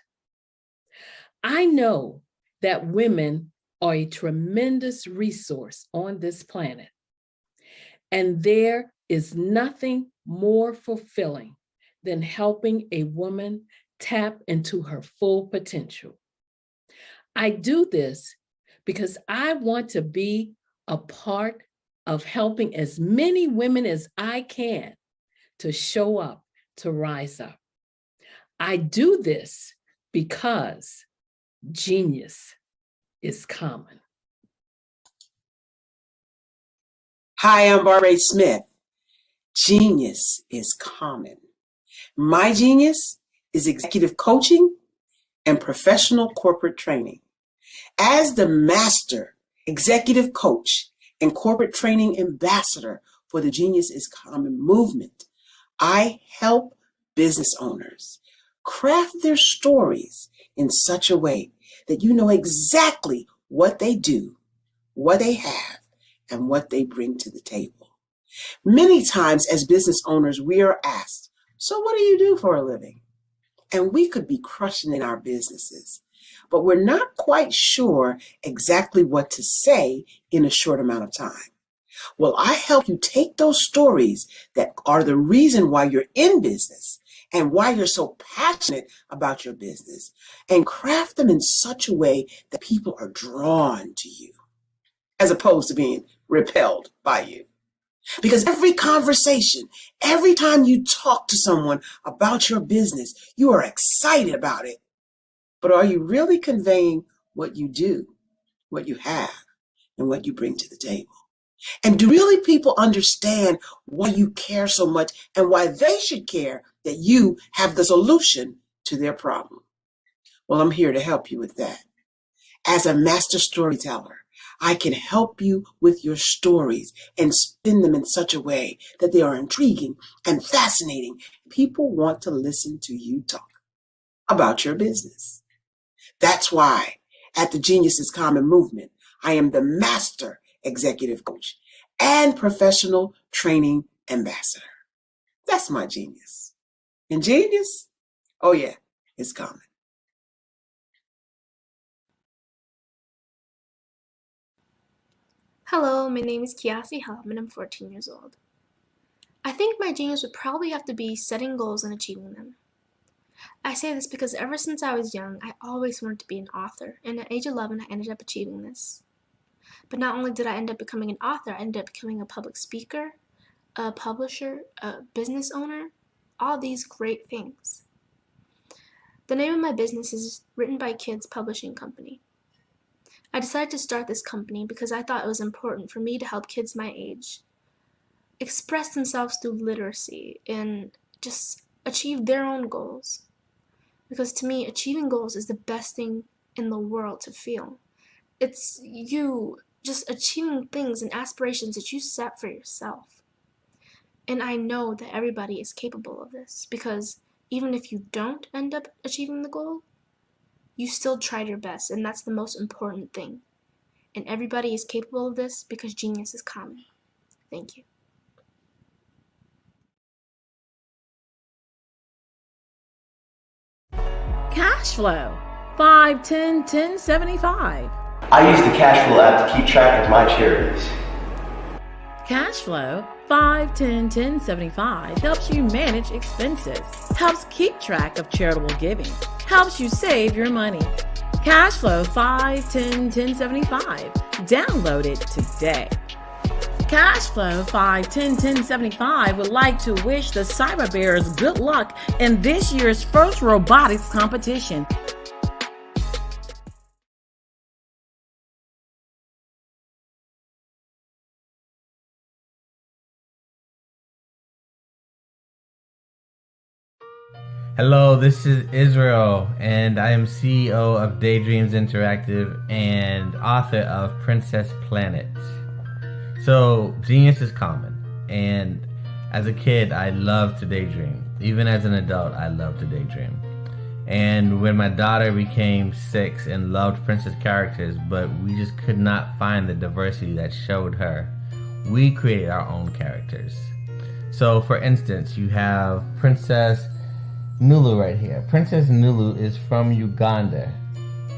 I know that women are a tremendous resource on this planet, and there is nothing more fulfilling than helping a woman tap into her full potential. I do this because I want to be a part of helping as many women as I can to show up, to rise up. I do this because Genius is common. Hi, I'm Barbara Smith. Genius is common. My genius is executive coaching and professional corporate training. As the master executive coach and corporate training ambassador for the Genius is Common movement, I help business owners craft their stories in such a way that you know exactly what they do, what they have, and what they bring to the table. Many times as business owners, we are asked, so what do you do for a living? And we could be crushing in our businesses, but we're not quite sure exactly what to say in a short amount of time. Well, I help you take those stories that are the reason why you're in business and why you're so passionate about your business and craft them in such a way that people are drawn to you as opposed to being repelled by you. Because every conversation, every time you talk to someone about your business, you are excited about it. But are you really conveying what you do, what you have, and what you bring to the table? And do really people understand why you care so much and why they should care that you have the solution to their problem? Well, I'm here to help you with that. As a master storyteller, I can help you with your stories and spin them in such a way that they are intriguing and fascinating. People want to listen to you talk about your business. That's why at the Genius is Common movement, I am the master executive coach and professional training ambassador. That's my genius. And genius, oh yeah, it's common. Hello, my name is Kiasi Helm and I'm 14 years old. I think my genius would probably have to be setting goals and achieving them. I say this because ever since I was young, I always wanted to be an author, and at age 11, I ended up achieving this. But not only did I end up becoming an author, I ended up becoming a public speaker, a publisher, a business owner, all these great things. The name of my business is Written by Kids Publishing Company. I decided to start this company because I thought it was important for me to help kids my age express themselves through literacy and just achieve their own goals. Because to me, achieving goals is the best thing in the world to feel. It's you just achieving things and aspirations that you set for yourself. And I know that everybody is capable of this because even if you don't end up achieving the goal, you still tried your best, and that's the most important thing. And everybody is capable of this because genius is common. Thank you. Cash flow, 5, 10, 10, 75. I use the cash flow app to keep track of my charities. Cash flow, 5, 10, 10, 75 helps you manage expenses, helps keep track of charitable giving, helps you save your money. Cash flow, 5, 10, 10, 75. Download it today. Cash flow, 5, 10, 10, 75 would like to wish the Cyber Bears good luck in this year's first robotics competition. Hello, this is Israel, and I am CEO of Daydreams Interactive and author of Princess Planet. So, genius is common, and as a kid, I loved to daydream. Even as an adult, I love to daydream. And when my daughter became 6 and loved princess characters, but we just could not find the diversity that showed her, we created our own characters. So, for instance, you have Princess Nulu right here. Princess Nulu is from Uganda,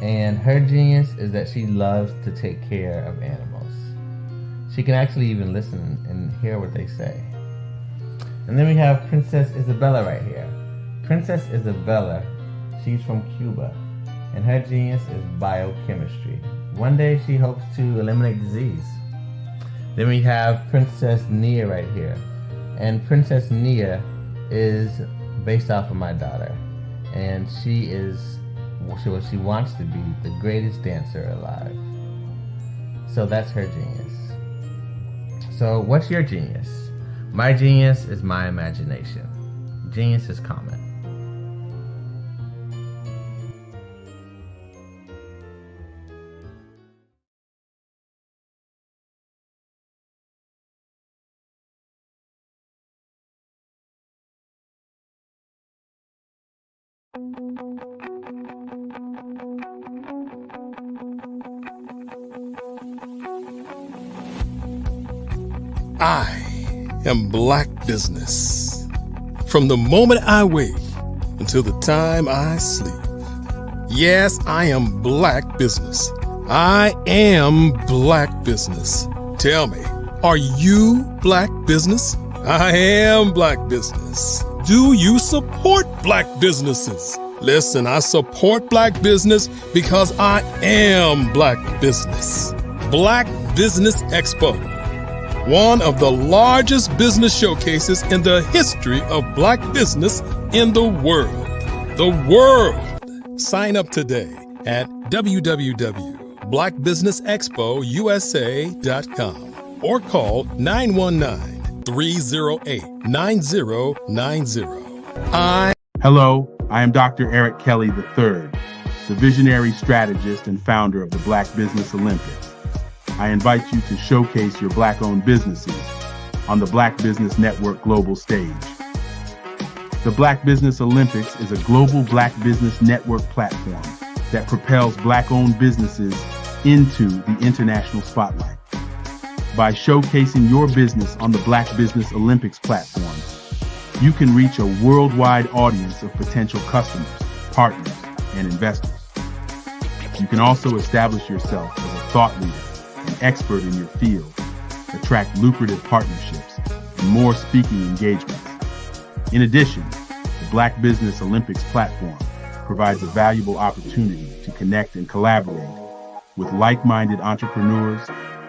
and her genius is that she loves to take care of animals. She can actually even listen and hear what they say. And then we have Princess Isabella right here. Princess Isabella, she's from Cuba, and her genius is biochemistry. One day she hopes to eliminate disease. Then we have Princess Nia right here, and Princess Nia is based off of my daughter, and she is she wants to be the greatest dancer alive. So that's her genius. So what's your genius? My genius is my imagination. Genius is common. I am Black Business. From the moment I wake until the time I sleep. Yes, I am Black Business. I am Black Business. Tell me, are you Black Business? I am Black Business. Do you support Black businesses? Listen, I support Black business because I am Black Business. Black Business Expo, one of the largest business showcases in the history of Black business in the world. The world! Sign up today at www.blackbusinessexpousa.com or call 919-308-9090. Hello, I am Dr. Eric Kelly III, the visionary strategist and founder of the Black Business Olympics. I invite you to showcase your Black-owned businesses on the Black Business Network global stage. The Black Business Olympics is a global Black Business Network platform that propels Black-owned businesses into the international spotlight. By showcasing your business on the Black Business Olympics platform, you can reach a worldwide audience of potential customers, partners, and investors. You can also establish yourself as a thought leader, an expert in your field, attract lucrative partnerships, and more speaking engagements. In addition, the Black Business Olympics platform provides a valuable opportunity to connect and collaborate with like-minded entrepreneurs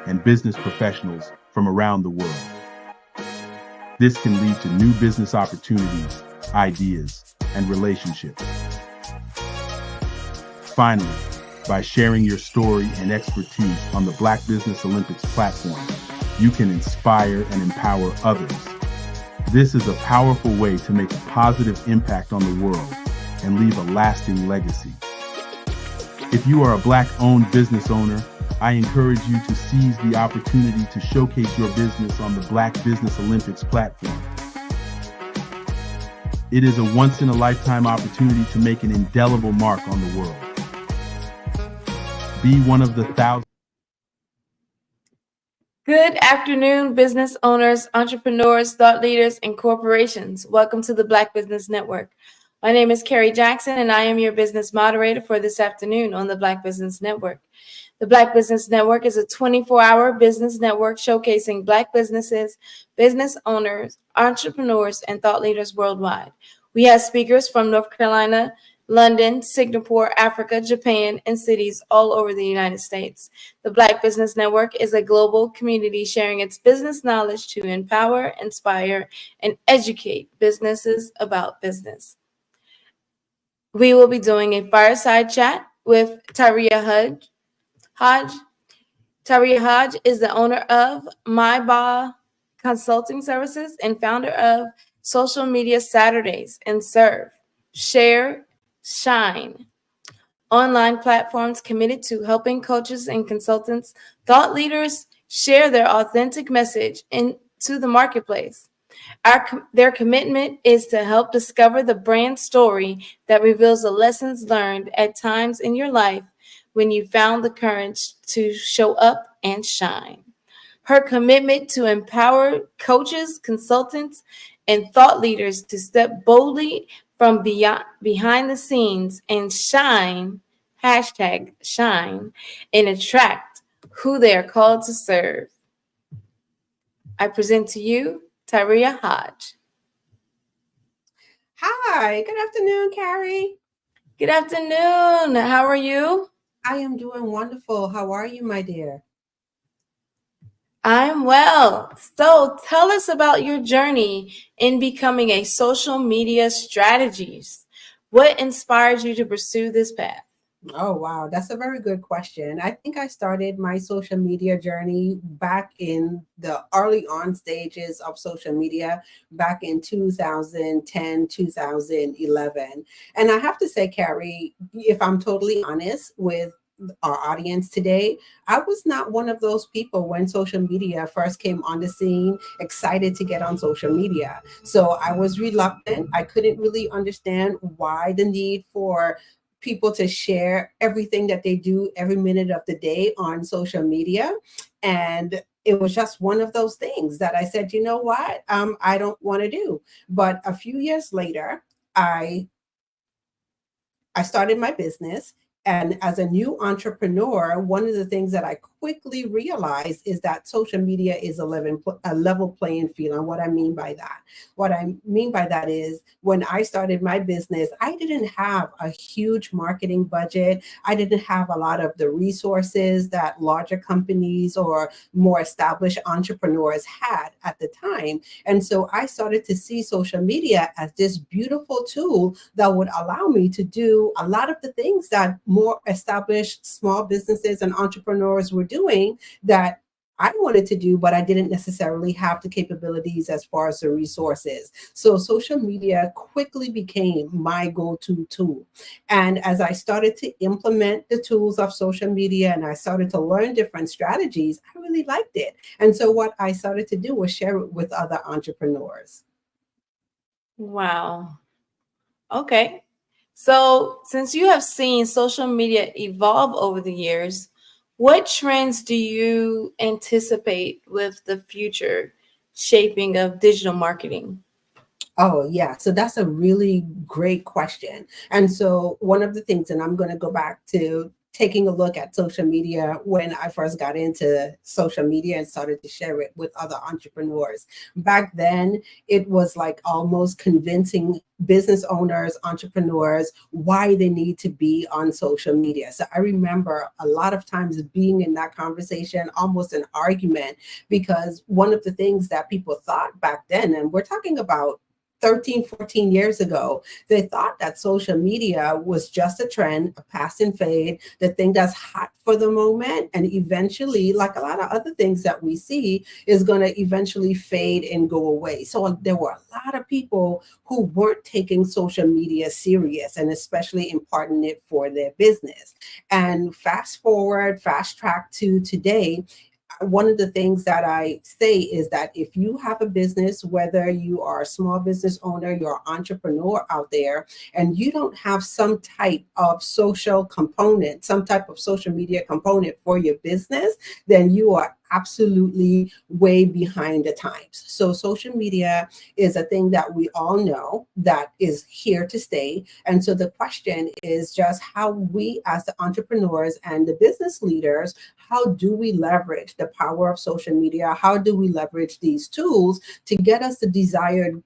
and business professionals from around the world. This can lead to new business opportunities, ideas, and relationships. Finally, by sharing your story and expertise on the Black Business Olympics platform, you can inspire and empower others. This is a powerful way to make a positive impact on the world and leave a lasting legacy. If you are a Black-owned business owner, I encourage you to seize the opportunity to showcase your business on the Black Business Olympics platform. It is a once-in-a-lifetime opportunity to make an indelible mark on the world. Be one of the thousands. Good afternoon, business owners, entrepreneurs, thought leaders, and corporations. Welcome to the Black Business Network. My name is Carrie Jackson, and I am your business moderator for this afternoon on the Black Business Network. The Black Business Network is a 24-hour business network showcasing Black businesses, business owners, entrepreneurs, and thought leaders worldwide. We have speakers from North Carolina, London, Singapore, Africa, Japan, and cities all over the United States. The Black Business Network is a global community sharing its business knowledge to empower, inspire, and educate businesses about business. We will be doing a fireside chat with Tyria Hodge. Tyria Hodge is the owner of MyBa Consulting Services and founder of Social Media Saturdays and Serve, Share, Shine, online platforms committed to helping coaches and consultants, thought leaders share their authentic message into the marketplace. Their commitment is to help discover the brand story that reveals the lessons learned at times in your life when you found the courage to show up and shine. Her commitment to empower coaches, consultants, and thought leaders to step boldly from behind the scenes and shine, #shine, and attract who they are called to serve. I present to you Tyria Hodge. Hi, good afternoon, Carrie. Good afternoon. How are you? I am doing wonderful. How are you, my dear? I'm well. So tell us about your journey in becoming a social media strategist. What inspired you to pursue this path? Oh, wow. That's a very good question. I think I started my social media journey back in the early on stages of social media back in 2010, 2011. And I have to say, Carrie, if I'm totally honest with our audience today, I was not one of those people when social media first came on the scene, excited to get on social media. So I was reluctant. I couldn't really understand why the need for people to share everything that they do every minute of the day on social media. And it was just one of those things that I said, you know what, I don't want to do. But a few years later, I started my business. And as a new entrepreneur, one of the things that I quickly realized is that social media is a level playing field. And what I mean by that? What I mean by that is when I started my business, I didn't have a huge marketing budget. I didn't have a lot of the resources that larger companies or more established entrepreneurs had at the time. And so I started to see social media as this beautiful tool that would allow me to do a lot of the things that more established small businesses and entrepreneurs were doing that I wanted to do, but I didn't necessarily have the capabilities as far as the resources. So social media quickly became my go-to tool. And as I started to implement the tools of social media and I started to learn different strategies, I really liked it. And so what I started to do was share it with other entrepreneurs. Wow. Okay. So, since you have seen social media evolve over the years, what trends do you anticipate with the future shaping of digital marketing? Oh, yeah. So that's a really great question. And so, one of the things, and I'm going to go back to taking a look at social media when I first got into social media and started to share it with other entrepreneurs. Back then, it was like almost convincing business owners, entrepreneurs, why they need to be on social media. So I remember a lot of times being in that conversation, almost an argument, because one of the things that people thought back then, and we're talking about 13, 14 years ago, they thought that social media was just a trend, a pass and fade, the thing that's hot for the moment. And eventually, like a lot of other things that we see, is going to eventually fade and go away. So there were a lot of people who weren't taking social media serious and especially imparting it for their business. And fast forward, fast track to today, one of the things that I say is that if you have a business, whether you are a small business owner, you're an entrepreneur out there, and you don't have some type of social component, some type of social media component for your business, then you are absolutely way behind the times. So social media is a thing that we all know that is here to stay. And so the question is just how we as the entrepreneurs and the business leaders, how do we leverage the power of social media? How do we leverage these tools to get us the desired,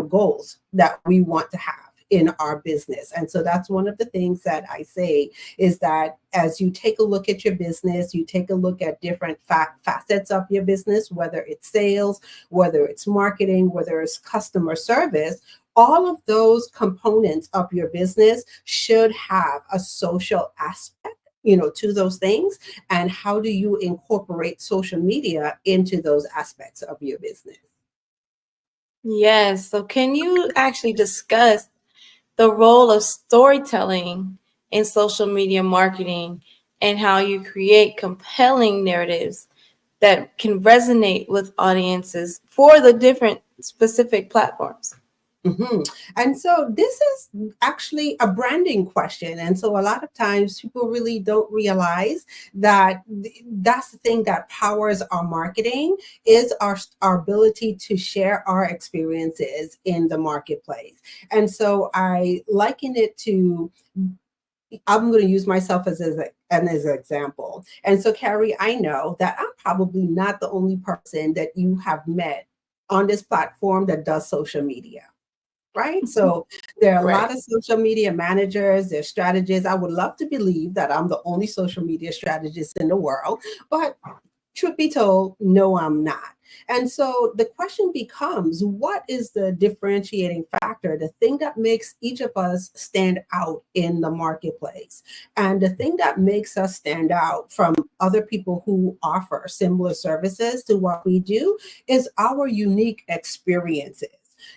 goals that we want to have in our business? And so that's one of the things that I say is that as you take a look at your business, you take a look at different facets of your business, whether it's sales, whether it's marketing, whether it's customer service, all of those components of your business should have a social aspect to those things. And how do you incorporate social media into those aspects of your business? Yes. So, can you actually discuss the role of storytelling in social media marketing and how you create compelling narratives that can resonate with audiences for the different specific platforms? Mm-hmm. And so this is actually a branding question. And so a lot of times people really don't realize that that's the thing that powers our marketing is our ability to share our experiences in the marketplace. And so I liken it to, I'm going to use myself as an example. And so, Carrie, I know that I'm probably not the only person that you have met on this platform that does social media. Right. So there are a lot of social media managers, there's strategists. I would love to believe that I'm the only social media strategist in the world, but Truth be told, no, I'm not. And so the question becomes, what is the differentiating factor, the thing that makes each of us stand out in the marketplace? And the thing that makes us stand out from other people who offer similar services to what we do is our unique experiences.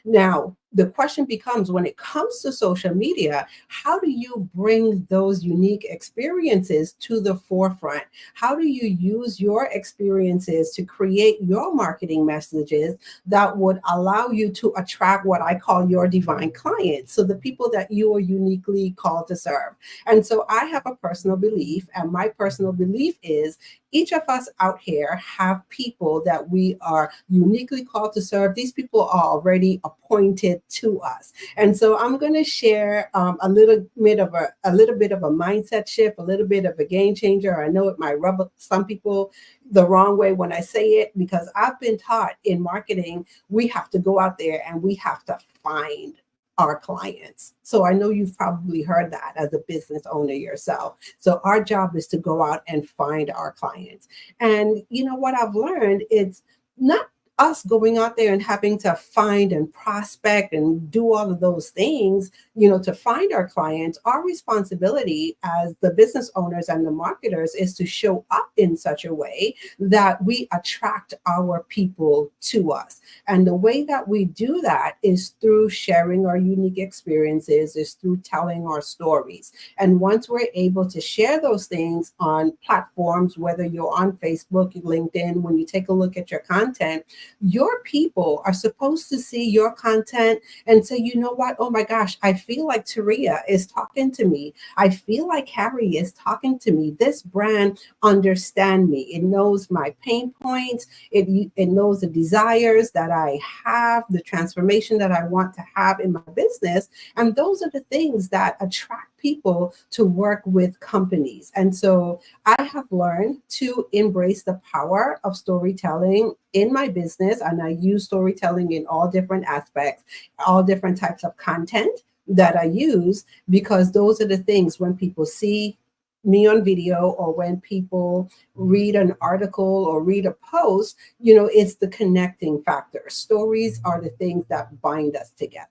Now, the question becomes, when it comes to social media, how do you bring those unique experiences to the forefront? How do you use your experiences to create your marketing messages that would allow you to attract what I call your divine clients? So the people that you are uniquely called to serve. And so I have a personal belief, and my personal belief is each of us out here have people that we are uniquely called to serve. These people are already appointed to us. And so I'm going to share a little bit of a mindset shift, a little bit of a game changer. I know it might rub some people the wrong way when I say it, because I've been taught in marketing, we have to go out there and we have to find our clients. So I know you've probably heard that as a business owner yourself. So our job is to go out and find our clients. And you know what I've learned, it's not us going out there and having to find and prospect and do all of those things, to find our clients. Our responsibility as the business owners and the marketers is to show up in such a way that we attract our people to us. And the way that we do that is through sharing our unique experiences, is through telling our stories. And once we're able to share those things on platforms, whether you're on Facebook, LinkedIn, when you take a look at your content, your people are supposed to see your content and say, you know what? Oh my gosh, I feel like Taria is talking to me. I feel like Harry is talking to me. This brand understands me. It knows my pain points. It knows the desires that I have, the transformation that I want to have in my business. And those are the things that attract people to work with companies. And so I have learned to embrace the power of storytelling in my business. And I use storytelling in all different aspects, all different types of content that I use, because those are the things when people see me on video or when people read an article or read a post, it's the connecting factor. Stories are the things that bind us together.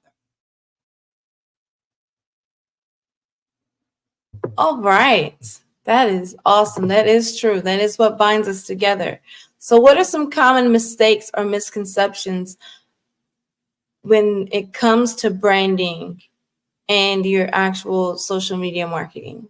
All right. That is awesome. That is true. That is what binds us together. So what are some common mistakes or misconceptions when it comes to branding and your actual social media marketing?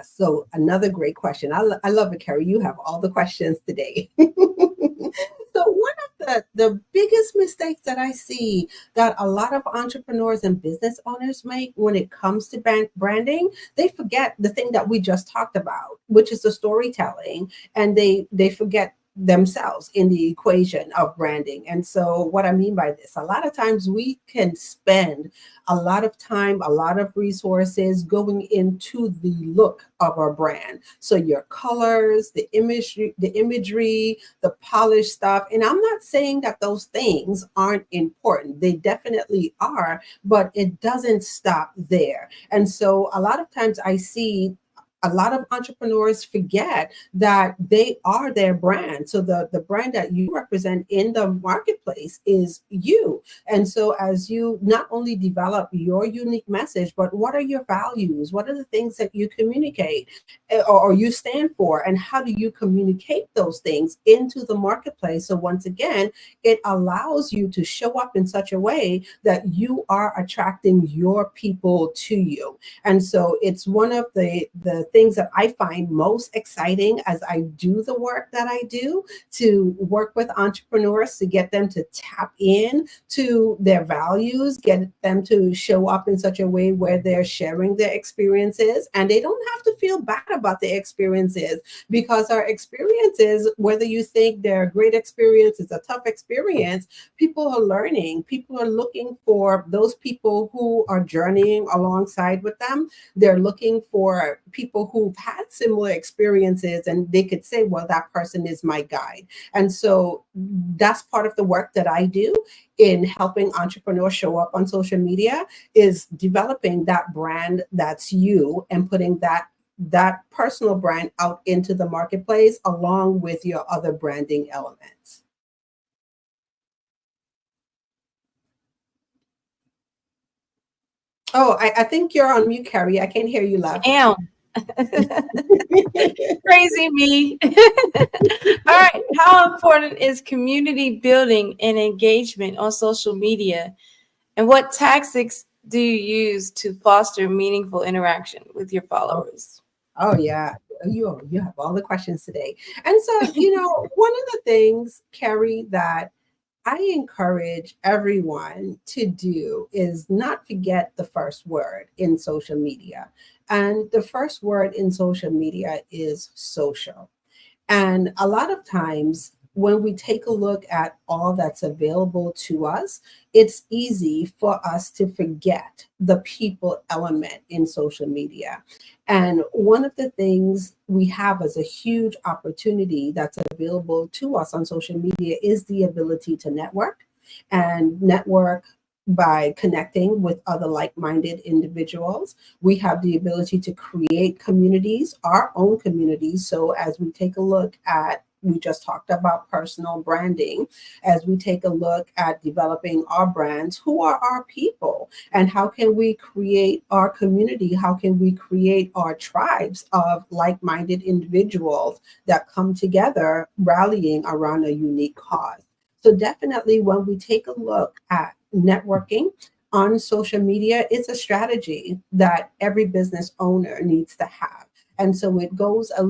So another great question. I love it, Carrie. You have all the questions today. So one of the biggest mistakes that I see that a lot of entrepreneurs and business owners make when it comes to branding, they forget the thing that we just talked about, which is the storytelling, and they forget themselves in the equation of branding. And so what I mean by this, a lot of times we can spend a lot of time, a lot of resources going into the look of our brand. So your colors, the imagery, the polished stuff. And I'm not saying that those things aren't important. They definitely are, but it doesn't stop there. And so a lot of times I see a lot of entrepreneurs forget that they are their brand. So the brand that you represent in the marketplace is you. And so as you not only develop your unique message, but what are your values? What are the things that you communicate or you stand for? And how do you communicate those things into the marketplace? So once again, it allows you to show up in such a way that you are attracting your people to you. And so it's one of the things that I find most exciting as I do the work that I do, to work with entrepreneurs, to get them to tap in to their values, get them to show up in such a way where they're sharing their experiences, and they don't have to feel bad about their experiences, because our experiences, whether you think they're a great experience, it's a tough experience, people are learning. People are looking for those people who are journeying alongside with them. They're looking for people who've had similar experiences, and they could say, well, that person is my guide. And so that's part of the work that I do in helping entrepreneurs show up on social media, is developing that brand that's you and putting that that personal brand out into the marketplace along with your other branding elements. Oh, I think you're on mute, Carrie. I can't hear you loud. Damn. Crazy me. All right. How important is community building and engagement on social media? And what tactics do you use to foster meaningful interaction with your followers? Oh yeah, you have all the questions today. And so, you know, one of the things, Carrie, that I encourage everyone to do is not forget the first word in social media. And the first word in social media is social. And a lot of times, when we take a look at all that's available to us, it's easy for us to forget the people element in social media. And one of the things we have as a huge opportunity that's available to us on social media is the ability to network by connecting with other like-minded individuals. We have the ability to create communities, our own communities. So as we take a look at, we just talked about personal branding, as we take a look at developing our brands, who are our people and how can we create our community? How can we create our tribes of like-minded individuals that come together rallying around a unique cause? So definitely when we take a look at networking on social media, it's a strategy that every business owner needs to have. And so it goes a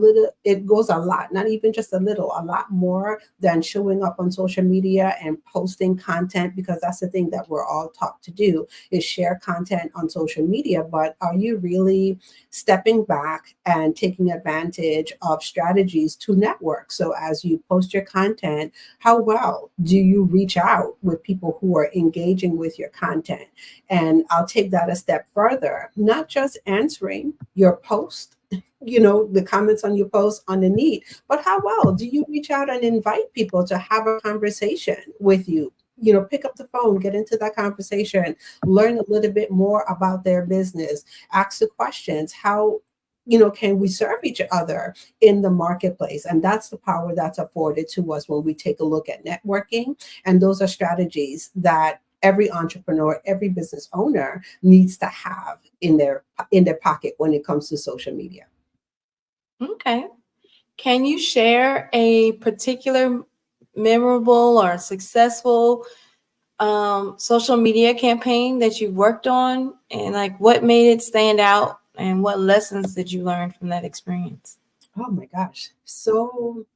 lot, not even just a little, a lot more than showing up on social media and posting content, because that's the thing that we're all taught to do is share content on social media. But are you really stepping back and taking advantage of strategies to network? So as you post your content, how well do you reach out with people who are engaging with your content? And I'll take that a step further, not just answering your post, you know, the comments on your post underneath, but how well do you reach out and invite people to have a conversation with you? You know, pick up the phone, get into that conversation, learn a little bit more about their business, ask the questions, how, you know, can we serve each other in the marketplace? And that's the power that's afforded to us when we take a look at networking. And those are strategies that every entrepreneur, every business owner needs to have in their pocket when it comes to social media. Okay. Can you share a particular memorable or successful social media campaign that you've worked on, and like what made it stand out and what lessons did you learn from that experience? Oh my gosh, so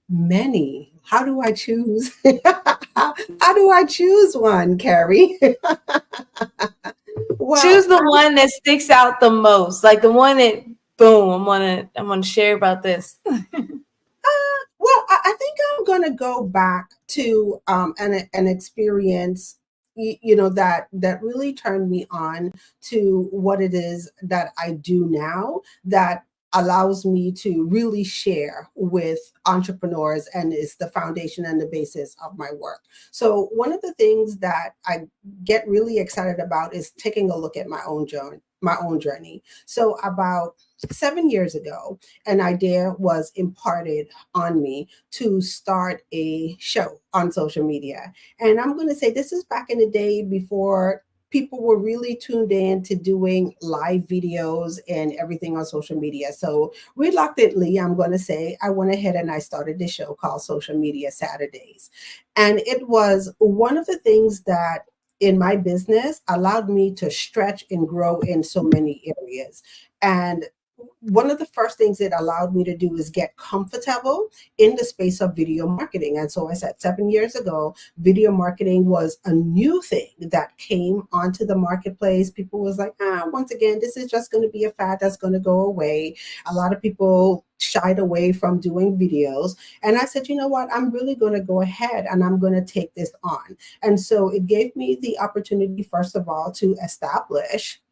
many. How do I choose? How do I choose one, Carrie? Well, choose the one that sticks out the most, like the one that boom, I'm gonna share about this. Well, I think I'm going to go back to an experience, you know, that really turned me on to what it is that I do now, that allows me to really share with entrepreneurs and is the foundation and the basis of my work. So one of the things that I get really excited about is taking a look at my own journey. So about 7 years ago, an idea was imparted on me to start a show on social media. And I'm going to say this is back in the day before people were really tuned in to doing live videos and everything on social media. So reluctantly, I'm going to say I went ahead and I started this show called Social Media Saturdays. And it was one of the things that in my business allowed me to stretch and grow in so many areas. And one of the first things it allowed me to do is get comfortable in the space of video marketing. And so I said 7 years ago, video marketing was a new thing that came onto the marketplace. People was like, once again, this is just going to be a fad that's going to go away. A lot of people shied away from doing videos. And I said, you know what, I'm really going to go ahead and I'm going to take this on. And so it gave me the opportunity, first of all, to establish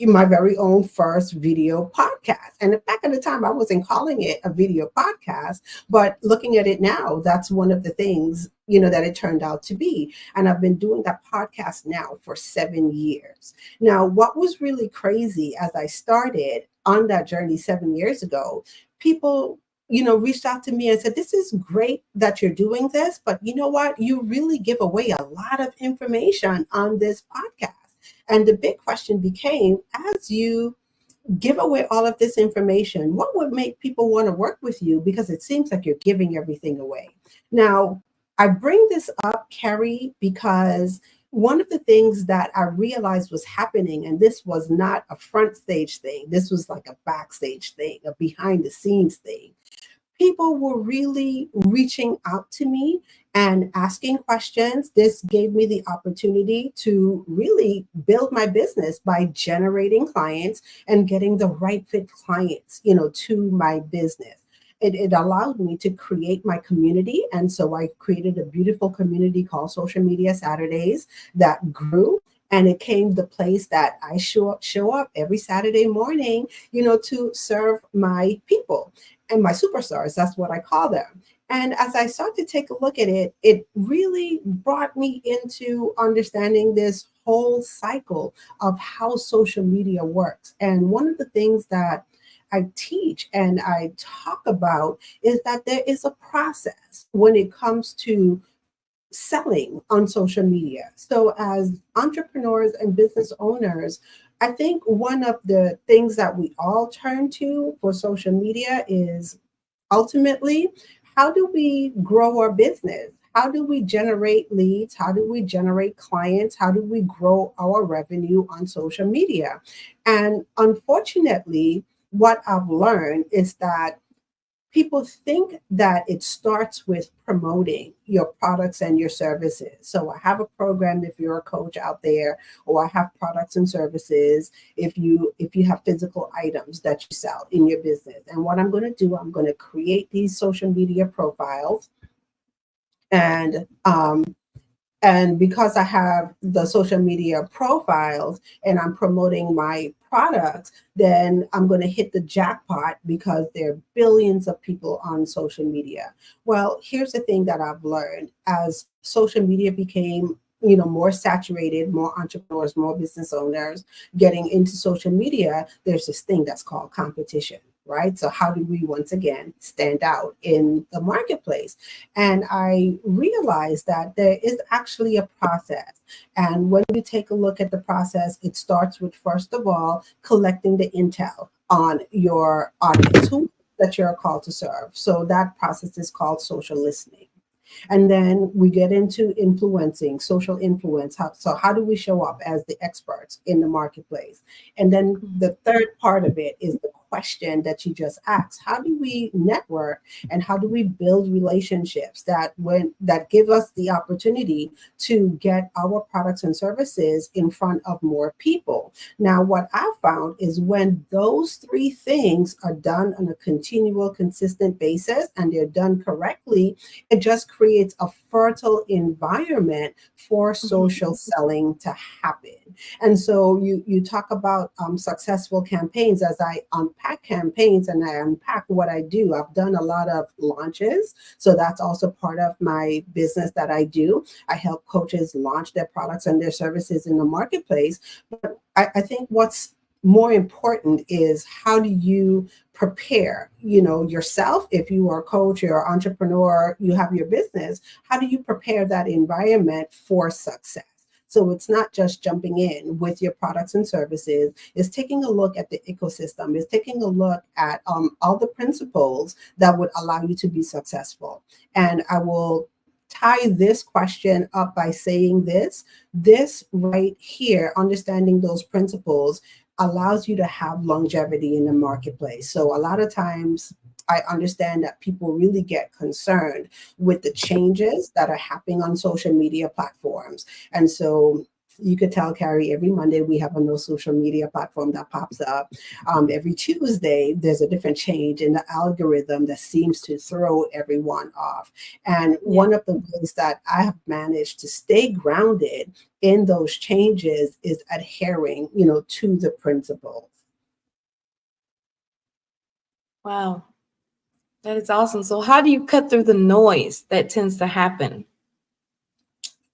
my very own first video podcast. And back at the time, I wasn't calling it a video podcast, but looking at it now, that's one of the things, that it turned out to be. And I've been doing that podcast now for 7 years. Now, what was really crazy as I started on that journey 7 years ago, people reached out to me and said, this is great that you're doing this, but you know what? You really give away a lot of information on this podcast. And the big question became, as you give away all of this information, what would make people want to work with you? Because it seems like you're giving everything away. Now, I bring this up, Kerry, because one of the things that I realized was happening, and this was not a front stage thing, this was like a backstage thing, a behind the scenes thing. People were really reaching out to me and asking questions. This gave me the opportunity to really build my business by generating clients and getting the right fit clients, to my business. It allowed me to create my community. And so I created a beautiful community called Social Media Saturdays that grew. And it came the place that I show up every Saturday morning, to serve my people and my superstars. That's what I call them. And as I start to take a look at it, it really brought me into understanding this whole cycle of how social media works. And one of the things that I teach and I talk about is that there is a process when it comes to selling on social media. So as entrepreneurs and business owners, I think one of the things that we all turn to for social media is ultimately, how do we grow our business? How do we generate leads? How do we generate clients? How do we grow our revenue on social media? And unfortunately, what I've learned is that people think that it starts with promoting your products and your services. So I have a program if you're a coach out there, or I have products and services if you have physical items that you sell in your business. And what I'm going to do, I'm going to create these social media profiles. And because I have the social media profiles and I'm promoting my products, then I'm going to hit the jackpot because there are billions of people on social media. Well, here's the thing that I've learned. As social media became more saturated, more entrepreneurs, more business owners getting into social media, there's this thing that's called competition. Right? So how do we once again stand out in the marketplace? And I realized that there is actually a process. And when you take a look at the process, it starts with, first of all, collecting the intel on your audience, who that you're called to serve. So that process is called social listening. And then we get into influencing, social influence. So how do we show up as the experts in the marketplace? And then the third part of it is the question that you just asked. How do we network and how do we build relationships that give us the opportunity to get our products and services in front of more people? Now, what I found is when those three things are done on a continual, consistent basis and they're done correctly, it just creates a fertile environment for social selling to happen. And so you talk about successful campaigns. As I unpack campaigns and I unpack what I do, I've done a lot of launches. So that's also part of my business that I do. I help coaches launch their products and their services in the marketplace. But I think what's more important is how do you prepare, yourself? If you are a coach, you're an entrepreneur, you have your business, how do you prepare that environment for success? So it's not just jumping in with your products and services. It's taking a look at the ecosystem. It's taking a look at all the principles that would allow you to be successful. And I will tie this question up by saying this right here, understanding those principles allows you to have longevity in the marketplace. So a lot of times I understand that people really get concerned with the changes that are happening on social media platforms. And so You could tell, Carrie, every Monday we have a no social media platform that pops up. Every Tuesday, there's a different change in the algorithm that seems to throw everyone off. And one of the ways that I have managed to stay grounded in those changes is adhering, to the principles. Wow, that is awesome. So how do you cut through the noise that tends to happen?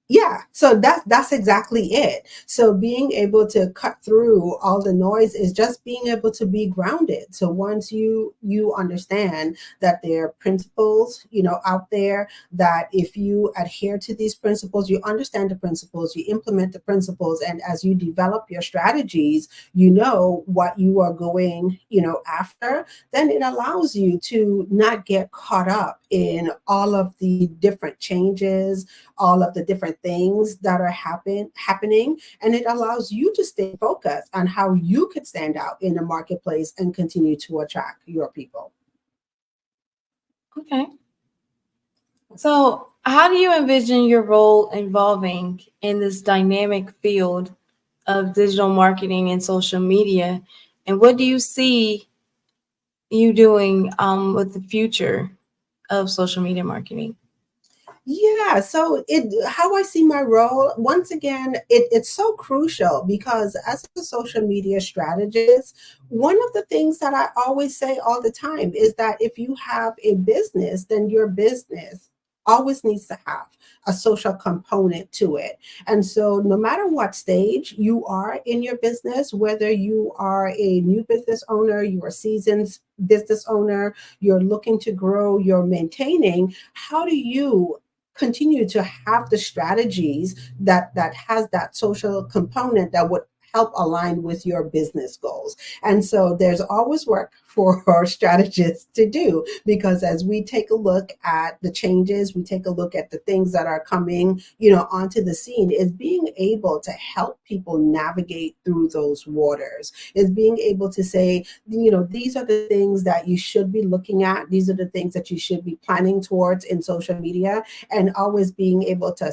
Yeah, so that's exactly it. So being able to cut through all the noise is just being able to be grounded. So once you understand that there are principles, out there, that if you adhere to these principles, you understand the principles, you implement the principles, and as you develop your strategies, you know what you are going, after, then it allows you to not get caught up in all of the different changes, all of the different things that are happening, and it allows you to stay focused on how you could stand out in the marketplace and continue to attract your people. Okay. So how do you envision your role evolving in this dynamic field of digital marketing and social media? And what do you see you doing with the future of social media marketing? Yeah, so how I see my role, once again, it's so crucial because as a social media strategist, one of the things that I always say all the time is that if you have a business, then your business always needs to have a social component to it. And so no matter what stage you are in your business, whether you are a new business owner, you're a seasoned business owner, you're looking to grow, you're maintaining, how do you continue to have the strategies that has that social component that would help align with your business goals? And so there's always work for our strategists to do, because as we take a look at the changes, we take a look at the things that are coming, onto the scene, is being able to help people navigate through those waters, is being able to say, these are the things that you should be looking at. These are the things that you should be planning towards in social media, and always being able to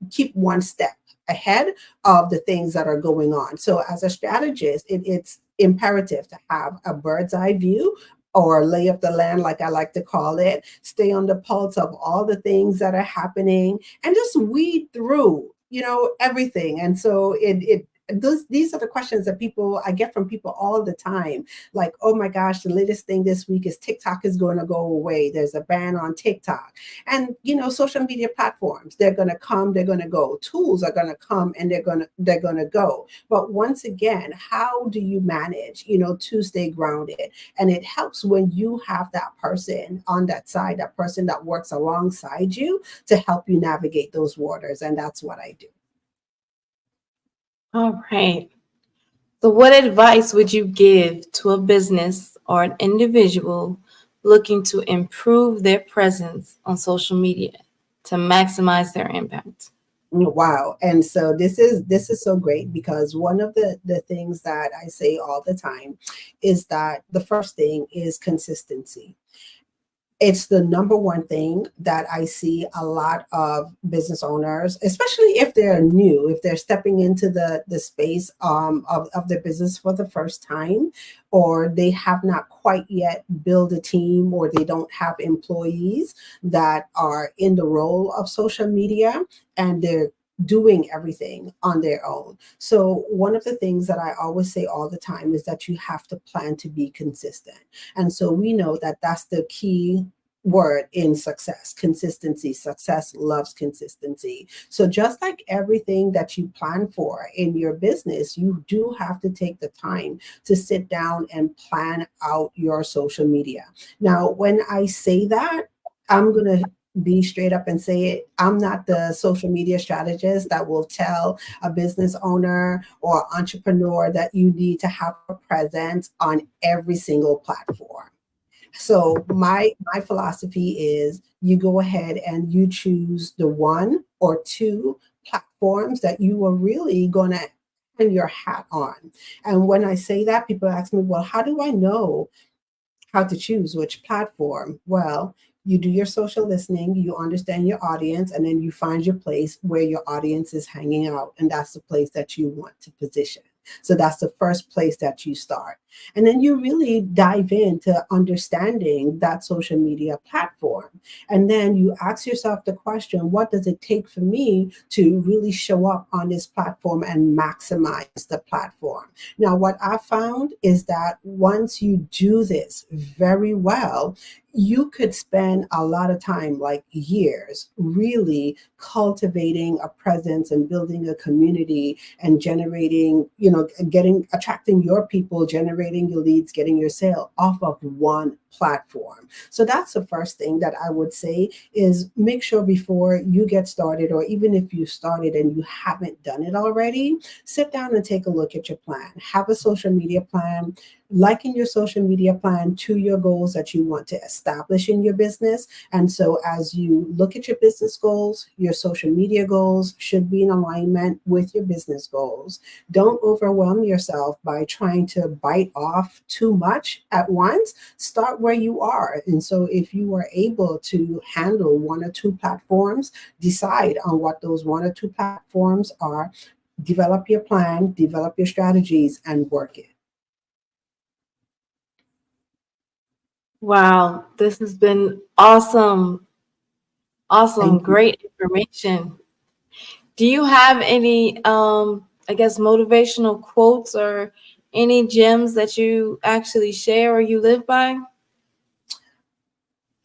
keep one step ahead of the things that are going on. So as a strategist, it's imperative to have a bird's eye view, or lay of the land, like I like to call it, stay on the pulse of all the things that are happening, and just weed through, everything. And so these are the questions that I get from people all the time. Like, oh my gosh, the latest thing this week is TikTok is going to go away. There's a ban on TikTok. And, social media platforms, they're going to come, they're going to go. Tools are going to come and they're going to go. But once again, how do you manage, to stay grounded? And it helps when you have that person on that side, that person that works alongside you to help you navigate those waters. And that's what I do. All right. So what advice would you give to a business or an individual looking to improve their presence on social media to maximize their impact? Wow. And so this is so great, because one of the things that I say all the time is that the first thing is consistency. It's the number one thing that I see a lot of business owners, especially if they're new, if they're stepping into the space of their business for the first time, or they have not quite yet built a team, or they don't have employees that are in the role of social media, and they're doing everything on their own. So one of the things that I always say all the time is that you have to plan to be consistent. And so we know that that's the key word in success: consistency. Success loves consistency. So just like everything that you plan for in your business, you do have to take the time to sit down and plan out your social media. Now, when I say that, I'm going to be straight up and say it. I'm not the social media strategist that will tell a business owner or entrepreneur that you need to have a presence on every single platform. So my philosophy is, you go ahead and you choose the one or two platforms that you are really going to hang your hat on. And when I say that, people ask me, well, how do I know how to choose which platform? Well, You do your social listening, you understand your audience, and then you find your place where your audience is hanging out. And that's the place that you want to position. So that's the first place that you start. And then you really dive into understanding that social media platform. And then you ask yourself the question, what does it take for me to really show up on this platform and maximize the platform? Now, what I found is that once you do this very well, you could spend a lot of time, like years, really cultivating a presence and building a community and generating, attracting your people, generating your leads, getting your sale off of one platform. So that's the first thing that I would say is make sure before you get started, or even if you started and you haven't done it already, sit down and take a look at your plan. Have a social media plan. Liken your social media plan to your goals that you want to establish in your business. And so as you look at your business goals, your social media goals should be in alignment with your business goals. Don't overwhelm yourself by trying to bite off too much at once. Start where you are. And so if you are able to handle one or two platforms, decide on what those one or two platforms are, develop your plan, develop your strategies, and work it. Wow, this has been awesome. Awesome, great information. Do you have any, motivational quotes or any gems that you actually share or you live by?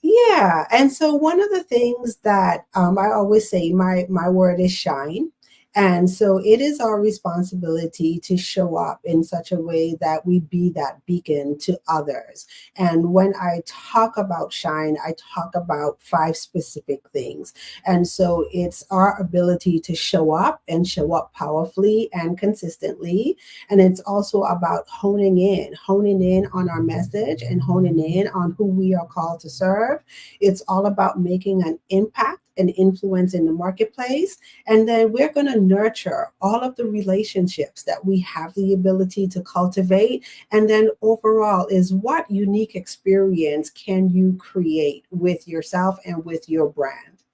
Yeah, and so one of the things that I always say, my word is shine. And so it is our responsibility to show up in such a way that we be that beacon to others. And when I talk about shine, I talk about 5 specific things. And so it's our ability to show up and show up powerfully and consistently. And it's also about honing in on our message and honing in on who we are called to serve. It's all about making an impact and influence in the marketplace. And then we're going to nurture all of the relationships that we have the ability to cultivate. And then overall is what unique experience can you create with yourself and with your brand?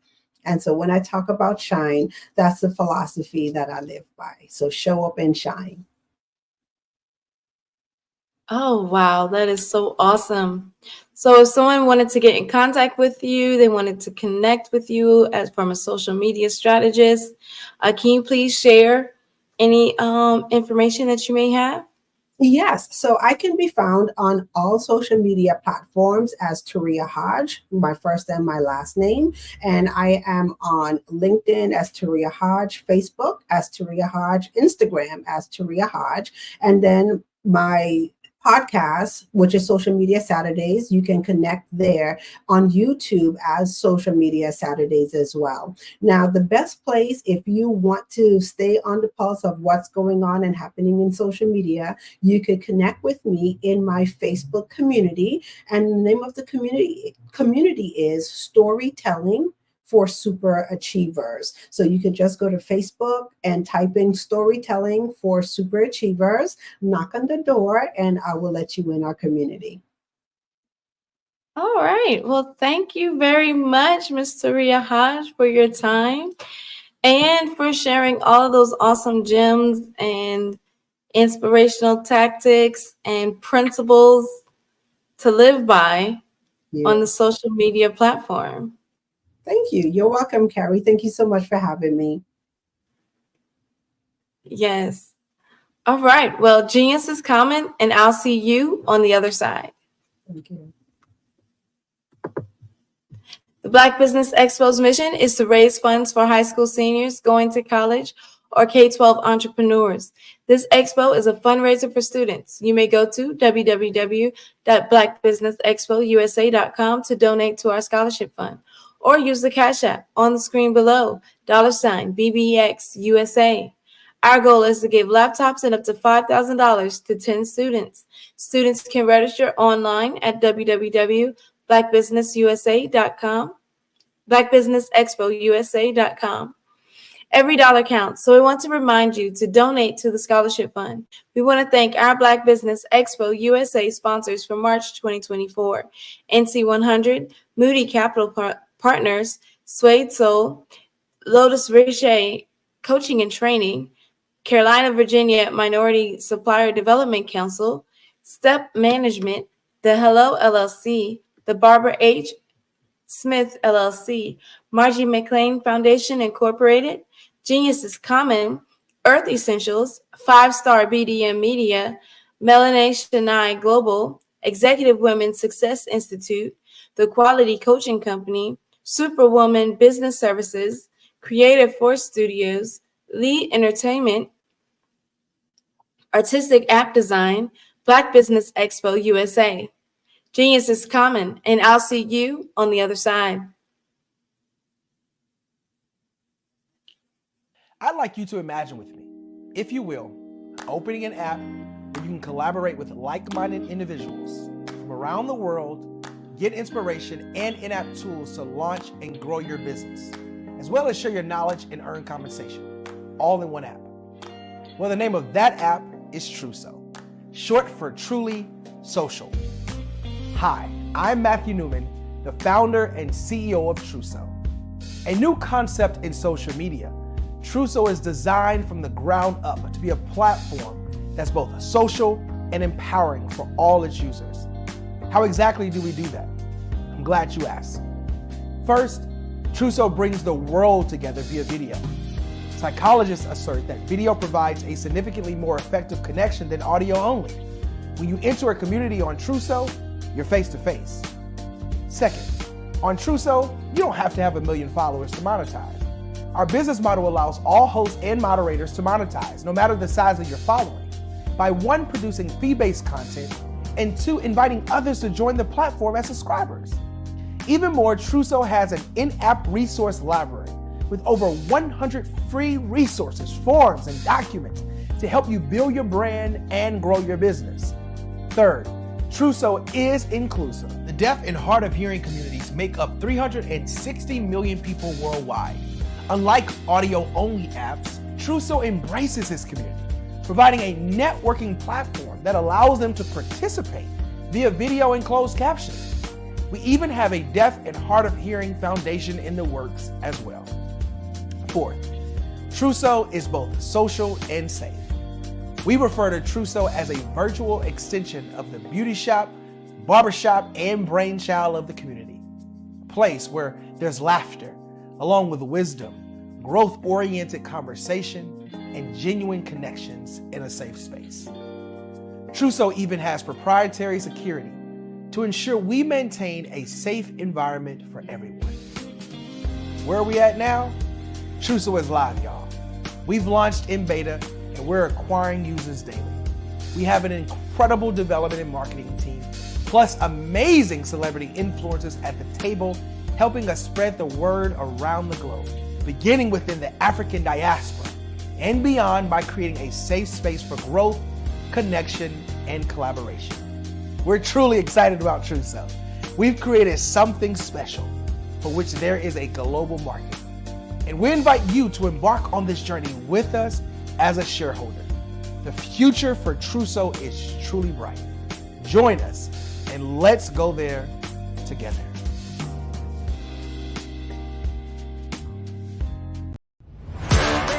And so when I talk about shine, that's the philosophy that I live by. So show up and shine. Oh, wow, that is so awesome. So if someone wanted to get in contact with you, they wanted to connect with you as from a social media strategist, can you please share any information that you may have? Yes, so I can be found on all social media platforms as Taria Hodge, my first and my last name. And I am on LinkedIn as Taria Hodge, Facebook as Taria Hodge, Instagram as Taria Hodge. And then my podcast, which is Social Media Saturdays, you can connect there on YouTube as Social Media Saturdays as well. Now, the best place if you want to stay on the pulse of what's going on and happening in social media, you could connect with me in my Facebook community. And the name of the community is Storytelling for Super Achievers. So you could just go to Facebook and type in Storytelling for Super Achievers, knock on the door, and I will let you in our community. All right. Well, thank you very much, Ms. Taria Hodge, for your time and for sharing all of those awesome gems and inspirational tactics and principles to live by on the social media platform. Thank you. You're welcome, Carrie. Thank you so much for having me. Yes. All right. Well, genius is coming, and I'll see you on the other side. Thank you. The Black Business Expo's mission is to raise funds for high school seniors going to college or K-12 entrepreneurs. This expo is a fundraiser for students. You may go to www.blackbusinessexpousa.com to donate to our scholarship fund, or use the Cash App on the screen below, $BBXUSA. Our goal is to give laptops and up to $5,000 to 10 students. Students can register online at www.blackbusinessusa.com, blackbusinessexpousa.com. Every dollar counts, so we want to remind you to donate to the Scholarship Fund. We want to thank our Black Business Expo USA sponsors for March 2024, NC100, Moody Capital Partners, Suede Soul, Lotus Riche Coaching and Training, Carolina, Virginia Minority Supplier Development Council, Step Management, The Hello LLC, the Barbara H. Smith LLC, Margie McLean Foundation Incorporated, Genius is Common, Earth Essentials, 5-Star BDM Media, Melanation Eye Global, Executive Women's Success Institute, The Quality Coaching Company, Superwoman Business Services, Creative Force Studios, Lee Entertainment, Artistic App Design, Black Business Expo USA. Genius is Common, and I'll see you on the other side. I'd like you to imagine with me, if you will, opening an app where you can collaborate with like-minded individuals from around the world, get inspiration and in-app tools to launch and grow your business, as well as share your knowledge and earn compensation, all in one app. Well, the name of that app is Truso, short for Truly Social. Hi, I'm Matthew Newman, the founder and CEO of Truso. A new concept in social media, Truso is designed from the ground up to be a platform that's both social and empowering for all its users. How exactly do we do that? I'm glad you asked. First, Truso brings the world together via video. Psychologists assert that video provides a significantly more effective connection than audio only. When you enter a community on Truso, you're face-to-face. Second, on Truso, you don't have to have 1 million followers to monetize. Our business model allows all hosts and moderators to monetize, no matter the size of your following, by 1, producing fee-based content, and 2, inviting others to join the platform as subscribers. Even more, Truso has an in-app resource library with over 100 free resources, forms, and documents to help you build your brand and grow your business. Third, Truso is inclusive. The deaf and hard of hearing communities make up 360 million people worldwide. Unlike audio-only apps, Truso embraces this community, providing a networking platform that allows them to participate via video and closed captions. We even have a deaf and hard of hearing foundation in the works as well. Fourth, Truso is both social and safe. We refer to Truso as a virtual extension of the beauty shop, barbershop, and brainchild of the community. A place where there's laughter, along with wisdom, growth-oriented conversation, and genuine connections in a safe space. Truso even has proprietary security to ensure we maintain a safe environment for everyone. Where are we at now? Truso is live, y'all. We've launched in beta, and we're acquiring users daily. We have an incredible development and marketing team, plus amazing celebrity influencers at the table, helping us spread the word around the globe, beginning within the African diaspora and beyond by creating a safe space for growth, connection, and collaboration. We're truly excited about Truso. We've created something special for which there is a global market. And we invite you to embark on this journey with us as a shareholder. The future for Truso is truly bright. Join us and let's go there together.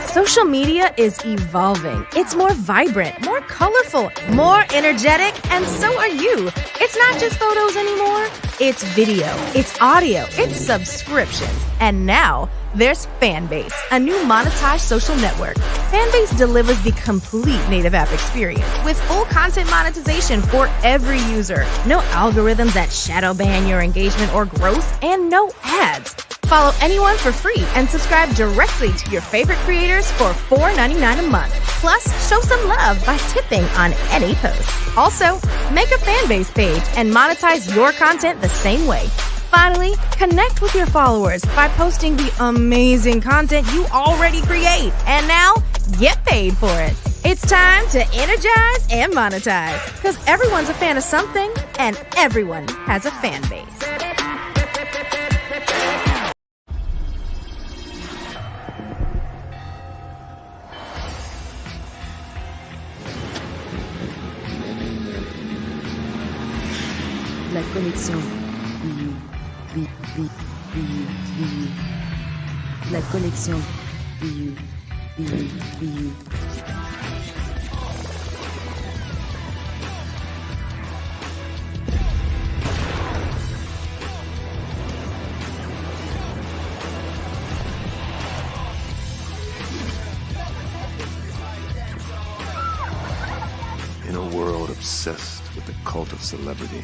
Social media is evolving. It's more vibrant, more colorful, more energetic, and so are you. It's not just photos anymore. It's video, it's audio, it's subscriptions. And now there's Fanbase, a new monetized social network. Fanbase delivers the complete native app experience with full content monetization for every user. No algorithms that shadow ban your engagement or growth, and no ads. Follow anyone for free and subscribe directly to your favorite creators for $4.99 a month. Plus, show some love by tipping on any post. Also, make a Fanbase page and monetize your content the same way. Finally, connect with your followers by posting the amazing content you already create. And now, get paid for it. It's time to energize and monetize, because everyone's a fan of something and everyone has a fan base. connexion. La connexion. In a world obsessed with the cult of celebrity,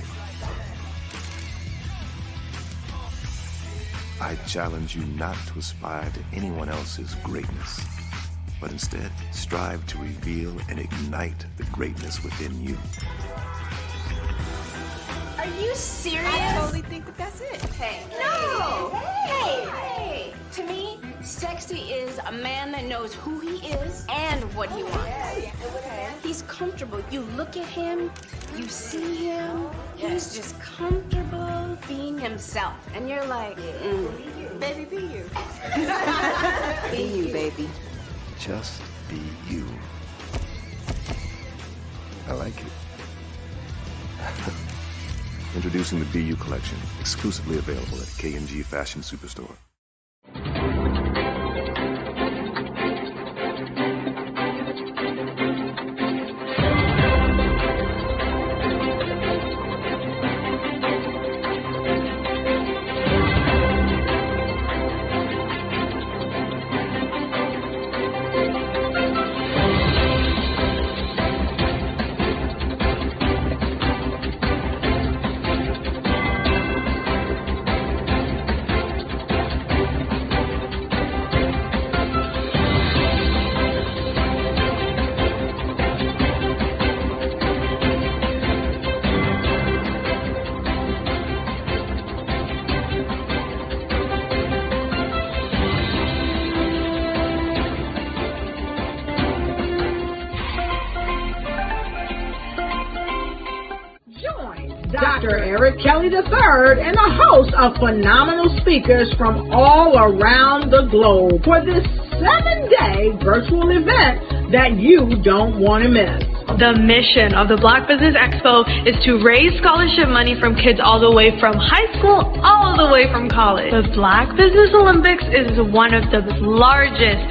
I challenge you not to aspire to anyone else's greatness, but instead strive to reveal and ignite the greatness within you. Are you serious? I totally think that's it. Hey. No! Hey! To me, sexy is a man that knows who he is and what he wants. Okay. He's comfortable. You look at him, you see him, he's just comfortable being himself. And you're like, Baby, be you. be you, baby. Just be you. I like it. Introducing the Be You collection, exclusively available at K&G Fashion Superstore. Dr. Eric Kelly III and a host of phenomenal speakers from all around the globe for this 7-day virtual event that you don't want to miss. The mission of the Black Business Expo is to raise scholarship money from kids all the way from high school, all the way from college. The Black Business Olympics is one of the largest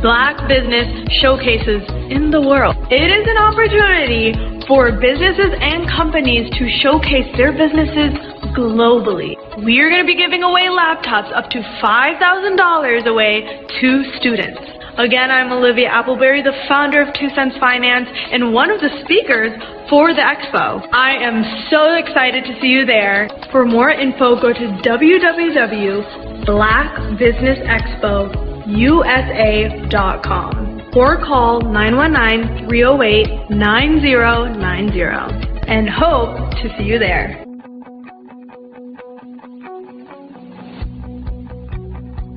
Black business showcases in the world. It is an opportunity for businesses and companies to showcase their businesses globally. We are going to be giving away laptops up to $5,000 away to students. Again, I'm Olivia Appleberry, the founder of 2 Cents Finance and one of the speakers for the expo. I am so excited to see you there. For more info, go to www.blackbusinessexpousa.com or call 919-308-9090 and hope to see you there.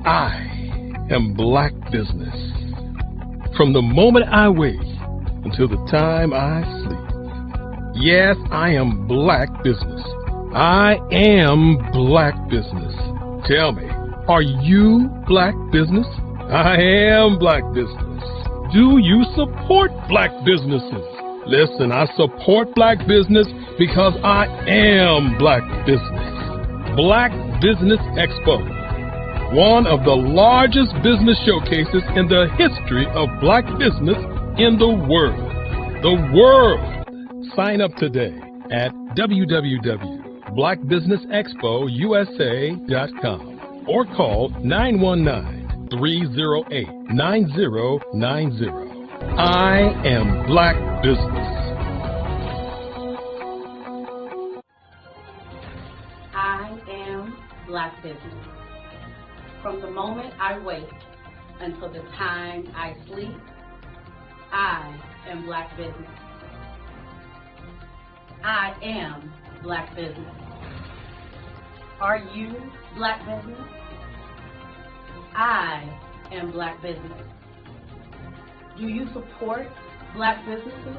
I am Black Business. From the moment I wake until the time I sleep. Yes, I am Black Business. I am Black Business. Tell me, are you Black Business? I am Black Business. Do you support Black businesses? Listen, I support Black business because I am Black Business. Black Business Expo, one of the largest business showcases in the history of Black business in the world. The world! Sign up today at www.blackbusinessexpousa.com or call 919-308-9090. I am Black Business. I am Black Business. From the moment I wake until the time I sleep, I am Black Business. I am Black Business. Are you Black Business? I am Black Business. Do you support Black businesses?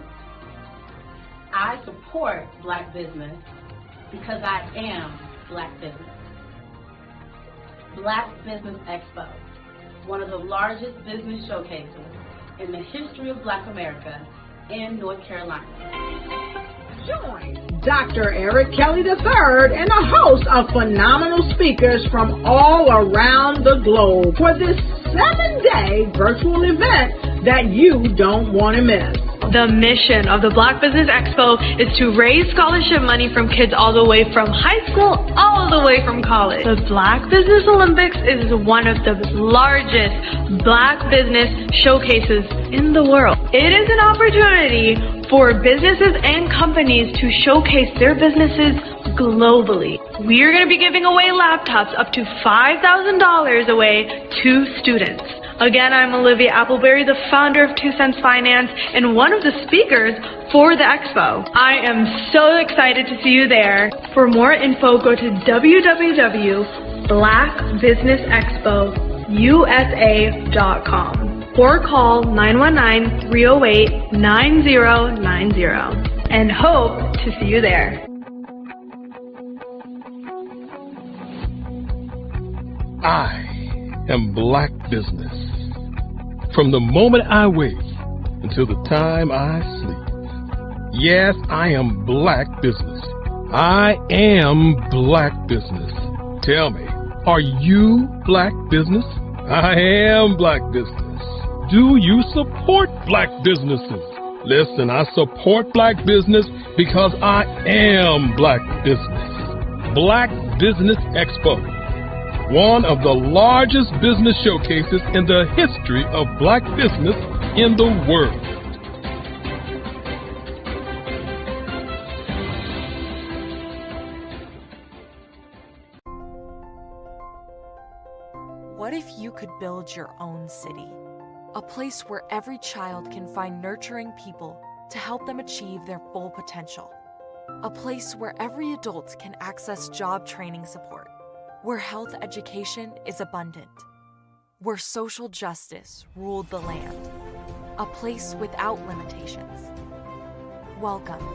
I support Black business because I am Black Business. Black Business Expo, one of the largest business showcases in the history of Black America in North Carolina. Join Dr. Eric Kelly III and a host of phenomenal speakers from all around the globe for this 7-day virtual event that you don't want to miss. The mission of the Black Business Expo is to raise scholarship money from kids all the way from high school, all the way from college. The Black Business Olympics is one of the largest Black business showcases in the world. It is an opportunity for businesses and companies to showcase their businesses globally. We are going to be giving away laptops up to $5,000 away to students. Again, I'm Olivia Appleberry, the founder of 2 Cents Finance and one of the speakers for the expo. I am so excited to see you there. For more info, go to www.blackbusinessexpousa.com or call 919-308-9090 and hope to see you there. I am Black Business. From the moment I wake until the time I sleep. Yes, I am Black Business. I am Black Business. Tell me, are you Black Business? I am Black Business. Do you support Black businesses? Listen, I support Black business because I am Black Business. Black Business Expo, one of the largest business showcases in the history of Black business in the world. What if you could build your own city? A place where every child can find nurturing people to help them achieve their full potential. A place where every adult can access job training support. Where health education is abundant. Where social justice ruled the land. A place without limitations. Welcome.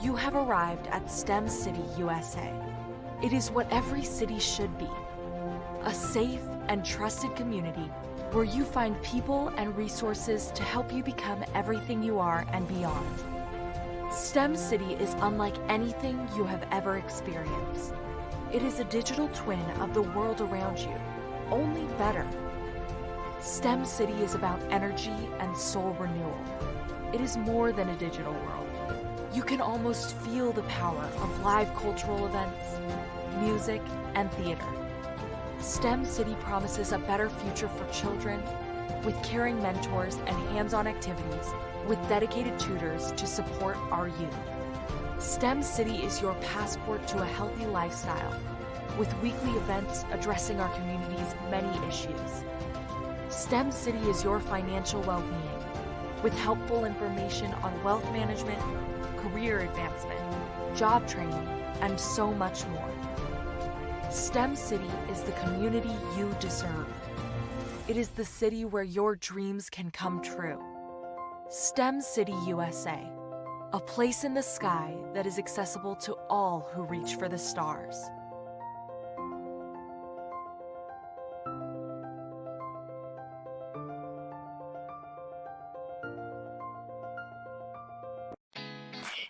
You have arrived at STEM City USA. It is what every city should be. A safe and trusted community where you find people and resources to help you become everything you are and beyond. STEM City is unlike anything you have ever experienced. It is a digital twin of the world around you, only better. STEM City is about energy and soul renewal. It is more than a digital world. You can almost feel the power of live cultural events, music, and theater. STEM City promises a better future for children with caring mentors and hands-on activities with dedicated tutors to support our youth. STEM City is your passport to a healthy lifestyle with weekly events addressing our community's many issues. STEM City is your financial well-being with helpful information on wealth management, career advancement, job training, and so much more. STEM City is the community you deserve. It is the city where your dreams can come true. STEM City USA, a place in the sky that is accessible to all who reach for the stars.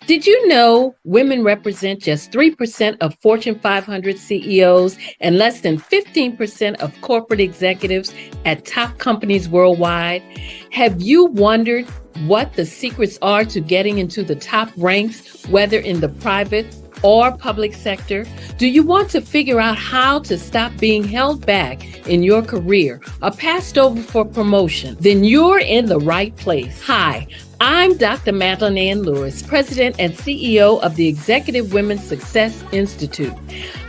Did you know women represent just 3% of Fortune 500 CEOs and less than 15% of corporate executives at top companies worldwide? Have you wondered what the secrets are to getting into the top ranks, whether in the private or public sector? Do you want to figure out how to stop being held back in your career or passed over for promotion? Then you're in the right place. Hi, I'm Dr. Madeline Ann Lewis, President and CEO of the Executive Women's Success Institute.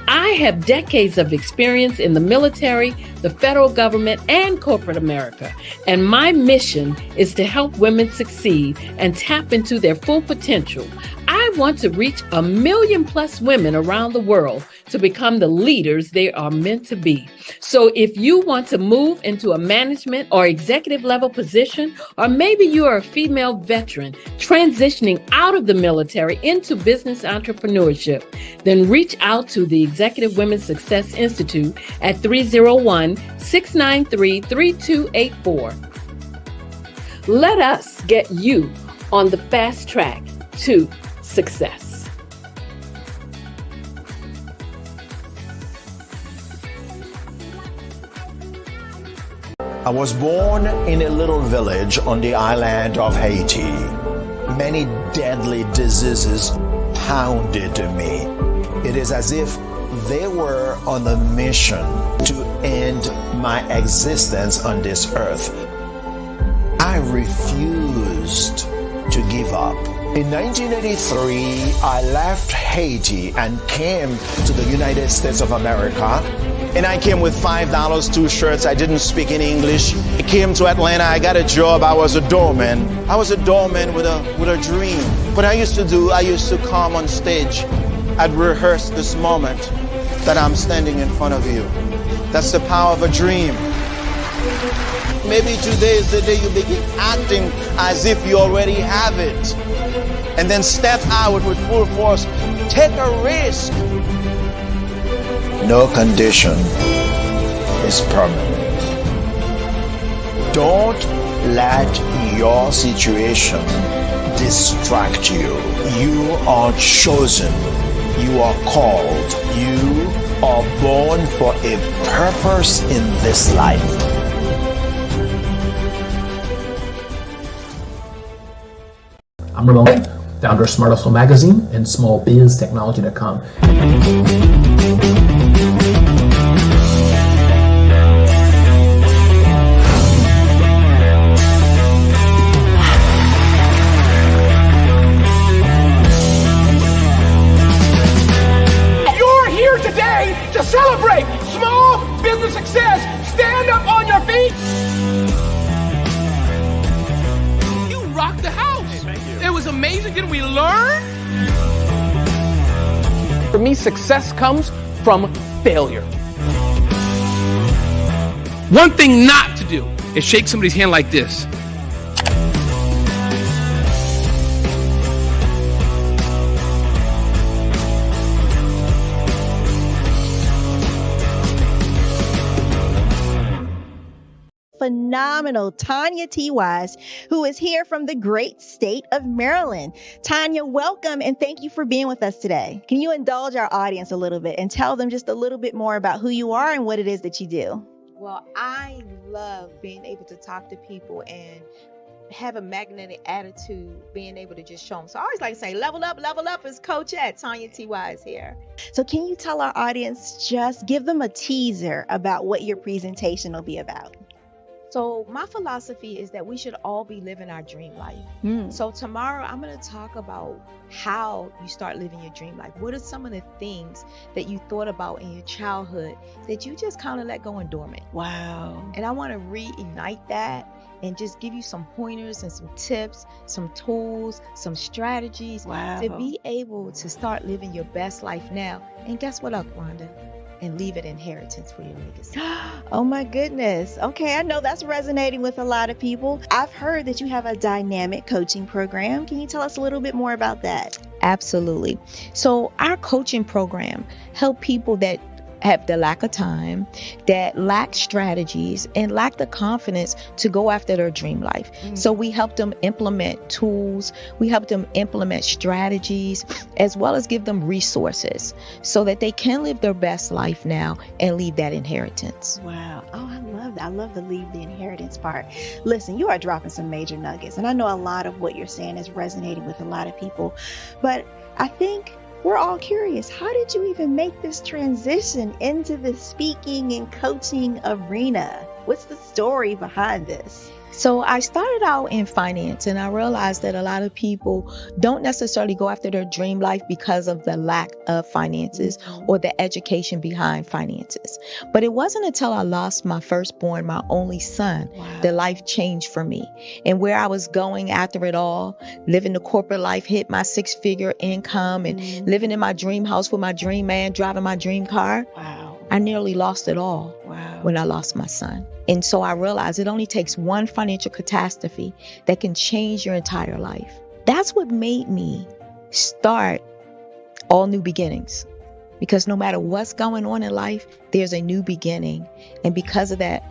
I have decades of experience in the military, the federal government, and corporate America, and my mission is to help women succeed and tap into their full potential. I want to reach 1 million+ women around the world to become the leaders they are meant to be. So if you want to move into a management or executive level position, or maybe you are a female veteran transitioning out of the military into business entrepreneurship, then reach out to the Executive Women's Success Institute at 301-693-3284. Let us get you on the fast track to success. I was born in a little village on the island of Haiti. Many deadly diseases pounded me. It is as if they were on a mission to end my existence on this earth. I refused to give up. In 1983, I left Haiti and came to the United States of America. And I came with $5, 2 shirts. I didn't speak any English. I came to Atlanta. I got a job. I was a doorman. I was a doorman with a dream. What I used to come on stage. I'd rehearse this moment that I'm standing in front of you. That's the power of a dream. Maybe today is the day you begin acting as if you already have it. And then step out with full force. Take a risk. No condition is permanent. Don't let your situation distract you. You are chosen. You are called. You are born for a purpose in this life. I'm Ramon, founder of Smart Hustle Magazine and smallbiztechnology.com. You're here today to celebrate small business success. Stand up on your feet. You rocked the house. It was amazing. Didn't we learn? For me, success comes from failure. One thing not to do is shake somebody's hand like this. Phenomenal Tanya T. Wise, who is here from the great state of Maryland. Tanya, welcome and thank you for being with us today. Can you indulge our audience a little bit and tell them just a little bit more about who you are and what it is that you do? Well, I love being able to talk to people and have a magnetic attitude, being able to just show them. So I always like to say, level up is Coach at Tanya T. Wise here. So can you tell our audience, just give them a teaser about what your presentation will be about? So my philosophy is that we should all be living our dream life. So tomorrow I'm going to talk about how you start living your dream life. What are some of the things that you thought about in your childhood that you just kind of let go and dormant? Wow. And I want to reignite that and just give you some pointers and some tips, some tools, some strategies to be able to start living your best life now. And guess what, Rhonda? And leave it inheritance for your legacy. Oh my goodness. Okay, I know that's resonating with a lot of people. I've heard that you have a dynamic coaching program. Can you tell us a little bit more about that? Absolutely. So our coaching program help people that have the lack of time, that lack strategies, and lack the confidence to go after their dream life. So we help them implement tools, we help them implement strategies, as well as give them resources so that they can live their best life now and leave that inheritance. Wow. Oh, I love that. I love the leave the inheritance part. Listen, you are dropping some major nuggets, and I know a lot of what you're saying is resonating with a lot of people, but I think we're all curious, how did you even make this transition into the speaking and coaching arena? What's the story behind this? So I started out in finance, and I realized that a lot of people don't necessarily go after their dream life because of the lack of finances or the education behind finances. But it wasn't until I lost my firstborn, my only son, that life changed for me. And where I was going after it all, living the corporate life, hit my 6-figure income and living in my dream house with my dream man, driving my dream car. I nearly lost it all when I lost my son. And so I realized it only takes one financial catastrophe that can change your entire life. That's what made me start All New Beginnings. Because no matter what's going on in life, there's a new beginning. And because of that,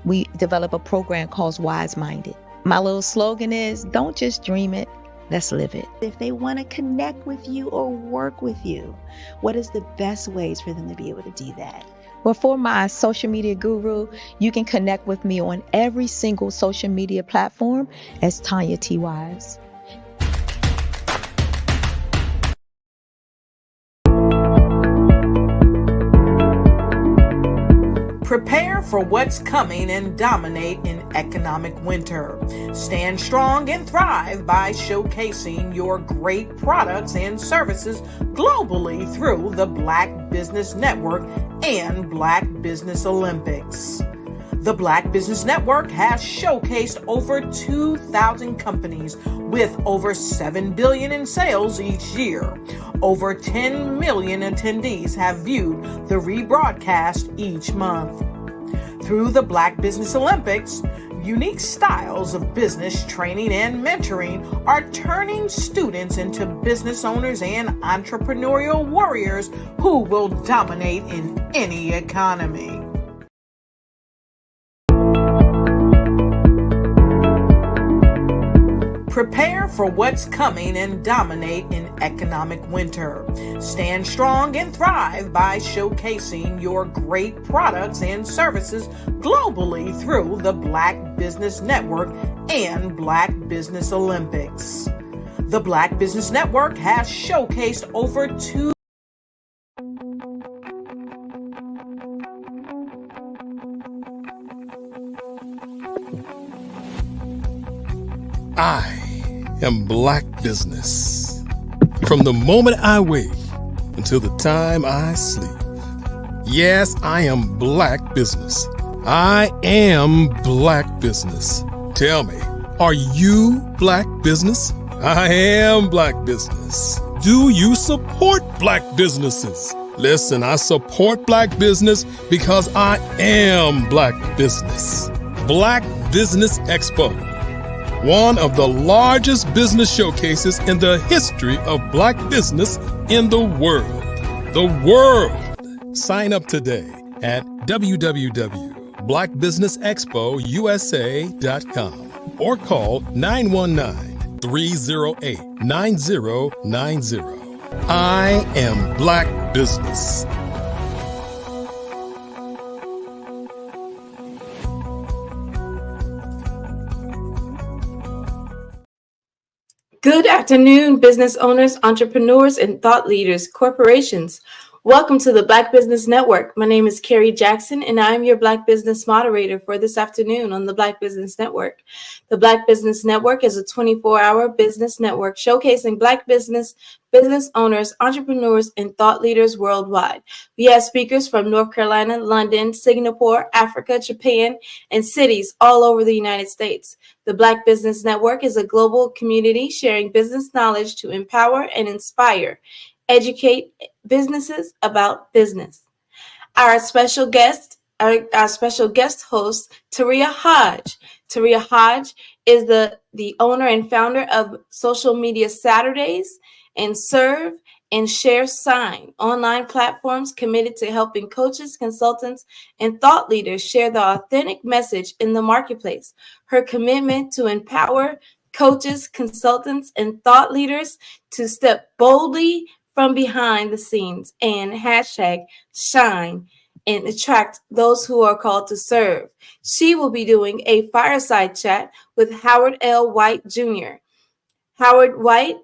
we develop a program called Wise Minded. My little slogan is, don't just dream it, let's live it. If they want to connect with you or work with you, what is the best ways for them to be able to do that? Well, for my social media guru, you can connect with me on every single social media platform as Tanya T. Wise. Prepare for what's coming and dominate in economic winter. Stand strong and thrive by showcasing your great products and services globally through the Black Business Network and Black Business Olympics. The Black Business Network has showcased over 2,000 companies with over $7 billion in sales each year. Over 10 million attendees have viewed the rebroadcast each month. Through the Black Business Olympics, unique styles of business training and mentoring are turning students into business owners and entrepreneurial warriors who will dominate in any economy. Prepare for what's coming and dominate in economic winter. Stand strong and thrive by showcasing your great products and services globally through the Black Business Network and Black Business Olympics. The Black Business Network has showcased over 2 I am Black Business. From the moment I wake until the time I sleep. Yes, I am Black Business. I am Black Business. Tell me, are you Black Business? I am Black Business. Do you support Black businesses? Listen, I support Black business because I am Black Business. Black Business Expo. One of the largest business showcases in the history of Black business in the world. The world! Sign up today at www.blackbusinessexpousa.com or call 919-308-9090. I am Black Business. Good afternoon, business owners, entrepreneurs, and thought leaders, corporations. Welcome to the Black Business Network. My name is Carrie Jackson, and I am your Black Business moderator for this afternoon on the Black Business Network. The Black Business Network is a 24-hour business network showcasing Black business owners, entrepreneurs, and thought leaders worldwide. We have speakers from North Carolina, London, Singapore, Africa, Japan, and cities all over the United States. The Black Business Network is a global community sharing business knowledge to empower and inspire, educate businesses about business. Our special guest host, Taria Hodge. Taria Hodge is the owner and founder of Social Media Saturdays and Serve and Share Sign, online platforms committed to helping coaches, consultants, and thought leaders share the authentic message in the marketplace. Her commitment to empower coaches, consultants, and thought leaders to step boldly from behind the scenes and #shine and attract those who are called to serve. She will be doing a fireside chat with Howard L. White Jr. Howard White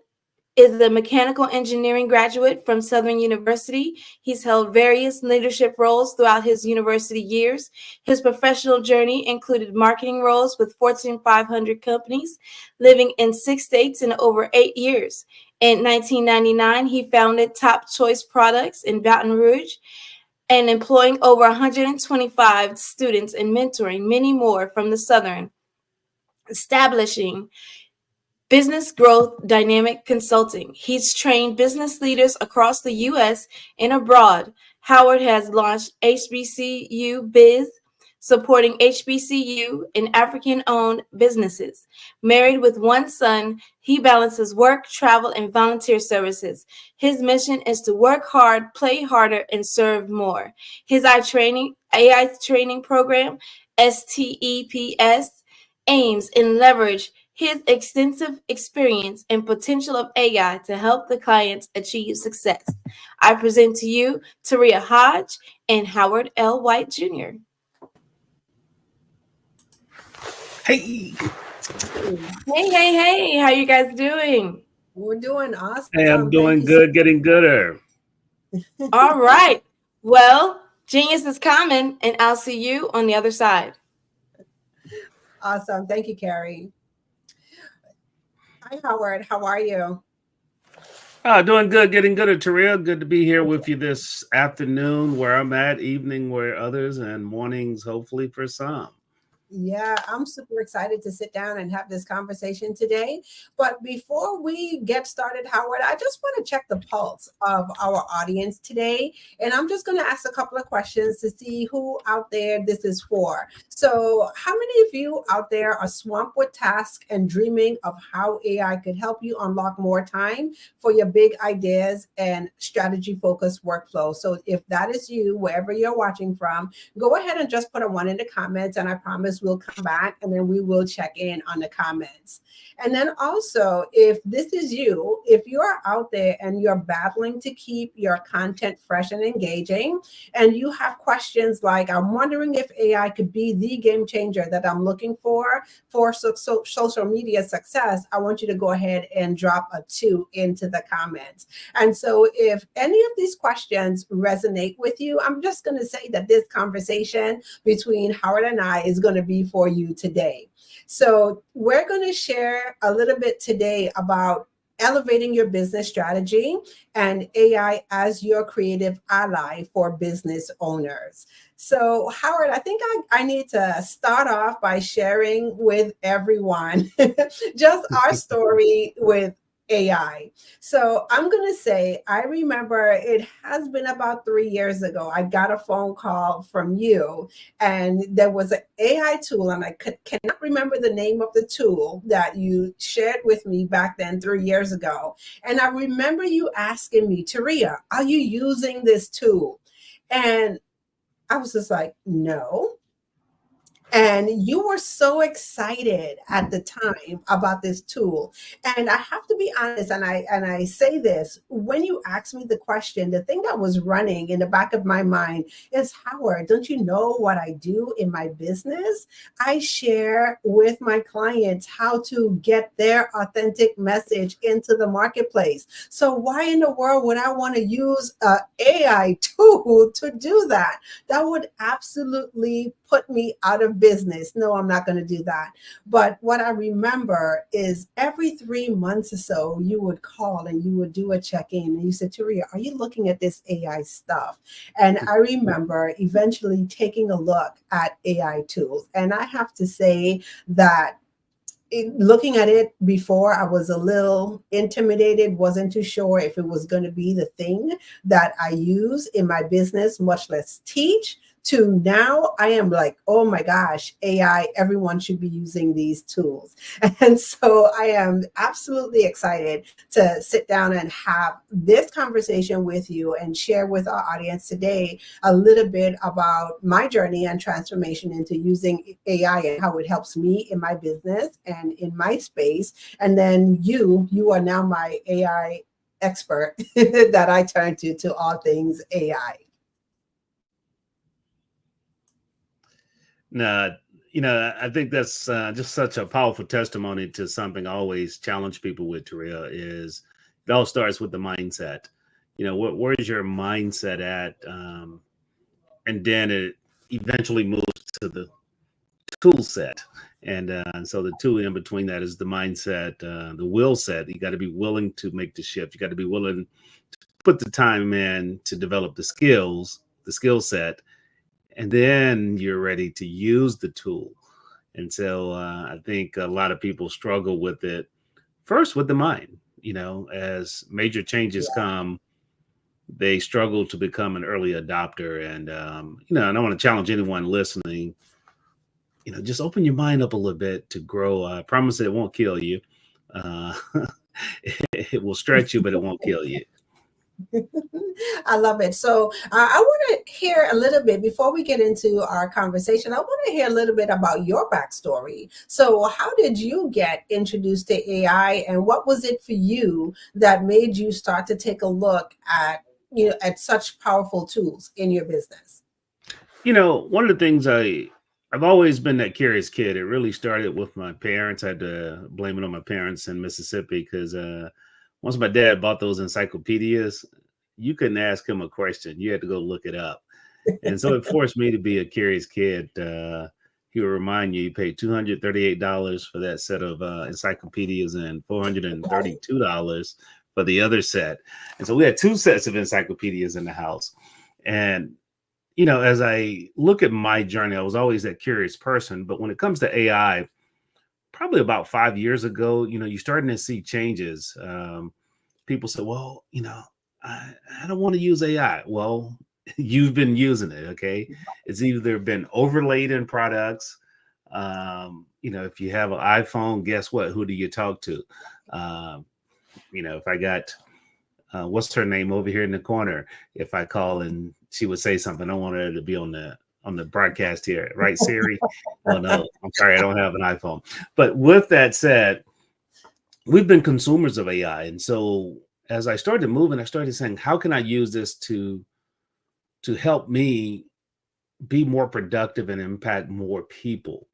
is a mechanical engineering graduate from Southern University. He's held various leadership roles throughout his university years. His professional journey included marketing roles with Fortune 500 companies, living in 6 states in over 8 years. In 1999, he founded Top Choice Products in Baton Rouge and employing over 125 students and mentoring many more from the Southern, establishing Business Growth Dynamic Consulting. He's trained business leaders across the U.S. and abroad. Howard has launched HBCU Biz, supporting HBCU and African-owned businesses. Married with 1 son, he balances work, travel, and volunteer services. His mission is to work hard, play harder, and serve more. His AI training program, STEPS, aims and leverage his extensive experience and potential of AI to help the clients achieve success. I present to you Taria Hodge and Howard L. White Jr. Hey. Hey, how you guys doing? We're doing awesome. Hey, I'm Thank doing you good, getting gooder. All right. Well, genius is coming, and I'll see you on the other side. Awesome. Thank you, Carrie. Hi, Howard. How are you? Doing good, getting gooder, Taria. Good to be here with you this afternoon where I'm at, evening where others, and mornings hopefully for some. Yeah, I'm super excited to sit down and have this conversation today. But before we get started, Howard, I just want to check the pulse of our audience today. And I'm just going to ask a couple of questions to see who out there this is for. So, how many of you out there are swamped with tasks and dreaming of how AI could help you unlock more time for your big ideas and strategy focused workflow? So, if that is you, wherever you're watching from, go ahead and just put a 1 in the comments, and I promise we'll come back and then we will check in on the comments. And then also, if this is you, if you're out there and you're battling to keep your content fresh and engaging, and you have questions like, I'm wondering if AI could be the game changer that I'm looking for social media success, I want you to go ahead and drop a 2 into the comments. And so if any of these questions resonate with you, I'm just going to say that this conversation between Howard and I is going to be for you today. So we're going to share a little bit today about elevating your business strategy and AI as your creative ally for business owners. So Howard, I think I need to start off by sharing with everyone just our story with AI. So I'm going to say, I remember it has been about 3 years ago. I got a phone call from you, and there was an AI tool, and I cannot remember the name of the tool that you shared with me back then 3 years ago. And I remember you asking me, Taria, are you using this tool? And I was just like, no. And you were so excited at the time about this tool. And I have to be honest, and I say this, when you asked me the question, the thing that was running in the back of my mind is, Howard, don't you know what I do in my business? I share with my clients how to get their authentic message into the marketplace. So why in the world would I want to use an AI tool to do that? That would absolutely put me out of business. No, I'm not going to do that. But what I remember is every 3 months or so, you would call and you would do a check-in and you said, Taria, are you looking at this AI stuff? And I remember eventually taking a look at AI tools. And I have to say that looking at it before, I was a little intimidated, wasn't too sure if it was going to be the thing that I use in my business, much less teach. To now, I am like, oh my gosh, AI, everyone should be using these tools. And so I am absolutely excited to sit down and have this conversation with you and share with our audience today a little bit about my journey and transformation into using AI and how it helps me in my business and in my space. And then you are now my AI expert that I turn to all things AI. No, I think that's just such a powerful testimony to something I always challenge people with, Taria, is it all starts with the mindset. Where's your mindset at? And then it eventually moves to the tool set. And so the two in between that is the mindset, the will set. You got to be willing to make the shift. You got to be willing to put the time in to develop the skill set. And then you're ready to use the tool. And so I think a lot of people struggle with it first with the mind. As major changes come, they struggle to become an early adopter. And, and I want to challenge anyone listening, just open your mind up a little bit to grow. I promise it won't kill you. It will stretch you, but it won't kill you. I love it. So I want to hear a little bit before we get into our conversation. I want to hear a little bit about your backstory. So how did you get introduced to AI, and what was it for you that made you start to take a look at, at such powerful tools in your business? One of the things I've always been that curious kid. It really started with my parents. I had to blame it on my parents in Mississippi because once my dad bought those encyclopedias, you couldn't ask him a question. You had to go look it up. And so it forced me to be a curious kid. He would remind you paid $238 for that set of encyclopedias and $432 for the other set. And so we had two sets of encyclopedias in the house. And as I look at my journey, I was always that curious person. But when it comes to AI, probably about 5 years ago, you're starting to see changes. People say, well, I don't want to use AI. Well, you've been using it. Okay. It's either been overlaid in products. If you have an iPhone, guess what? Who do you talk to? If I got, what's her name over here in the corner? If I call and she would say something, I want her to be on the broadcast here, right, Siri? Oh no, I'm sorry, I don't have an iPhone. But with that said, we've been consumers of AI, and so as I started moving, I started saying, how can I use this to help me be more productive and impact more people?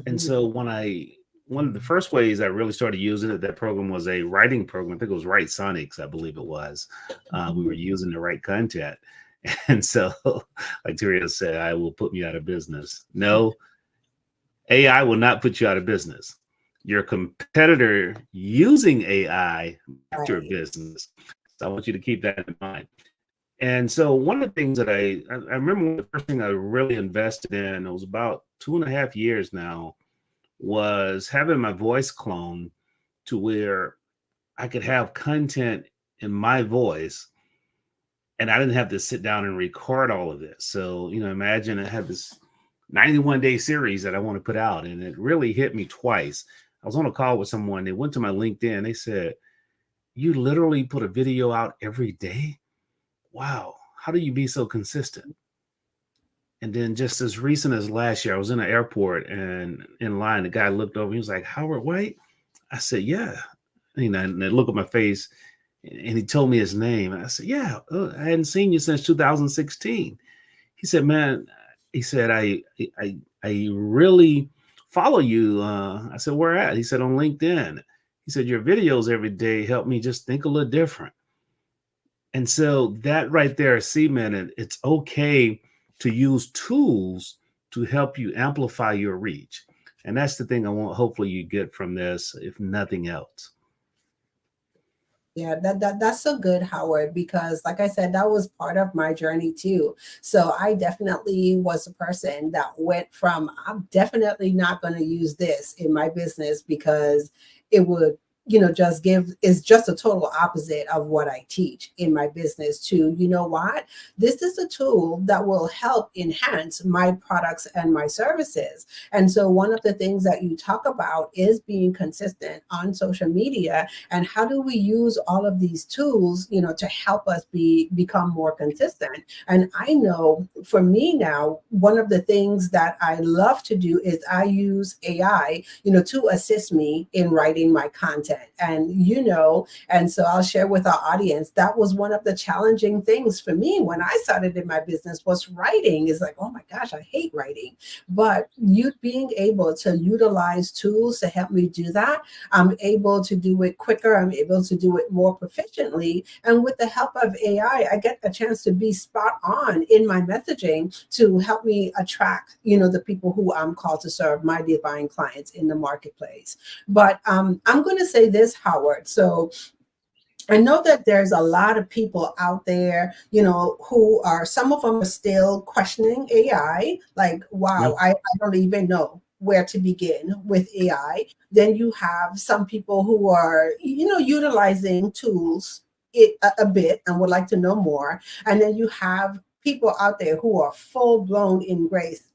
And so one of the first ways I really started using it, that program was a writing program. I think it was Write Sonics, I believe it was. We were using the right content. And so, like Teresa said, I will put me out of business. No, AI will not put you out of business. Your competitor using AI at your business. So I want you to keep that in mind. And so one of the things that I remember the first thing I really invested in, it was about 2.5 years now, was having my voice cloned to where I could have content in my voice and I didn't have to sit down and record all of this. So, imagine I had this 91-day series that I want to put out, and it really hit me twice. I was on a call with someone. They went to my LinkedIn. They said, you literally put a video out every day? Wow. How do you be so consistent? And then just as recent as last year, I was in an airport and in line, the guy looked over, he was like, Howard White? I said, yeah. And they look at my face and he told me his name. I said, yeah, I hadn't seen you since 2016. He said, man, I really follow you. I said, where at? He said, on LinkedIn. He said, your videos every day help me just think a little different. And so that right there cemented it's okay to use tools to help you amplify your reach. And that's the thing I want, hopefully you get from this, if nothing else. Yeah, that's so good, Howard, because like I said, that was part of my journey too. So I definitely was a person that went from, I'm definitely not going to use this in my business because it would, is just a total opposite of what I teach in my business to, what? This is a tool that will help enhance my products and my services. And so one of the things that you talk about is being consistent on social media and how do we use all of these tools, to help us become more consistent. And I know for me now, one of the things that I love to do is I use AI, to assist me in writing my content. And so I'll share with our audience, that was one of the challenging things for me when I started in my business was writing. Is like, oh my gosh, I hate writing. But you being able to utilize tools to help me do that, I'm able to do it quicker. I'm able to do it more proficiently. And with the help of AI, I get a chance to be spot on in my messaging to help me attract, the people who I'm called to serve, my divine clients in the marketplace. But I'm going to say this, Howard. So I know that there's a lot of people out there, who are, some of them are still questioning AI. Like, wow, I don't even know where to begin with AI. Then you have some people who are, utilizing tools a bit and would like to know more. And then you have people out there who are full blown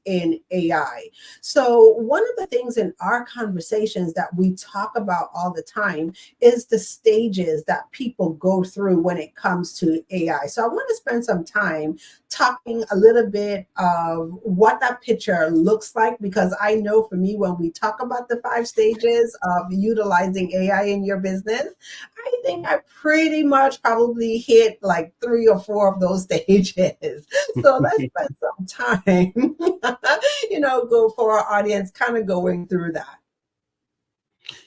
in AI. So one of the things in our conversations that we talk about all the time is the stages that people go through when it comes to AI. So I want to spend some time talking a little bit of what that picture looks like, because I know for me, when we talk about the 5 stages of utilizing AI in your business, I think I pretty much probably hit like 3 or 4 of those stages. So let's spend some time, go for our audience, kind of going through that.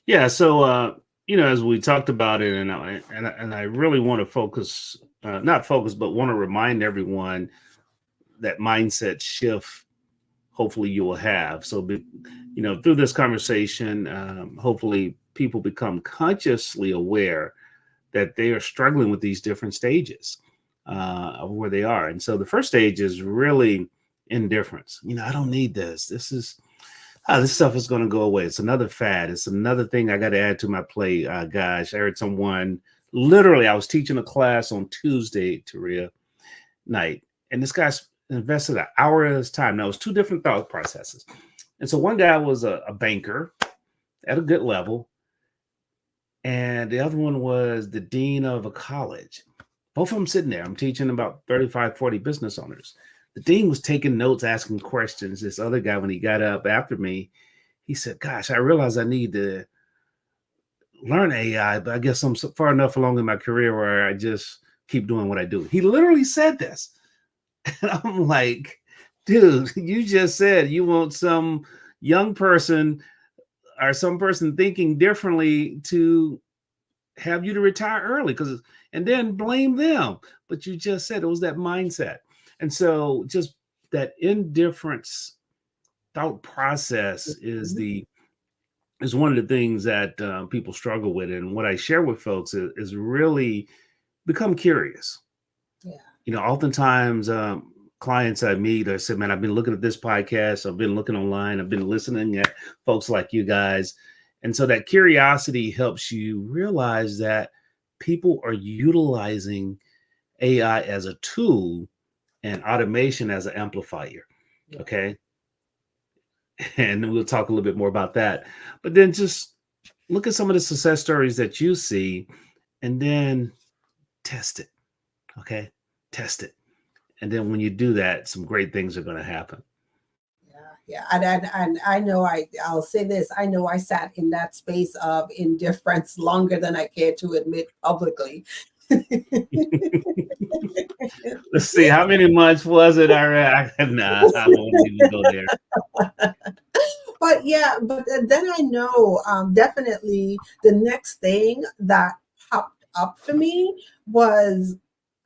Yeah. So, as we talked about it, and I really want to focus, not focus, but want to remind everyone that mindset shift, hopefully you will have. So, through this conversation, hopefully people become consciously aware that they are struggling with these different stages of where they are. And so the first stage is really indifference. I don't need this. This stuff is going to go away. It's another fad. It's another thing I got to add to my plate. Gosh, I heard someone, literally, I was teaching a class on Tuesday, Taria, night, and this guy invested an hour of his time. Now, it was 2 different thought processes. And so one guy was a banker at a good level, and the other one was the dean of a college. Both of them sitting there. I'm teaching about 35, 40 business owners. The dean was taking notes, asking questions. This other guy, when he got up after me, he said, gosh, I realized I need to learn AI, but I guess I'm so far enough along in my career where I just keep doing what I do. He literally said this. And I'm like, dude, you just said you want some young person or some person thinking differently to have you to retire early, and then blame them. But you just said it was that mindset. And so just that indifference thought process is one of the things that people struggle with. And what I share with folks is really become curious. Yeah. Oftentimes clients I meet, I said, man, I've been looking at this podcast. I've been looking online. I've been listening at folks like you guys. And so that curiosity helps you realize that people are utilizing AI as a tool and automation as an amplifier. Yeah. Okay. And we'll talk a little bit more about that. But then just look at some of the success stories that you see and then test it. Okay. Test it. And then when you do that, some great things are going to happen. Yeah. And I know I'll say this. I know I sat in that space of indifference longer than I care to admit publicly. Let's see, how many months was it? I won't even go there. But then I know definitely the next thing that popped up for me was,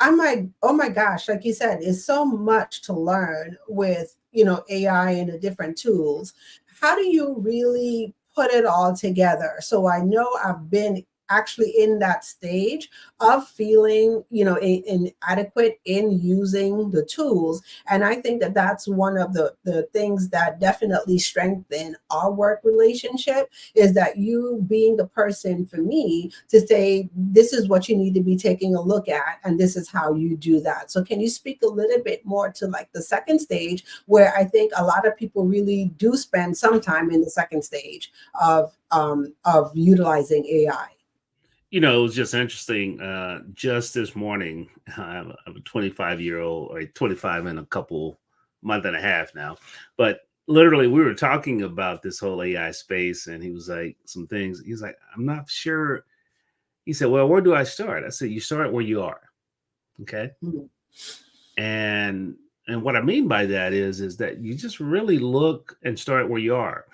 I'm like, oh my gosh, like you said, it's so much to learn with, AI and the different tools. How do you really put it all together? So I know I've been actually in that stage of feeling, inadequate in using the tools. And I think that that's one of the things that definitely strengthen our work relationship, is that you being the person for me to say, this is what you need to be taking a look at, and this is how you do that. So can you speak a little bit more to like the second stage, where I think a lot of people really do spend some time in the second stage of utilizing AI? It was just interesting. Just this morning, I'm a 25-year-old, or 25 in a month and a half now. But literally, we were talking about this whole AI space, and he was like, some things. He's like, I'm not sure. He said, well, where do I start? I said, you start where you are. Okay. Mm-hmm. And what I mean by that is that you just really look and start where you are.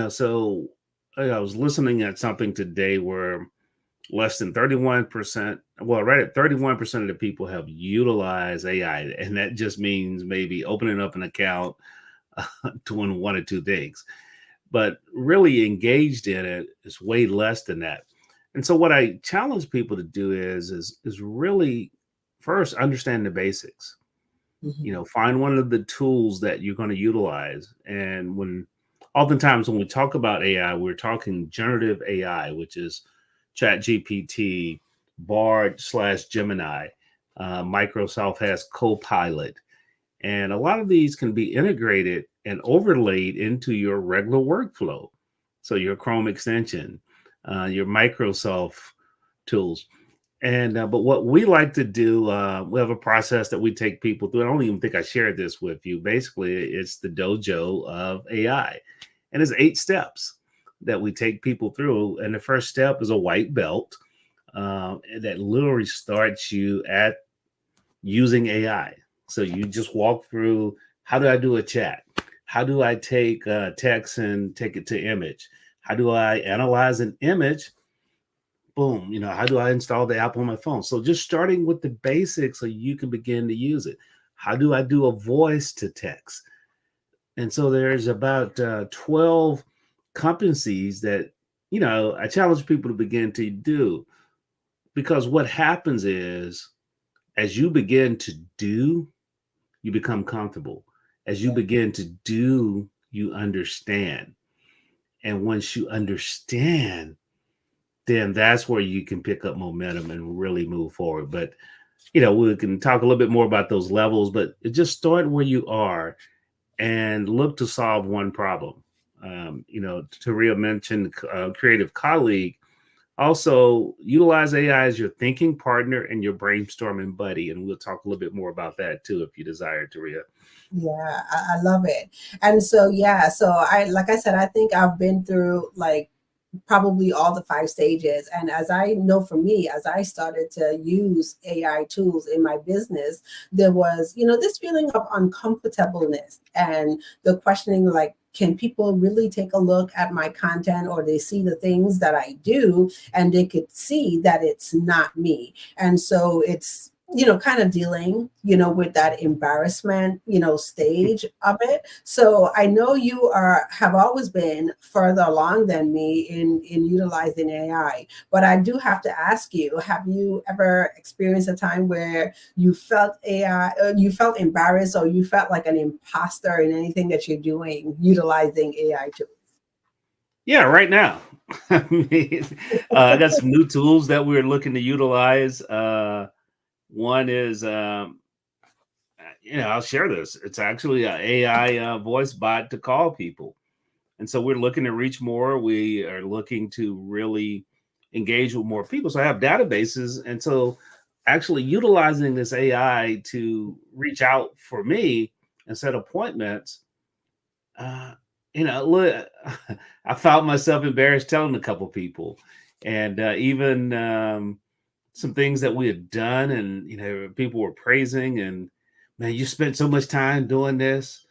So I was listening at something today where less than 31%, right at 31% of the people have utilized AI. And that just means maybe opening up an account, doing 1 or 2 things. But really engaged in it is way less than that. And so what I challenge people to do is really first understand the basics. Mm-hmm. Find one of the tools that you're going to utilize. And oftentimes when we talk about AI, we're talking generative AI, which is ChatGPT, Bard / Gemini. Microsoft has Copilot. And a lot of these can be integrated and overlaid into your regular workflow. So your Chrome extension, your Microsoft tools. And but what we like to do, we have a process that we take people through. I don't even think I shared this with you. Basically, it's the dojo of AI, and it's 8 steps that we take people through. And the first step is a white belt that literally starts you at using AI. So you just walk through, how do I do a chat? How do I take text and take it to image? How do I analyze an image? Boom, how do I install the app on my phone? So just starting with the basics so you can begin to use it. How do I do a voice to text? And so there's about 12 competencies that, I challenge people to begin to do, because what happens is as you begin to do, you become comfortable. As you begin to do, you understand. And once you understand, then that's where you can pick up momentum and really move forward. But, we can talk a little bit more about those levels, but just start where you are and look to solve one problem. Taria mentioned creative colleague. Also, utilize AI as your thinking partner and your brainstorming buddy. And we'll talk a little bit more about that too, if you desire, Taria. Yeah, I love it. And so, like I said, I think I've been through like probably all the 5 stages. And as I know for me, as I started to use AI tools in my business, there was, this feeling of uncomfortableness and the questioning, like, can people really take a look at my content, or they see the things that I do and they could see that it's not me? And so it's, kind of dealing, with that embarrassment, stage of it. So I know you have always been further along than me in utilizing AI, but I do have to ask you, have you ever experienced a time where you felt you felt embarrassed, or you felt like an imposter in anything that you're doing utilizing AI tools? Yeah, right now. I got some new tools that we're looking to utilize. One is, I'll share this. It's actually an AI voice bot to call people. And so we're looking to reach more. We are looking to really engage with more people. So I have databases. And so actually utilizing this AI to reach out for me and set appointments, look, I found myself embarrassed telling a couple people. And even some things that we had done, and people were praising, and man, you spent so much time doing this.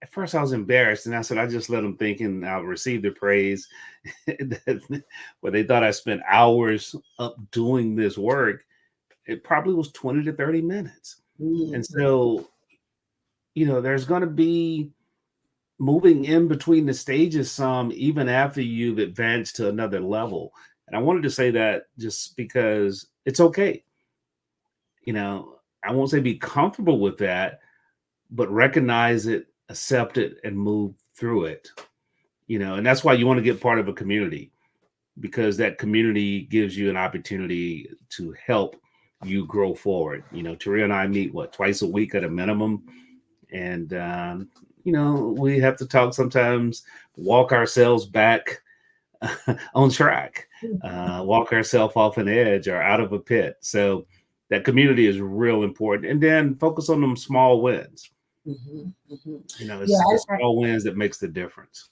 At first I was embarrassed, and I said, I just let them thinking I'll receive the praise. But they thought I spent hours up doing this work. It probably was 20 to 30 minutes. Mm-hmm. And so, there's going to be moving in between the stages some, even after you've advanced to another level. And I wanted to say that just because it's okay. I won't say be comfortable with that, but recognize it, accept it, and move through it. And that's why you want to get part of a community, because that community gives you an opportunity to help you grow forward. Taria and I meet twice a week at a minimum. And, we have to talk sometimes, walk ourselves back on track, walk ourselves off an edge or out of a pit. So that community is real important. And then focus on them small wins. Mm-hmm, mm-hmm. It's the small wins that makes the difference.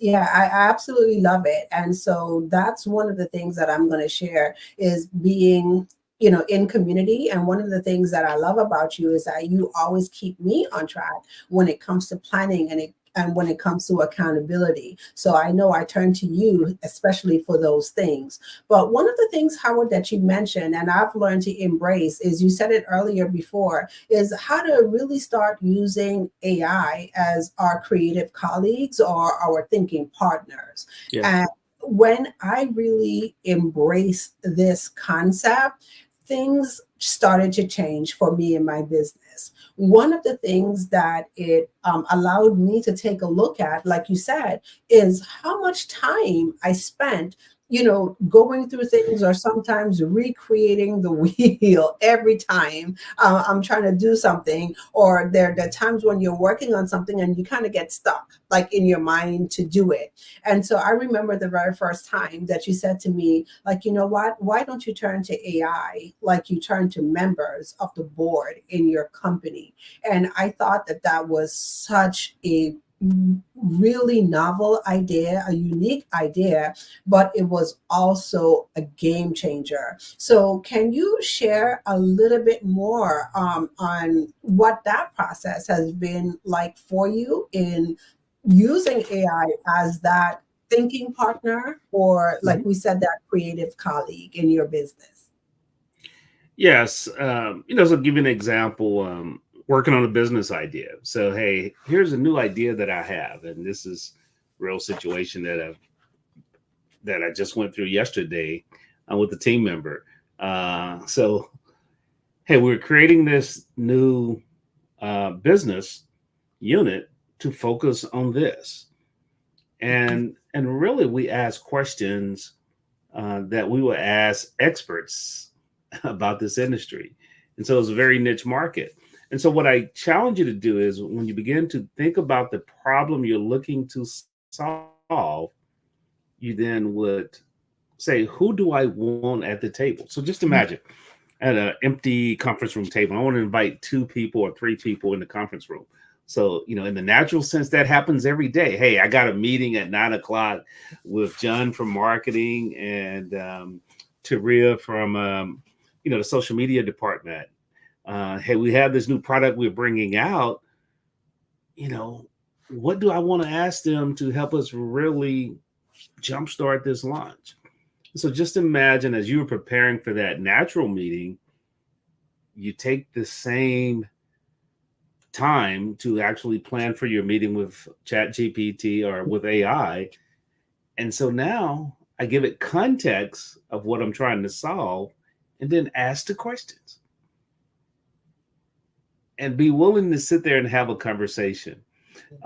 Yeah, I absolutely love it. And so that's one of the things that I'm going to share is being in community. And one of the things that I love about you is that you always keep me on track when it comes to planning and when it comes to accountability. So I know I turn to you, especially for those things. But one of the things, Howard, that you mentioned, and I've learned to embrace, is you said it earlier before, is how to really start using AI as our creative colleagues or our thinking partners. Yeah. And when I really embrace this concept, things started to change for me in my business. One of the things that it allowed me to take a look at, like you said, is how much time I spent going through things or sometimes recreating the wheel every time I'm trying to do something, or there are times when you're working on something and you kind of get stuck, like in your mind to do it. And so I remember the very first time that you said to me, like, you know what, why don't you turn to AI like you turn to members of the board in your company? And I thought that that was such a really novel idea, a unique idea, but it was also a game changer. So can you share a little bit more on what that process has been like for you in using AI as that thinking partner, or like we said, that creative colleague in your business? Yes. So I'll give you an example. Working on a business idea. So, hey, here's a new idea that I have, and this is a real situation that I just went through yesterday with a team member. So, hey, we're creating this new business unit to focus on this, and really, we ask questions that we will ask experts about this industry, and so it's a very niche market. And so, what I challenge you to do is when you begin to think about the problem you're looking to solve, you then would say, who do I want at the table? So, just imagine at an empty conference room table, I want to invite 2 people or 3 people in the conference room. So, in the natural sense, that happens every day. Hey, I got a meeting at 9 o'clock with John from marketing and Taria from, the social media department. Hey, we have this new product we're bringing out. What do I want to ask them to help us really jumpstart this launch? So just imagine as you were preparing for that natural meeting, you take the same time to actually plan for your meeting with ChatGPT or with AI. And so now I give it context of what I'm trying to solve and then ask the questions. And be willing to sit there and have a conversation.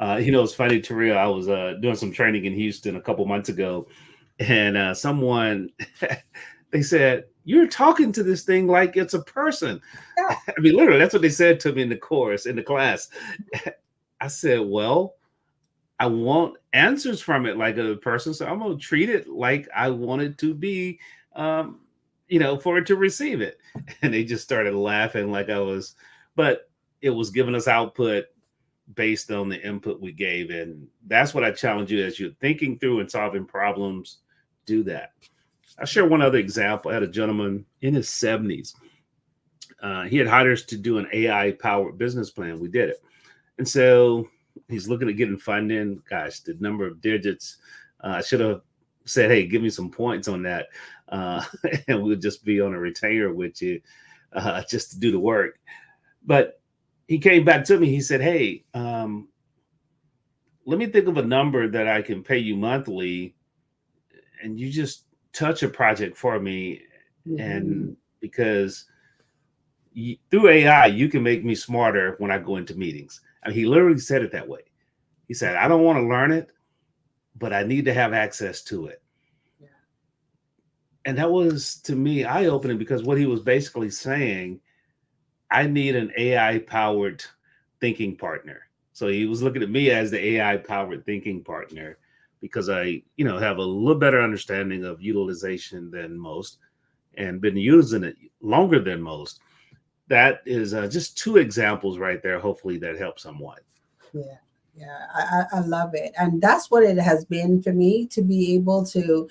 It's funny, Taria, I was doing some training in Houston a couple months ago, and someone, they said, you're talking to this thing like it's a person. Yeah. I mean, literally, that's what they said to me in the class. I said, well, I want answers from it like a person, so I'm going to treat it like I want it to be, for it to receive it. And they just started laughing like I was, but it was giving us output based on the input we gave. And that's what I challenge you as you're thinking through and solving problems, do that. I'll share one other example. I had a gentleman in his 70s. He had hired us to do an AI-powered business plan. We did it. And so he's looking at getting funding. Gosh, the number of digits. I should have said, hey, give me some points on that. And we'll just be on a retainer with you just to do the work. But he came back to me. He said, hey, let me think of a number that I can pay you monthly, and you just touch a project for me. And because through AI, you can make me smarter when I go into meetings. I mean, he literally said it that way. He said, I don't want to learn it, but I need to have access to it. Yeah. And that was, to me, eye-opening, because what he was basically saying, I need an AI-powered thinking partner. So he was looking at me as the AI-powered thinking partner because I, have a little better understanding of utilization than most and been using it longer than most. That is just 2 examples right there. Hopefully that helps somewhat. Yeah, I love it. And that's what it has been for me, to be able to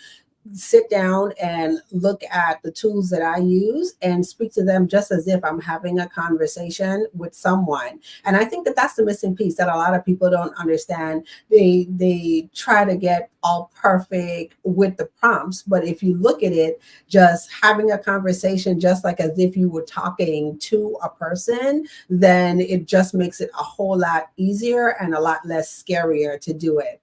sit down and look at the tools that I use and speak to them just as if I'm having a conversation with someone. And I think that that's the missing piece that a lot of people don't understand. They try to get all perfect with the prompts, but if you look at it, just having a conversation just like as if you were talking to a person, then it just makes it a whole lot easier and a lot less scarier to do it.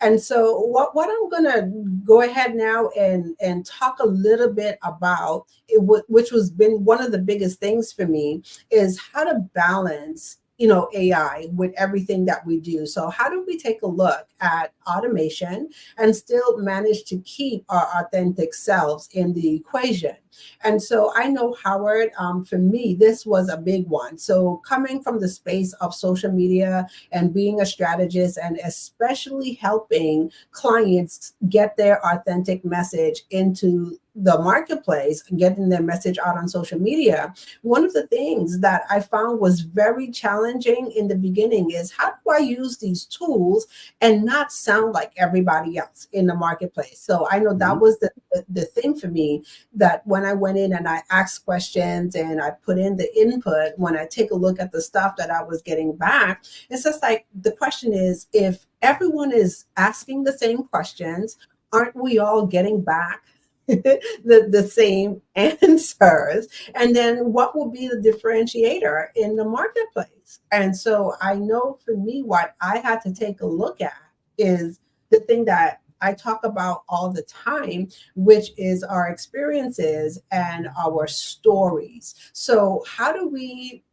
And so what I'm going to go ahead now and talk a little bit about, which has been one of the biggest things for me, is how to balance, AI with everything that we do. So how do we take a look at automation and still manage to keep our authentic selves in the equation? And so I know, Howard, for me, this was a big one. So coming from the space of social media and being a strategist, and especially helping clients get their authentic message into the marketplace, getting their message out on social media, one of the things that I found was very challenging in the beginning is, how do I use these tools and not sound like everybody else in the marketplace? So I know that was the thing for me, that when I went in and I asked questions and I put in the input, when I take a look at the stuff that I was getting back, it's just like, the question is, if everyone is asking the same questions, aren't we all getting back the same answers? And then what will be the differentiator in the marketplace? And so I know for me, what I had to take a look at is the thing that I talk about all the time, which is our experiences and our stories. So how do we,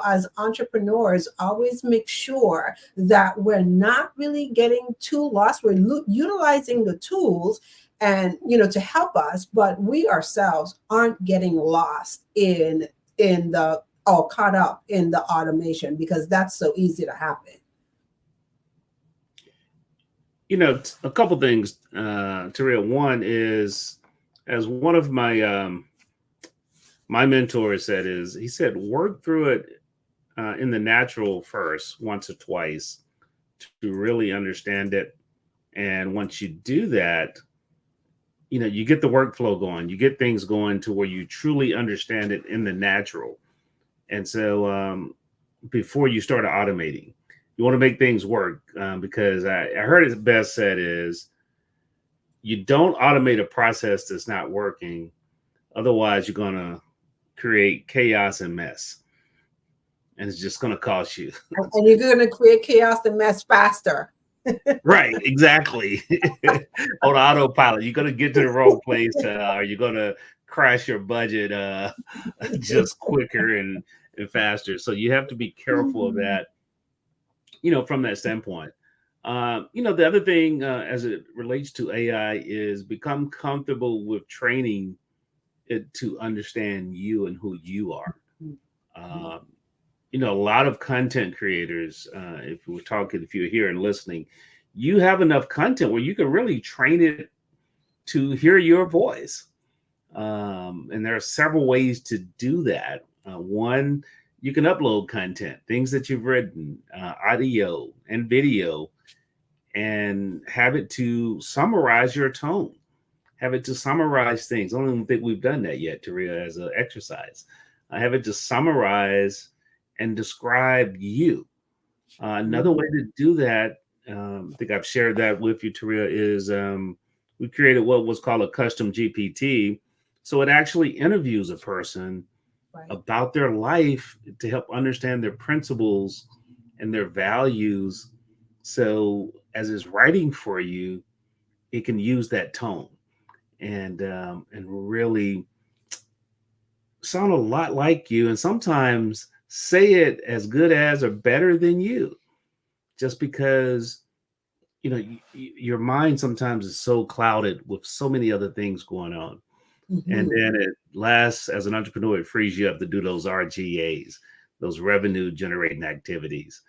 as entrepreneurs, always make sure that we're not really getting too lost? We're utilizing the tools and, to help us, but we ourselves aren't getting lost in the, or caught up in the automation, because that's so easy to happen. A couple things, Taria. One is, as one of my my mentors said, he said, work through it in the natural first, once or twice, to really understand it. And once you do that, you get the workflow going, you get things going to where you truly understand it in the natural. And so before you start automating, you want to make things work, because I heard it best said is, you don't automate a process that's not working. Otherwise, you're going to create chaos and mess. And it's just going to cost you. And you're going to create chaos and mess faster. Right, exactly. On autopilot, you're going to get to the wrong place, or you're going to crash your budget just quicker and faster. So you have to be careful of that, from that standpoint. The other thing as it relates to AI is become comfortable with training it to understand you and who you are. A lot of content creators, if you're here and listening, you have enough content where you can really train it to hear your voice. And there are several ways to do that. One, you can upload content, things that you've written, audio and video, and have it to summarize your tone, have it to summarize things. I don't even think we've done that yet, Taria, as an exercise. Have it to summarize and describe you. Another way to do that, I think I've shared that with you, Taria, is we created what was called a custom GPT. So it actually interviews a person about their life to help understand their principles and their values. So as it's writing for you, it can use that tone and really sound a lot like you, and sometimes say it as good as or better than you, just because your mind sometimes is so clouded with so many other things going on. And then it lasts, as an entrepreneur, it frees you up to do those RGAs, those revenue generating activities.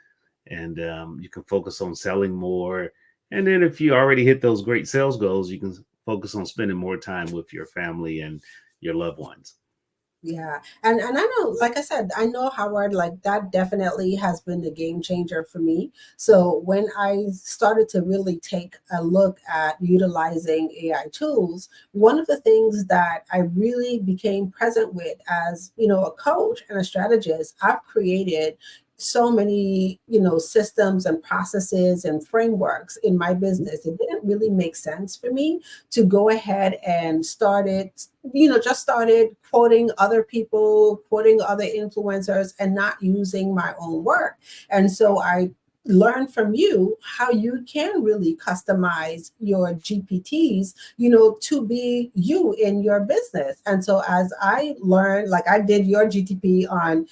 And you can focus on selling more. And then if you already hit those great sales goals, you can focus on spending more time with your family and your loved ones. Yeah. And I know, like I said, I know, Howard, like that definitely has been the game changer for me. So when I started to really take a look at utilizing AI tools, one of the things that I really became present with as, a coach and a strategist, I've created so many, systems and processes and frameworks in my business. It didn't really make sense for me to go ahead and started quoting other people, quoting other influencers, and not using my own work. And so I learn from you how you can really customize your GPTs, to be you in your business. And so as I learned, like I did your GTP on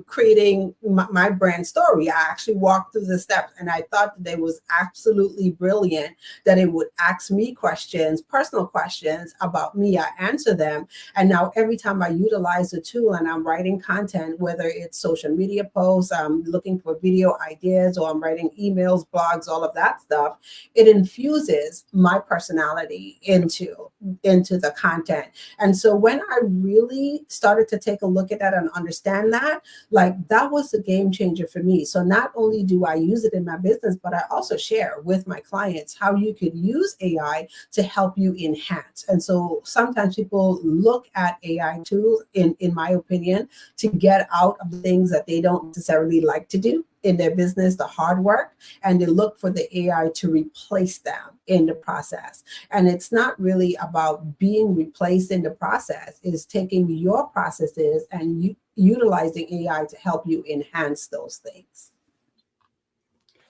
creating my brand story. I actually walked through the steps, and I thought that it was absolutely brilliant that it would ask me questions, personal questions about me. I answer them. And now every time I utilize the tool and I'm writing content, whether it's social media posts, I'm looking for video ideas, or I'm writing emails, blogs, all of that stuff, it infuses my personality into the content. And so when I really started to take a look at that and understand that, that was a game changer for me. So not only do I use it in my business, but I also share with my clients how you could use AI to help you enhance. And so sometimes people look at AI tools, in my opinion, to get out of the things that they don't necessarily like to do in their business, the hard work, and they look for the AI to replace them in the process. And it's not really about being replaced in the process. It's taking your processes and utilizing AI to help you enhance those things.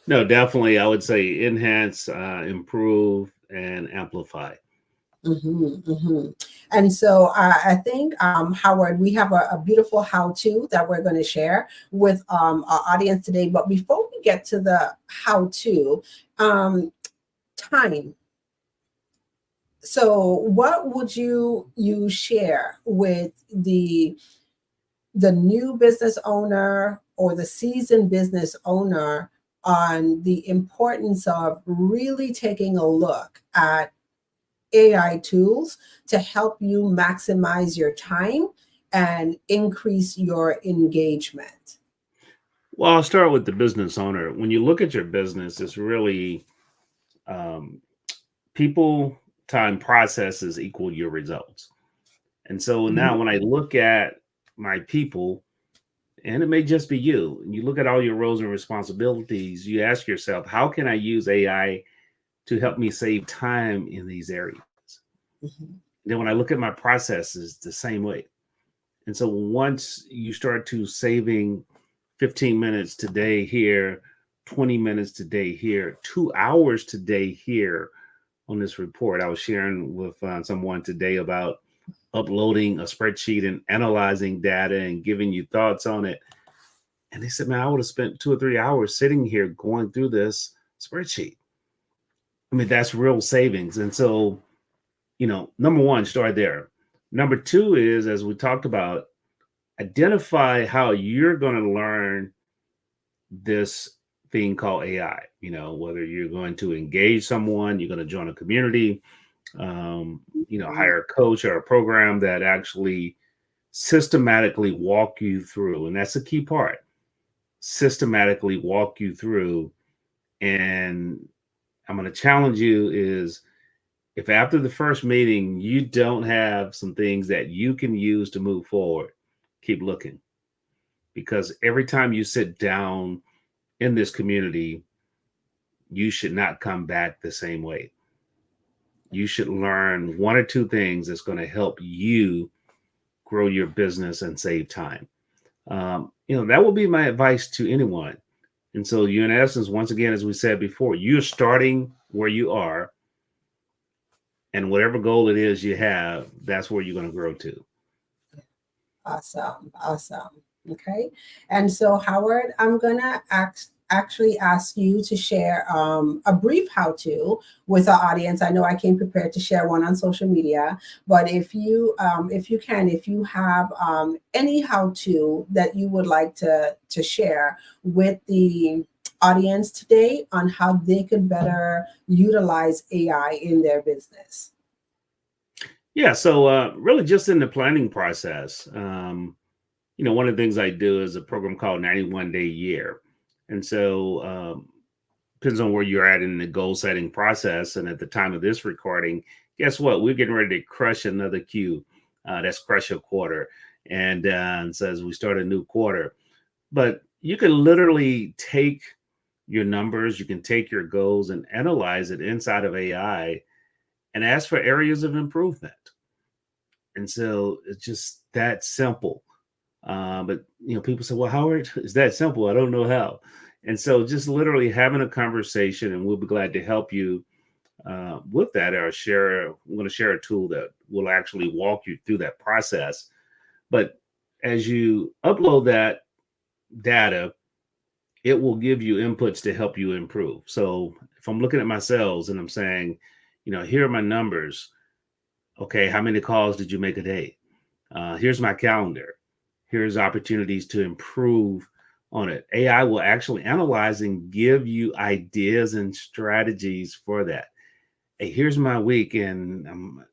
No, definitely. I would say enhance, improve, and amplify. And so I think, Howard, we have a beautiful how-to that we're going to share with our audience today. But before we get to the how-to, time. So what would you share with the new business owner or the seasoned business owner on the importance of really taking a look at AI tools to help you maximize your time and increase your engagement? Well, I'll start with the business owner. When you look at your business, it's really people, time, processes equal your results. And so now when I look at my people, and it may just be you, and you look at all your roles and responsibilities, you ask yourself, how can I use AI to help me save time in these areas? Then when I look at my processes, the same way. And so once you start to saving 15 minutes today here, 20 minutes today here, 2 hours today here on this report, I was sharing with someone today about uploading a spreadsheet and analyzing data and giving you thoughts on it. And they said, man, I would have spent 2 or 3 hours sitting here going through this spreadsheet. I mean, that's real savings. And so, number one, start there. Number two is, as we talked about, identify how you're going to learn this thing called AI. Whether you're going to engage someone, you're going to join a community, hire a coach or a program that actually systematically walk you through. And that's a key part. Systematically walk you through. And I'm going to challenge you is, if after the first meeting, you don't have some things that you can use to move forward, keep looking. Because every time you sit down in this community, you should not come back the same way. You should learn 1 or 2 things that's going to help you grow your business and save time. That will be my advice to anyone. And so you, in essence, once again, as we said before, you're starting where you are. And whatever goal it is you have, that's where you're going to grow to. Awesome. Okay. And so, Howard, I'm going to actually ask you to share a brief how-to with our audience. I know I came prepared to share one on social media, but if you have any how-to that you would like to share with the audience today on how they could better utilize AI in their business. Yeah, so really just in the planning process, one of the things I do is a program called 91 Day Year. And so depends on where you're at in the goal setting process. And at the time of this recording, guess what? We're getting ready to crush another Q. That's crush a quarter. And so as we start a new quarter, but you can literally take your numbers, you can take your goals and analyze it inside of AI and ask for areas of improvement. And so it's just that simple. But people say, well, Howard, it's that simple. I don't know how. And so just literally having a conversation, and we'll be glad to help you with that, or I'm going to share a tool that will actually walk you through that process. But as you upload that data, it will give you inputs to help you improve. So if I'm looking at my sales and I'm saying, here are my numbers. Okay, how many calls did you make a day? Here's my calendar. Here's opportunities to improve on it. AI will actually analyze and give you ideas and strategies for that. Hey, here's my week, and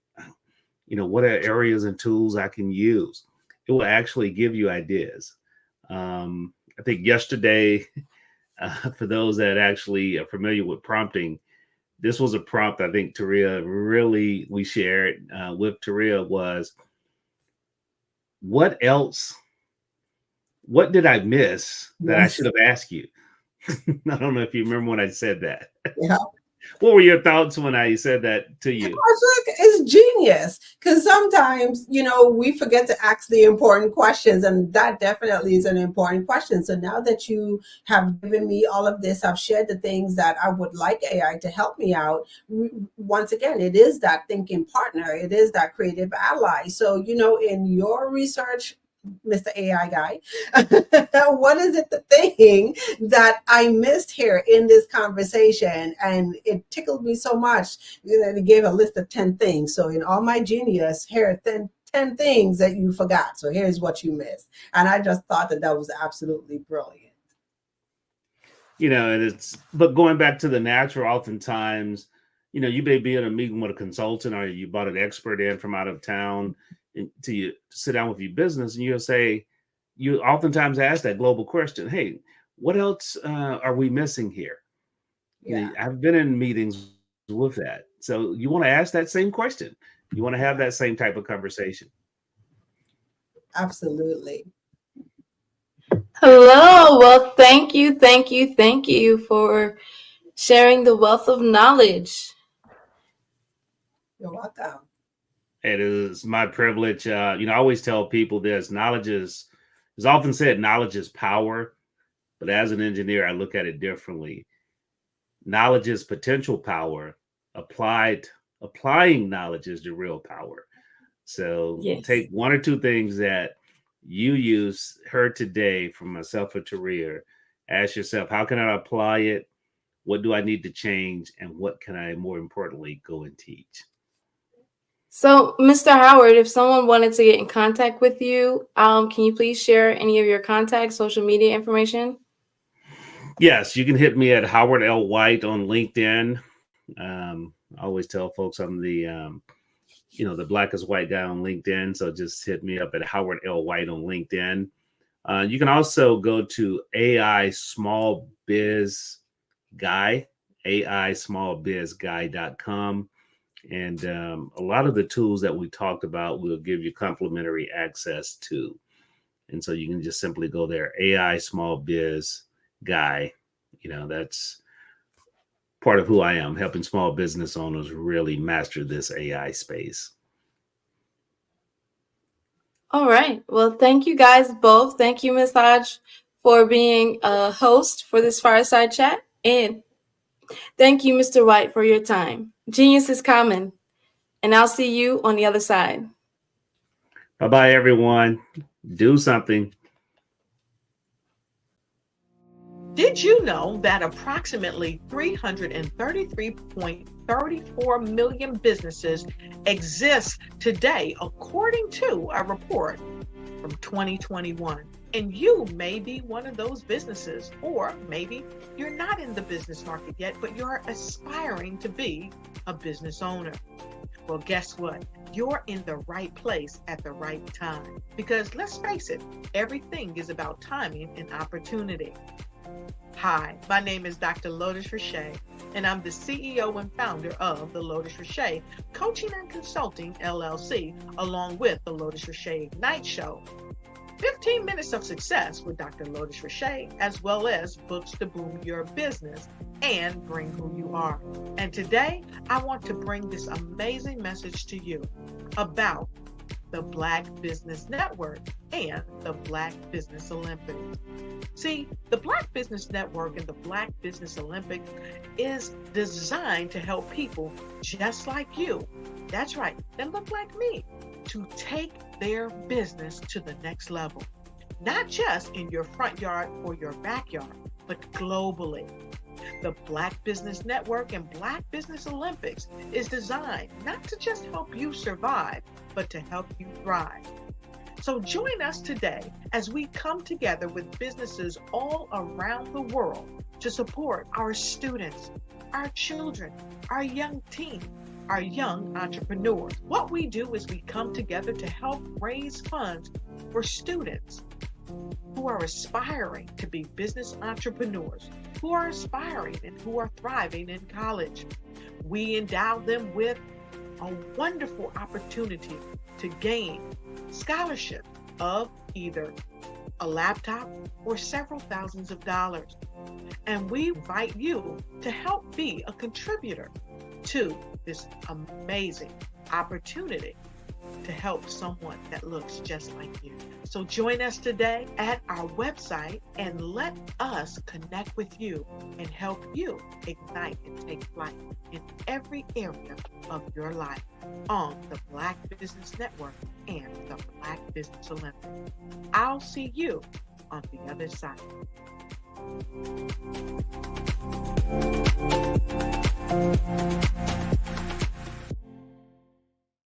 what are areas and tools I can use? It will actually give you ideas. I think yesterday, for those that actually are familiar with prompting, this was a prompt I think we shared with Taria was, what did I miss that I should have asked you? I don't know if you remember when I said that. Yeah. What were your thoughts when I said that to you? I was like, it's genius, because sometimes, we forget to ask the important questions, and that definitely is an important question. So now that you have given me all of this, I've shared the things that I would like AI to help me out. Once again, it is that thinking partner. It is that creative ally. So, in your research, Mr. AI guy, what is it the thing that I missed here in this conversation? And it tickled me so much that it gave a list of 10 things. So in all my genius, here are 10 things that you forgot. So here's what you missed. And I just thought that was absolutely brilliant. But going back to the natural, oftentimes, you may be in a meeting with a consultant, or you brought an expert in from out of town to sit down with your business, and you oftentimes ask that global question, hey, what else are we missing here? Yeah. I've been in meetings with that. So you want to ask that same question. You want to have that same type of conversation. Absolutely. Hello. Well, thank you for sharing the wealth of knowledge. You're welcome. It is my privilege. I always tell people this: knowledge is often said, knowledge is power. But as an engineer, I look at it differently. Knowledge is potential power. Applying knowledge is the real power. So Take one or two things that you heard today from myself or Taria. Ask yourself, how can I apply it? What do I need to change? And what can I, more importantly, go and teach? So, Mr. Howard, if someone wanted to get in contact with you, can you please share any of your contacts, social media information? Yes, you can hit me at Howard L. White on LinkedIn. I always tell folks I'm the blackest white guy on LinkedIn. So just hit me up at Howard L. White on LinkedIn. You can also go to AISmallBizGuy.com. And a lot of the tools that we talked about will give you complimentary access to. And so you can just simply go there, AI Small Biz Guy. That's part of who I am, helping small business owners really master this AI space. All right. Well, thank you guys both. Thank you, Ms. Hodge, for being a host for this fireside chat. And thank you, Mr. White, for your time. Genius is common. And I'll see you on the other side. Bye-bye, everyone. Do something. Did you know that approximately 333.34 million businesses exist today, according to a report from 2021? And you may be one of those businesses, or maybe you're not in the business market yet, but you're aspiring to be a business owner. Well, guess what? You're in the right place at the right time. Because let's face it, everything is about timing and opportunity. Hi, my name is Dr. Lotus Richey, and I'm the CEO and founder of the Lotus Richey Coaching and Consulting LLC, along with the Lotus Richey Ignite Show. 15 minutes of success with Dr. Lotus Richey, as well as books to boom your business and bring who you are. And today, I want to bring this amazing message to you about the Black Business Network and the Black Business Olympics. See, the Black Business Network and the Black Business Olympics is designed to help people just like you, that's right, that look like me, to take their business to the next level, not just in your front yard or your backyard, but globally. The Black Business Network and Black Business Olympics is designed not to just help you survive, but to help you thrive. So join us today as we come together with businesses all around the world to support our students, our children, our young teens, our young entrepreneurs. What we do is we come together to help raise funds for students who are aspiring to be business entrepreneurs, who are aspiring and who are thriving in college. We endow them with a wonderful opportunity to gain scholarship of either a laptop or several thousands of dollars. And we invite you to help be a contributor to this amazing opportunity to help someone that looks just like you. So join us today at our website and let us connect with you and help you ignite and take flight in every area of your life on the Black Business Network and the Black Business Olympics. I'll see you on the other side.